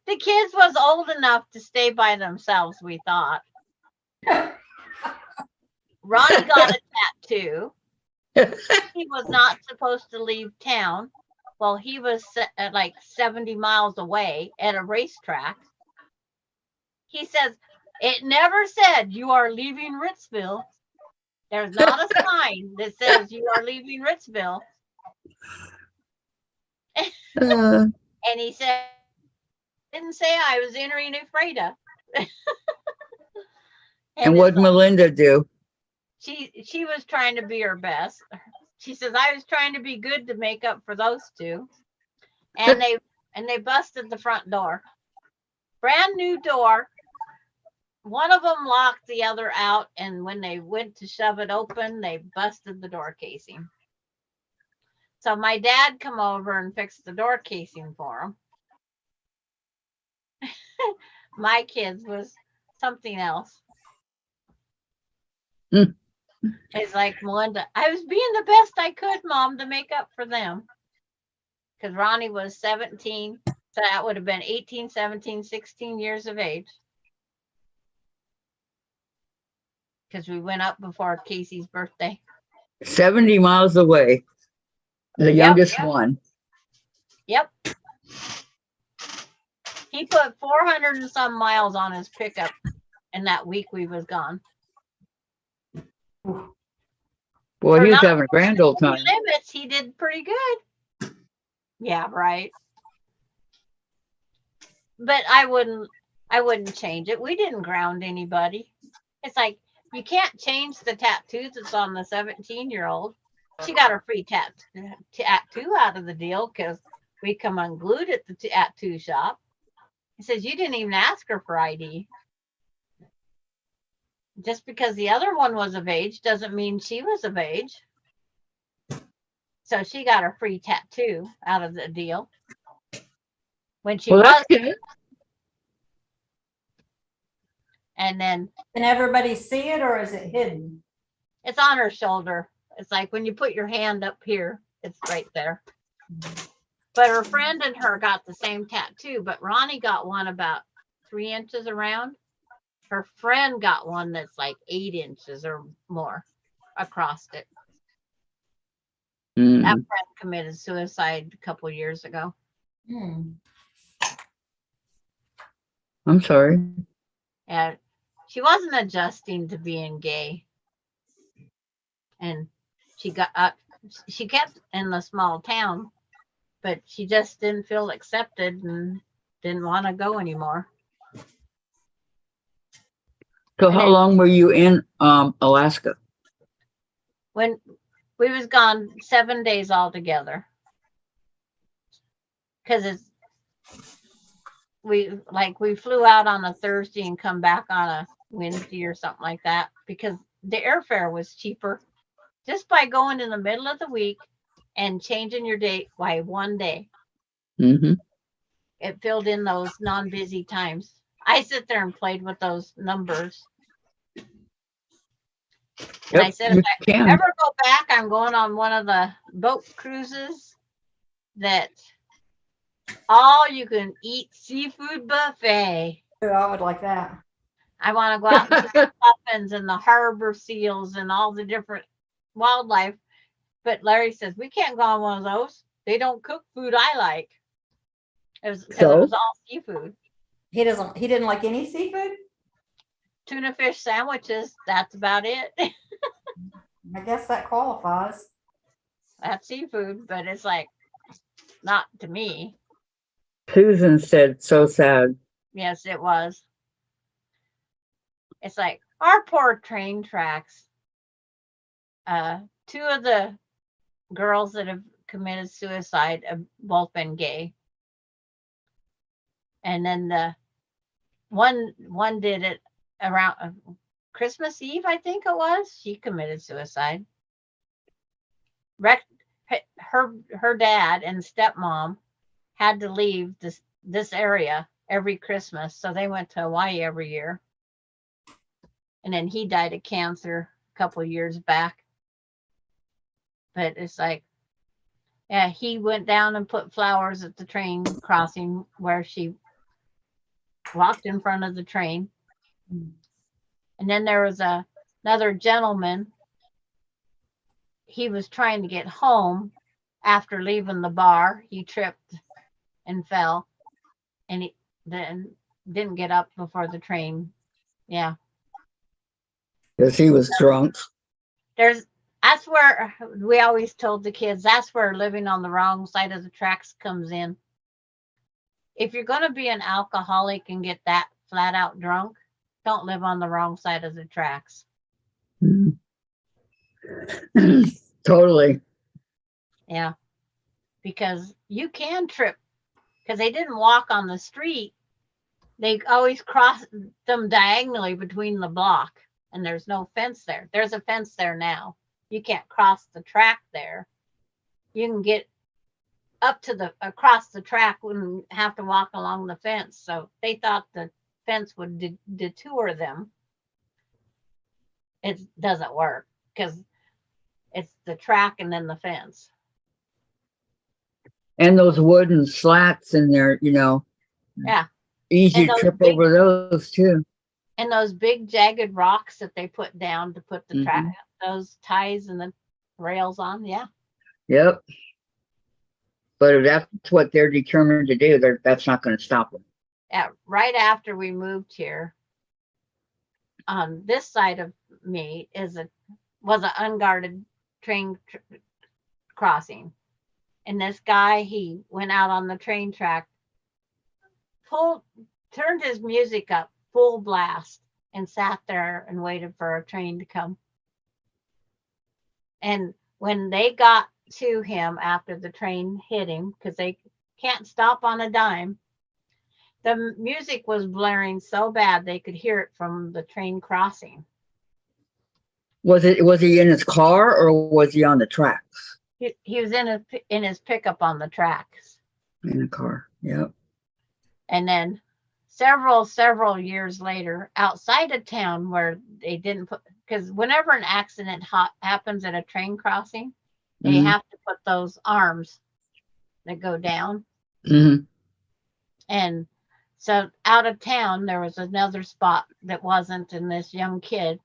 The kids was old enough to stay by themselves, we thought. Ronnie got a tattoo. He was not supposed to leave town. Well, he was at like 70 miles away at a racetrack. He says, it never said you are leaving Ritzville. There's not a sign that says you are leaving Ritzville. And he said, didn't say I was entering Ephrata. And what'd Melinda do? She was trying to be her best. She says, I was trying to be good to make up for those two. And and they busted the front door. Brand new door. One of them locked the other out, and when they went to shove it open, they busted the door casing. So my dad come over and fixed the door casing for them. My kids was something else. Hmm. It's like, Melinda, I was being the best I could, Mom, to make up for them. Because Ronnie was 17. So that would have been 18, 17, 16 years of age. Because we went up before Casey's birthday. 70 miles away. The youngest one. Yep. He put 400 and some miles on his pickup in that week we was gone. Boy, For he was not having a grand old time. limits, he did pretty good. Yeah, right. But I wouldn't change it. We didn't ground anybody. It's like, you can't change the tattoo that's on the 17-year-old. She got her free tattoo out of the deal because we come unglued at the tattoo shop. He says, you didn't even ask her for ID. Just because the other one was of age doesn't mean she was of age. So she got her free tattoo out of the deal. When she Well, was, that's good. and then Can everybody see it or is it hidden? it's on her shoulder. It's like when you put your hand up here, it's right there. But her friend and her got the same tattoo, but Ronnie got one about 3 inches around. Her friend got one that's like 8 inches or more across it. That Mm, friend committed suicide a couple years ago. Hmm. I'm sorry. And she wasn't adjusting to being gay. And she kept in the small town, but she just didn't feel accepted and didn't want to go anymore. So And how then long were you in Alaska? when we was gone 7 days altogether, because we flew out on a Thursday and come back on a Wednesday or something like that, because the airfare was cheaper just by going in the middle of the week and changing your date by 1 day. Mm-hmm. It filled in those non-busy times. I sit there and played with those numbers. And I Yep, said, you if I can. ever go back, I'm going on one of the boat cruises that all you can eat seafood buffet. Oh, I would like that. I want to go out and see the puffins and the harbor seals and all the different wildlife. But Larry says, we can't go on one of those. They don't cook food I like. It was because it was all seafood. He didn't like any seafood? Tuna fish sandwiches, that's about it. I guess that qualifies. That's seafood, but it's like not to me. Susan said, so sad. Yes, it was. It's like our poor train tracks. Two of the girls that have committed suicide have both been gay. And then the one did it around Christmas Eve, I think it was. She committed suicide. Her dad and stepmom had to leave this area every Christmas, so they went to Hawaii every year. And then he died of cancer a couple of years back. But it's like, yeah, he went down and put flowers at the train crossing where she walked in front of the train. And then there was another gentleman. He was trying to get home after leaving the bar. He tripped and fell, and he then didn't get up before the train. Yeah. Because he was drunk. That's where we always told the kids, that's where living on the wrong side of the tracks comes in. If you're going to be an alcoholic and get that flat out drunk, don't live on the wrong side of the tracks. Mm. Totally. Yeah. Because you can trip because they didn't walk on the street. They always crossed them diagonally between the block, and there's no fence there. There's a fence there now. You can't cross the track there. You can get up to the across the track, wouldn't have to walk along the fence. So they thought the fence would detour them. It doesn't work because it's the track and then the fence. And those wooden slats in there, you know. Yeah. Easy And to those trip big- over those too. And those big jagged rocks that they put down to put the track, Mm-hmm. those ties and the rails on. Yeah. Yep. But if that's what they're determined to do, that's not going to stop them. Yeah. Right after we moved here, on this side of me was an unguarded train crossing. And this guy, he went out on the train track, turned his music up full blast, and sat there and waited for a train to come. And when they got to him after the train hit him, because they can't stop on a dime, the music was blaring so bad they could hear it from the train crossing. Was he in his car or was he on the tracks? He was in his pickup on the tracks. In a car. Yep. And then several years later, outside of town where they didn't put, because whenever an accident happens at a train crossing, they Mhm. have to put those arms that go down. Mm-hmm. And so out of town, there was another spot that wasn't, and this young kid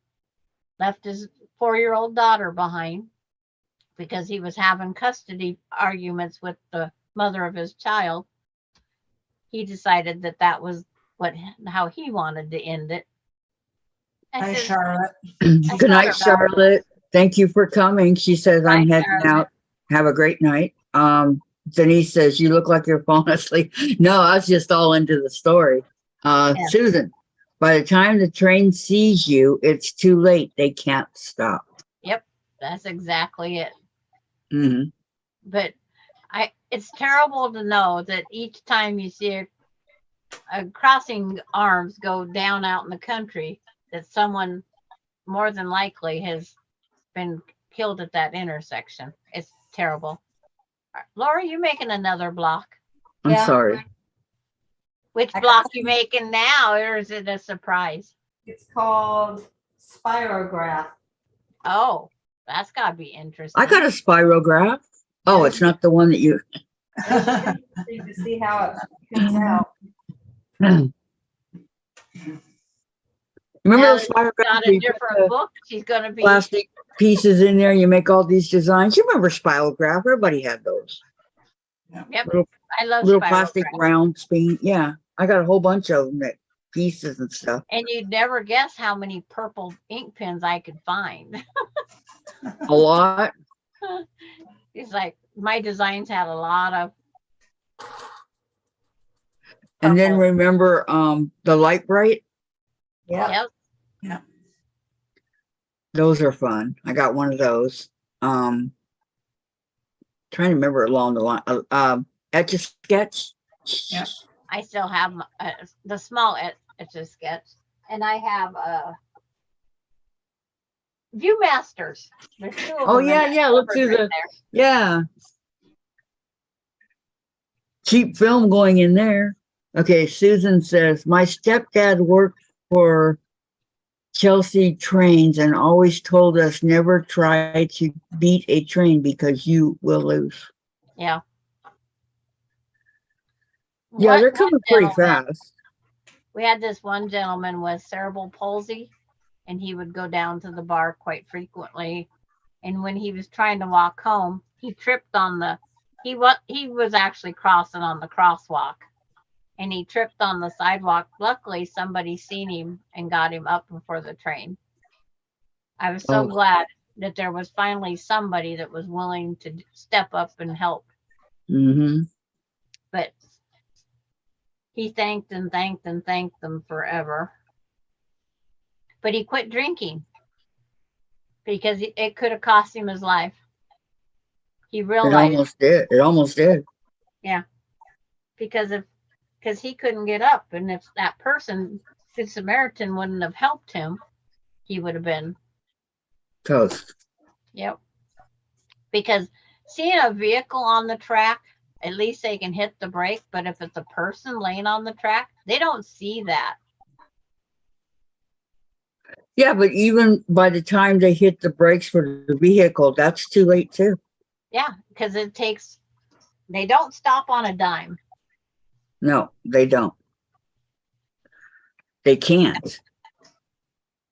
left his 4-year-old daughter behind because he was having custody arguments with the mother of his child. He decided that was how he wanted to end it. Hi, Charlotte. Good night, Charlotte. Thank you for coming. She says I'm Bye, heading Charlotte. out. Have a great night. Denise says you look like you're falling asleep. No, I was just all into the story. Yeah. Susan, by the time the train sees you, it's too late. They can't stop. Yep, that's exactly it. Mm-hmm. But it's terrible to know that each time you see a crossing arms go down out in the country, that someone more than likely has been killed at that intersection. It's terrible. Laura, you making another block? I'm Yeah. sorry. Which block you making now, or is it a surprise? It's called Spirograph. Oh, that's gotta be interesting. I got a spirograph. Oh, it's not the one that you. Interesting to see how it comes out. Remember Now those that spirographs? got where a you put different the book. She's gonna be. plastic pieces in there. You make all these designs. You remember spirograph? Everybody had those. Yep, Little, I love little plastic spirograph. round spoon. Yeah, I got a whole bunch of them, that pieces and stuff. And you'd never guess how many purple ink pens I could find. A lot. It's like my designs had a lot of. And then purple. remember the light bright? Yeah. Yep. Those are fun. I got one of those. Trying to remember along the line. Etch a sketch. Yep. I still have the small etch a sketch, and I have Viewmasters. There's 2 of Oh them in yeah, that yeah. Look cupboard through right the there. yeah. Cheap film going in there. Okay, Susan says my stepdad worked for Chelsea Trains and always told us never try to beat a train because you will lose. Yeah. Yeah, they're One coming pretty gentleman- fast. We had this one gentleman with cerebral palsy, and he would go down to the bar quite frequently. And when he was trying to walk home, he tripped on he was actually crossing on the crosswalk, and he tripped on the sidewalk. Luckily, somebody seen him and got him up before the train. I was so Oh. glad that there was finally somebody that was willing to step up and help. Mm-hmm. But he thanked and thanked and thanked them forever. But he quit drinking because it could have cost him his life. He It realized almost did. It almost did. because he couldn't get up, and if that person, Good Samaritan, wouldn't have helped him, he would have been. Toast. Yep. Because seeing a vehicle on the track, at least they can hit the brake, but if it's a person laying on the track, they don't see that. Yeah, but even by the time they hit the brakes for the vehicle, that's too late too. Yeah, because they don't stop on a dime. No, they don't. They can't.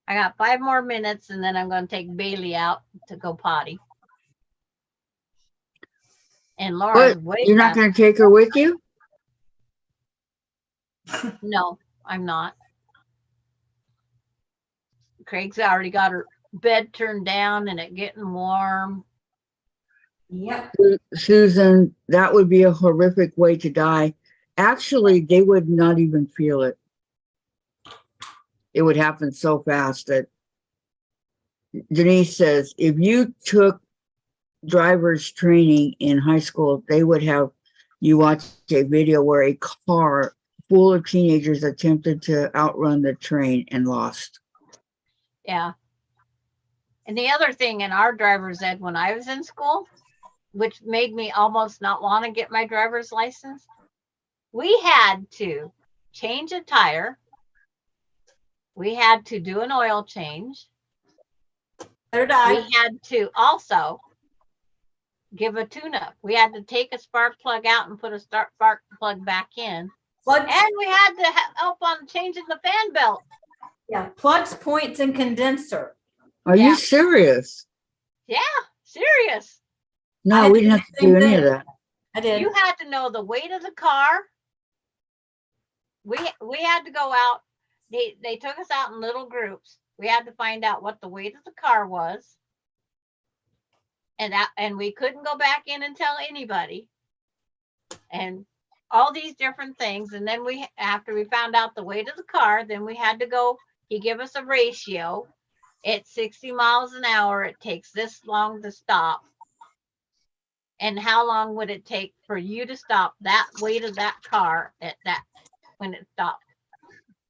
I got 5 more minutes and then I'm going to take Bailey out to go potty. And Laura's But way you're not past. going to take her with you? No, I'm not. Craig's already got her bed turned down and it getting warm. Yep. Susan, that would be a horrific way to die. Actually, they would not even feel it. It would happen so fast that Denise says if you took driver's training in high school, they would have you watch a video where a car full of teenagers attempted to outrun the train and lost. Yeah. And the other thing in our driver's ed when I was in school, which made me almost not want to get my driver's license, we had to change a tire. We had to do an oil change. There died. We had to also give a tune-up. We had to take a spark plug out and put a spark plug back in. Plugs, And we had to help on changing the fan belt. yeah, plugs, points, and condenser. Are Yeah. you serious? Yeah, serious. No, I we did didn't the have to do same any of thing. that. I did. You had to know the weight of the car. We had to go out. They took us out in little groups. We had to find out what the weight of the car was. And we couldn't go back in and tell anybody. And all these different things. And then after we found out the weight of the car, then we had to go, he gave us a ratio. At 60 miles an hour, it takes this long to stop. And how long would it take for you to stop that weight of that car at that when it stopped?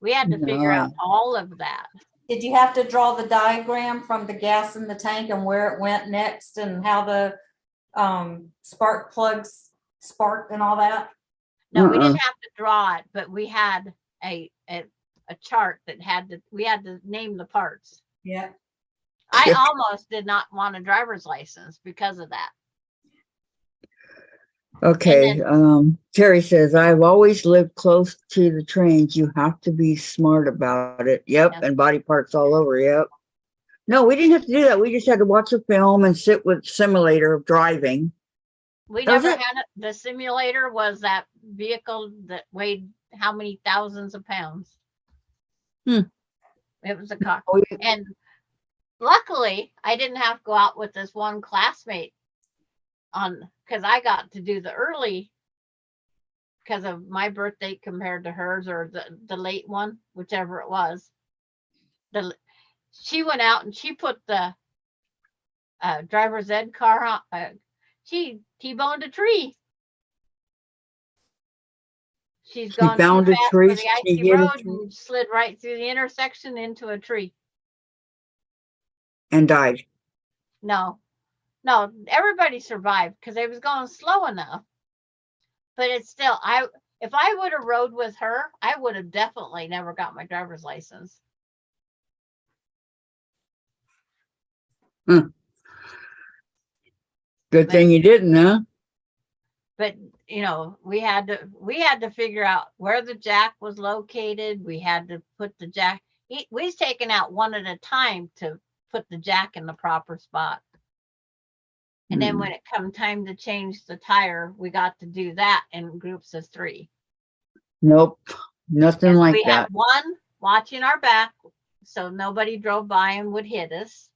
We had to figure out all of that. Did you have to draw the diagram from the gas in the tank and where it went next and how the spark plugs sparked and all that? No, we didn't have to draw it, but we had a chart that we had to name the parts. Yeah. I almost did not want a driver's license because of that. Okay. Terry says, I've always lived close to the trains. You have to be smart about it. Yep. Yep. And body parts all over. Yep. No, we didn't have to do that. We just had to watch a film and sit with simulator of driving. We That was never it. had it. The simulator was that vehicle that weighed how many thousands of pounds. Hmm. It was a car. Oh, And luckily, I didn't have to go out with this one classmate because I got to do the early because of my birthday compared to hers, or the late one, whichever it was. She went out and she put the driver's ed car on. She T-boned a tree. She's gone too found a fast tree, for the she icy hit a road tree. and slid right through the intersection into a tree. And died. No, everybody survived because they was going slow enough. But it's still, if I would have rode with her, I would have definitely never got my driver's license. Good thing you didn't, huh? But we had to figure out where the jack was located. We had to put the jack. We was taking out one at a time to put the jack in the proper spot. And then when it come time to change the tire, we got to do that in groups of 3. Nope. Nothing like we that. had one watching our back so nobody drove by and would hit us.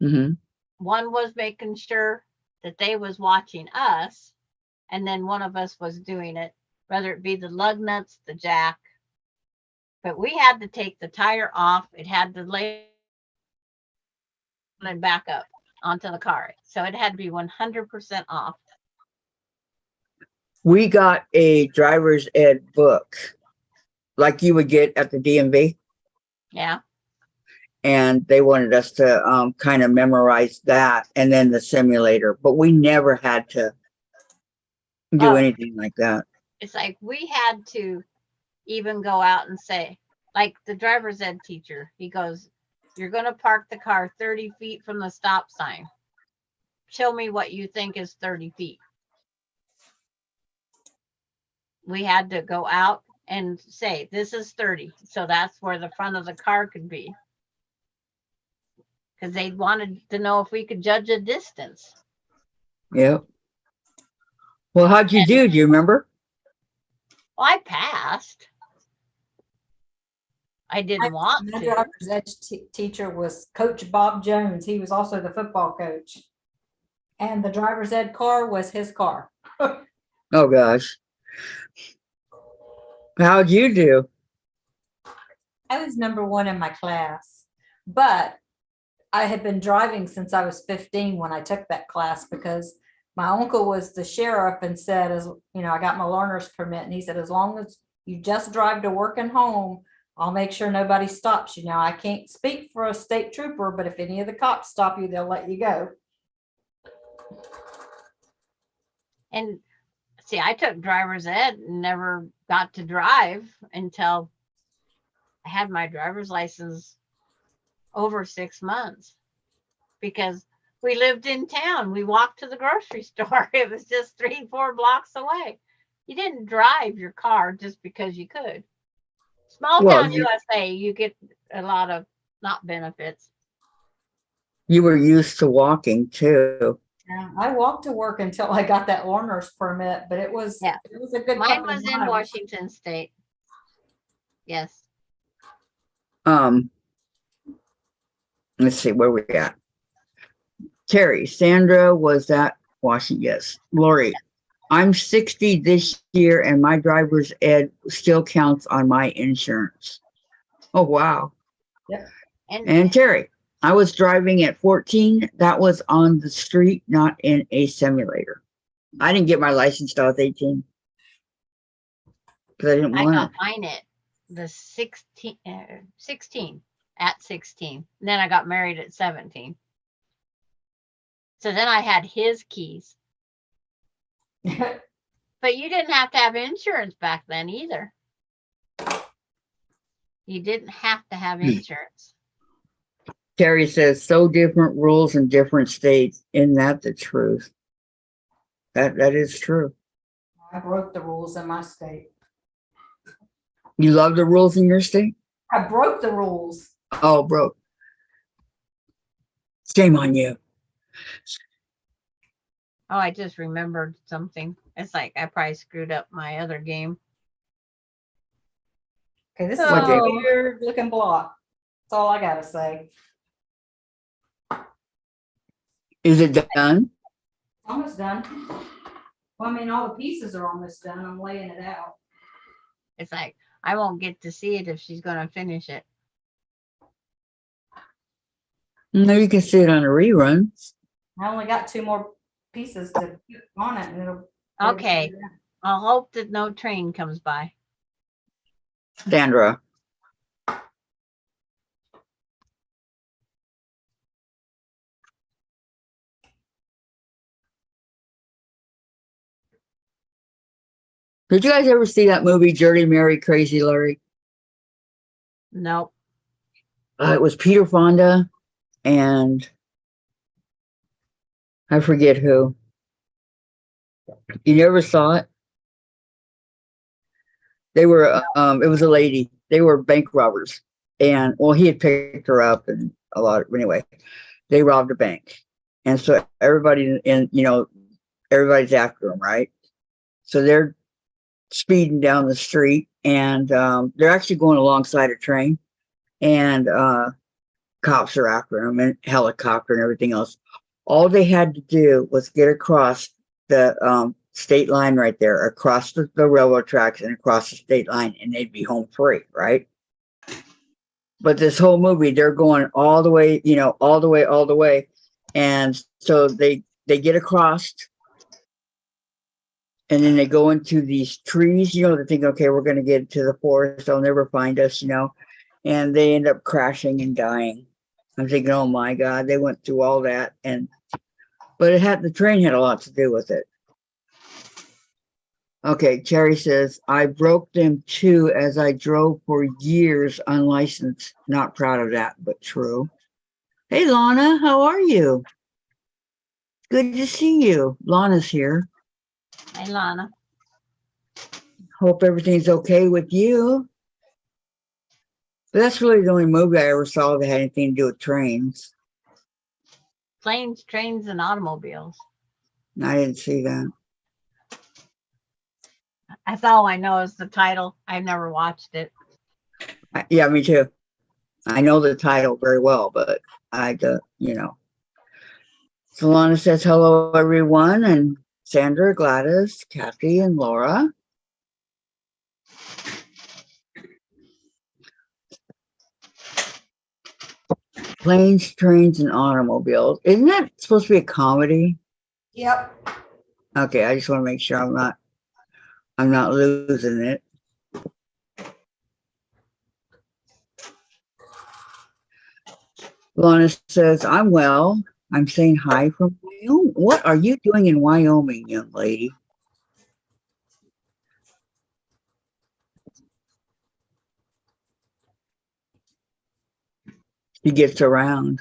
Mm-hmm. One was making sure that they was watching us. And then one of us was doing it, whether it be the lug nuts, the jack. But we had to take the tire off. It had to lay and back up onto the car. So it had to be 100% off. We got a driver's ed book like you would get at the DMV. Yeah. And they wanted us to kind of memorize that and then the simulator, but we never had to do Oh. anything like that. It's like we had to even go out and say, like the driver's ed teacher, he goes, you're going to park the car 30 feet from the stop sign. Show me what you think is 30 feet. We had to go out and say, this is 30. So that's where the front of the car could be. Because they wanted to know if we could judge a distance. Yep. Well, how'd you do? Do you remember? Well, I passed. I didn't want My to. driver's ed teacher was Coach Bob Jones. He was also the football coach. And the driver's ed car was his car. Oh, gosh. How'd you do? I was number one in my class, but I had been driving since I was 15 when I took that class because my uncle was the sheriff and said, as you know, I got my learner's permit, and he said, as long as you just drive to work and home, I'll make sure nobody stops you. Now, I can't speak for a state trooper, but if any of the cops stop you, they'll let you go. And see, I took driver's ed and never got to drive until I had my driver's license over 6 months because we lived in town. We walked to the grocery store. It was just 3-4 blocks away. You didn't drive your car just because you could. Small Well, town USA, you get a lot of not benefits. You were used to walking too. Yeah, I walked to work until I got that learner's permit, but it was Yeah. a good Mine couple was of in miles. Washington State. Yes. Let's see where we at. Terry, Sandra was at Washington. Yes. Lori, I'm 60 this year and my driver's ed still counts on my insurance. Oh, wow. And Terry, I was driving at 14. That was on the street, not in a simulator. I didn't get my license till I was 18 because I didn't I want got to. mine at the 16 at 16. And then I got married at 17. So then I had his keys. But you didn't have to have insurance back then either. You didn't have to have insurance. Terry says, so different rules in different states. Isn't that the truth? That is true. I broke the rules in my state. You love the rules in your state? I broke the rules. Oh, bro. Shame on you. Oh, I just remembered something. It's like I probably screwed up my other game. Okay, this is What a game? weird looking block. That's all I gotta say. Is it done? Almost done. Well, I mean, all the pieces are almost done. I'm laying it out. It's like I won't get to see it if she's going to finish it. No, you can see it on a rerun. I only got 2 more pieces to put on it. And it'll Okay. I'll hope that no train comes by. Sandra. Did you guys ever see that movie, Dirty Mary, Crazy Larry? Nope. It was Peter Fonda and I forget who. You never saw it? They were, it was a lady. They were bank robbers. And, well, he had picked her up and a lot. Anyway, they robbed a bank. And so everybody everybody's after them, right? So they're speeding down the street and they're actually going alongside a train. And cops are after them and helicopter and everything else. All they had to do was get across the state line right there, across the railroad tracks and across the state line, and they'd be home free, right? But this whole movie, they're going all the way, all the way. And so they get across And then they go into these trees, you know, they think, okay, we're going to get to the forest. They'll never find us, you know, and they end up crashing and dying. I'm thinking, oh my God, they went through all that. But the train had a lot to do with it. Okay, Cherry says, I broke them too as I drove for years unlicensed. Not proud of that, but true. Hey, Lana, how are you? Good to see you. Lana's here. Hey, Lana. Hope everything's okay with you. But that's really the only movie I ever saw that had anything to do with trains. Planes, trains, and automobiles. I didn't see that. That's all I know is the title. I've never watched it. Yeah, me too. I know the title very well, but you know. Solana says hello, everyone, and Sandra, Gladys, Kathy, and Laura. Planes, trains, and automobiles. Isn't that supposed to be a comedy? Yep. Okay, I just want to make sure I'm not losing it. Lana says, I'm well. I'm saying hi from Wyoming. What are you doing in Wyoming, young lady? She gets around.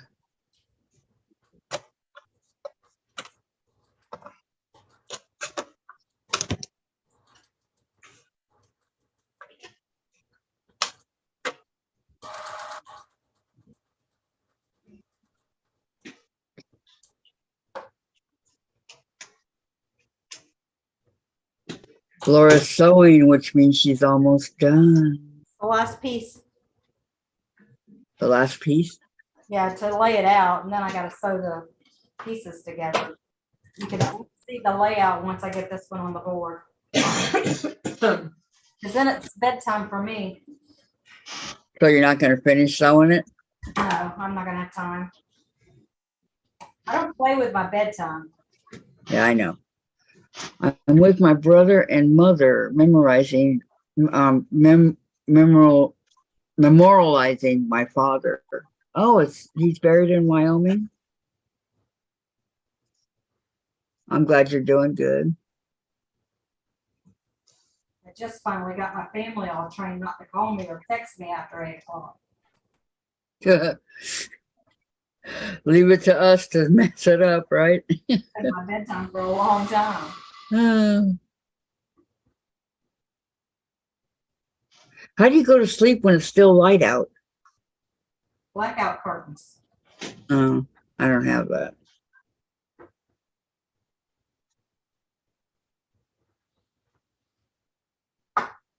Laura's sewing, which means she's almost done. The last piece. The last piece. Yeah, to lay it out, and then I gotta sew the pieces together. You can see the layout once I get this one on the board. Because then it's bedtime for me. So you're not going to finish sewing it? No, I'm not gonna have time. I don't play with my bedtime. Yeah, I know. I'm with my brother and mother memorizing, memorializing my father. Oh, he's buried in Wyoming. I'm glad you're doing good. I just finally got my family all trained not to call me or text me after 8 o'clock. Leave it to us to mess it up, right? It's been my bedtime for a long time. How do you go to sleep when it's still light out? Blackout curtains. Oh, I don't have that.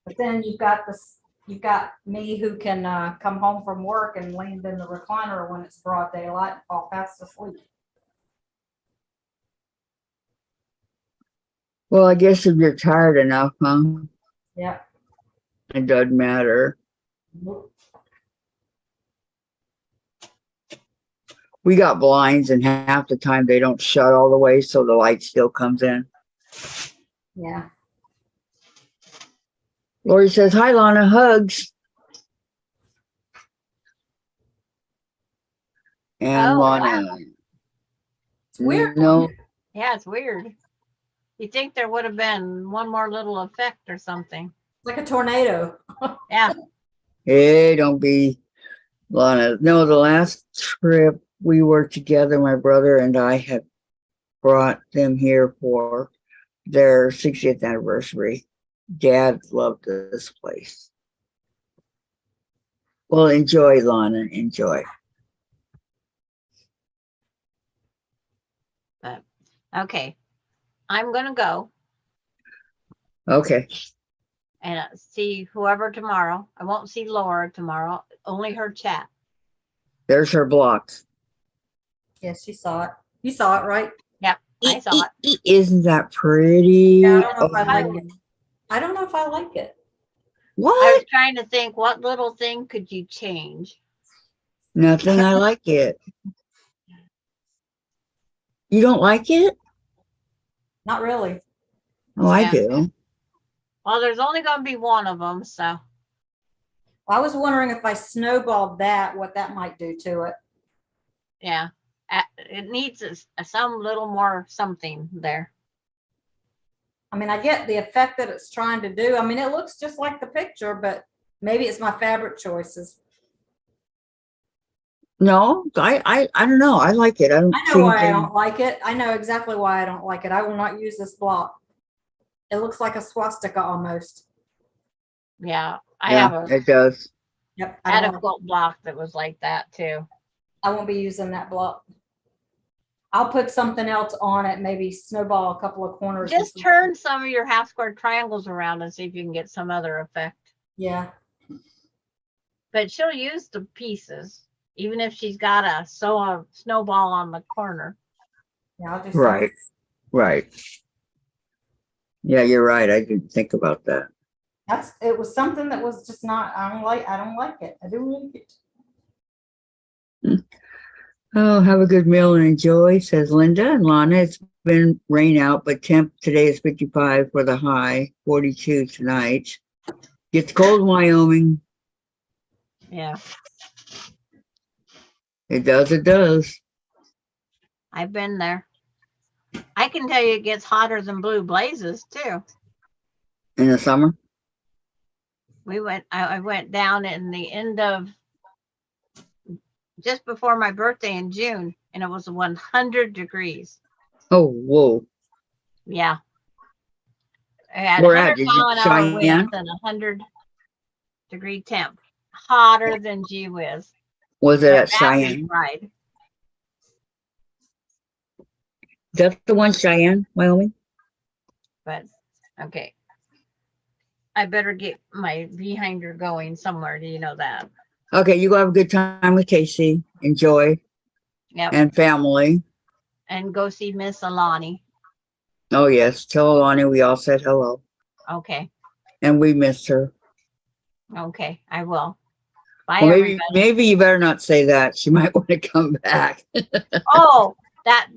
But then you've got me who can come home from work and land in the recliner when it's broad daylight and fall fast asleep. Well, I guess if you're tired enough, huh? Yeah. It doesn't matter. We got blinds, and half the time they don't shut all the way, so the light still comes in. Yeah. Lori says, hi, Lana, hugs. And Oh, Lana. wow. It's weird. No, Yeah, it's weird. You think there would have been one more little effect or something. Like a tornado. Yeah. hey, don't be, Lana. No, the last trip we were together, my brother and I had brought them here for their 60th anniversary. Dad loved this place. Well, enjoy, Lana. Enjoy. Okay. I'm going to go Okay. and see whoever tomorrow. I won't see Laura tomorrow, only her chat. There's her blocks. Yes, she saw it. You saw it, right? Yep, I saw it. Isn't that pretty? Yeah, I don't know if I Oh. like it. I don't know if I like it. I What? was trying to think, what little thing could you change? Nothing. I like it. You don't like it? Not really. Oh, I Yeah. do. Well, there's only going to be one of them, so I was wondering if I snowballed that, what that might do to it. yeah. It needs some little more something there. I mean, I get the effect that it's trying to do. I mean, it looks just like the picture, but maybe it's my fabric choices. No, I don't know. I like it. I don't I know see why I anything. don't like it. I know exactly why I don't like it. I will not use this block. It looks like a swastika almost. Yeah. I Yeah, have it does. Yep. had a quilt block that was like that too. I won't be using that block. I'll put something else on it, maybe snowball a couple of corners. Just turn some of your half square triangles around and see if you can get some other effect. Yeah. But she'll use the pieces, even if she's got a snowball on the corner. Yeah, I'll do Right. Right. Yeah, you're right. I didn't think about that. It was something that was just not, I don't like it. I don't like it. Oh, have a good meal and enjoy, says Linda. And Lana, it's been rain out, but temp today is 55 for the high, 42 tonight. Gets cold in Wyoming. Yeah. It does, it does. I've been there. I can tell you it gets hotter than blue blazes too. In the summer? I went down in the end of just before my birthday in June, and it was 100 degrees. Oh, whoa. Yeah. I had Where 100 at? Is mile it an hour winds Cheyenne? and 100-degree temp. Hotter than gee whiz. Was it But at that was Cheyenne? right. That's the one, Cheyenne, Wyoming? But okay. I better get my behinder going somewhere. Do you know that? Okay, you go have a good time with Casey. Enjoy. Yep. And family. And go see Miss Alani. Oh, yes. Tell Alani we all said hello. Okay. And we missed her. Okay. I will. Bye, Well, everybody. maybe you better not say that. She might want to come back. Oh, that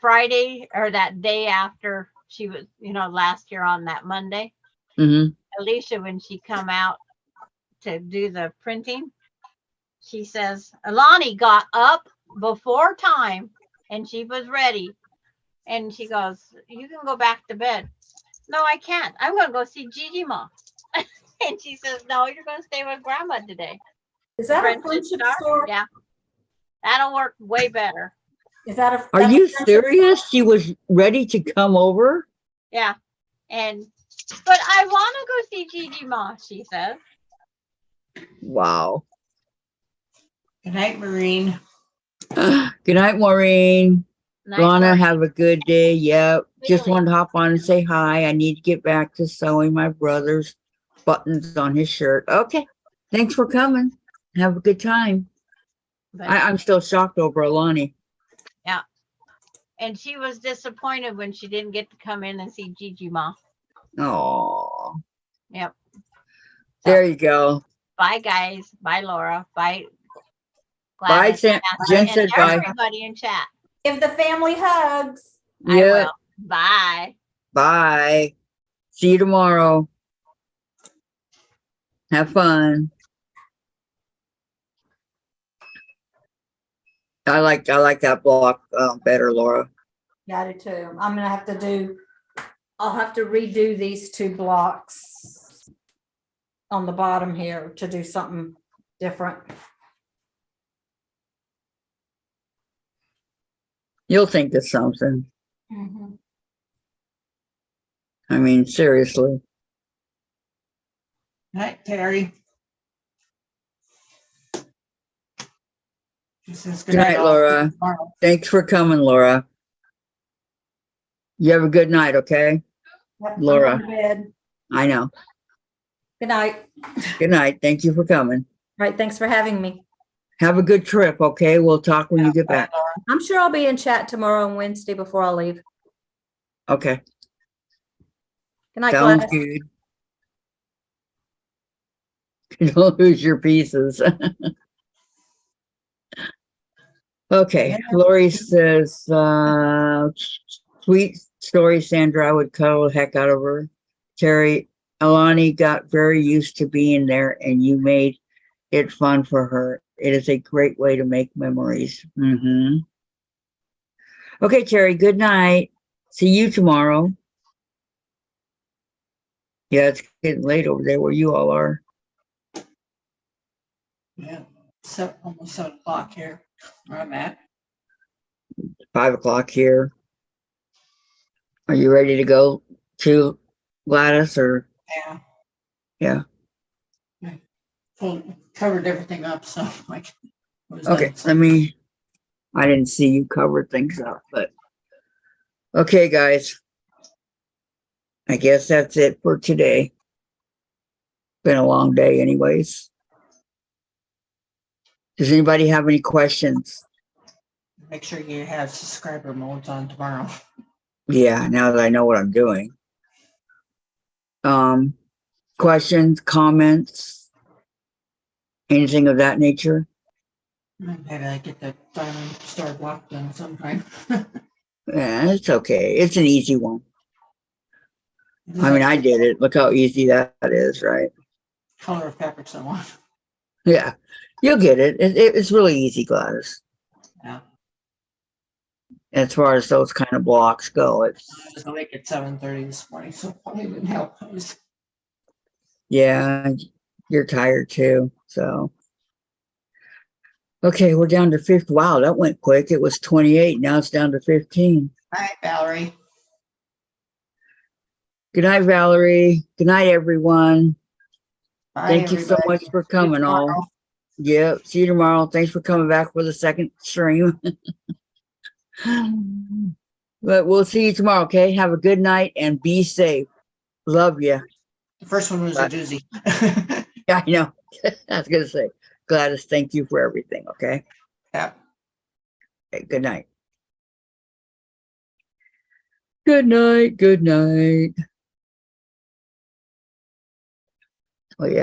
Friday or that day after she was, last year on that Monday, Mm-hmm. Alicia, when she come out to do the printing, she says, Alani got up before time and she was ready. And she goes, you can go back to bed. No, I can't. I'm going to go see Gigi Ma. And she says, no, you're going to stay with Grandma today. Is that a Friendship friendship Star? store? Yeah. That'll work way better. Is that a? Are that's a you friendship serious? She was ready to come over? Yeah. But I want to go see Gigi Ma, she says. Wow. Good night, Maureen. Good night, Maureen. Night, Lana, Maureen. have a good day. Yep. Just Really? wanted to hop on and say hi. I need to get back to sewing my brother's buttons on his shirt. Okay. Thanks for coming. Have a good time. But, I'm still shocked over Alani. yeah. And she was disappointed when she didn't get to come in and see Gigi Ma. Oh. Yep. There you go. Bye, guys. Bye, Laura. Bye. Bye, Gladys. Jen And said bye. everybody in chat. Give the family hugs. I Yeah. will. Bye. Bye. See you tomorrow. Have fun. I like that block better, Laura. Yeah, I do too. I'll have to redo these two blocks on the bottom here to do something different. You'll think of something. Mhm. I mean, seriously. Night, Terry. She says Good night, all. Laura. Tomorrow. Thanks for coming, Laura. You have a good night, okay? Yep, I'm Laura. going to bed. I know. Good night. Good night. Thank you for coming. Right, thanks for having me. Have a good trip, okay? We'll talk when you get Bye, back. Laura. I'm sure I'll be in chat tomorrow and Wednesday before I leave. Okay. Good night, Sounds Gladys. good. Don't lose your pieces. Okay. Lori says, sweet story, Sandra, I would cuddle the heck out of her. Terry, Alani got very used to being there and you made it fun for her. It is a great way to make memories. Okay, Terry, good night. See you tomorrow. Yeah, it's getting late over there where you all are. Yeah, almost 7 o'clock here where I'm at. 5 o'clock here. Are you ready to go to Gladys or? Yeah. Yeah. Covered everything up, so like. Okay, I didn't see you cover things up, but. Okay, guys. I guess that's it for today. Been a long day anyways. Does anybody have any questions? Make sure you have subscriber modes on tomorrow. Yeah, now that I know what I'm doing. Questions, comments, anything of that nature? Maybe I get the diamond star block done sometime. Yeah, it's okay. It's an easy one. I mean, I did it. Look how easy that is, right? Color of fabrics I want. Yeah, you'll get it. It's really easy, Gladys. Yeah. As far as those kind of blocks go, I was awake at 7:30 this morning, so probably didn't help. Yeah, you're tired too. So, okay, we're down to 50. Wow, that went quick. It was 28. Now it's down to 15. Hi, Valerie. Good night, Valerie. Good night, everyone. Bye, Thank you so everybody. much for coming, all. Yep. See you tomorrow. Thanks for coming back for the second stream. But we'll see you tomorrow, okay? Have a good night and be safe. Love you. The first one was a doozy. Yeah, I know. I was going to say, Gladys, thank you for everything, okay? Yeah. Okay, good night. Good night. Good night. Oh, yeah.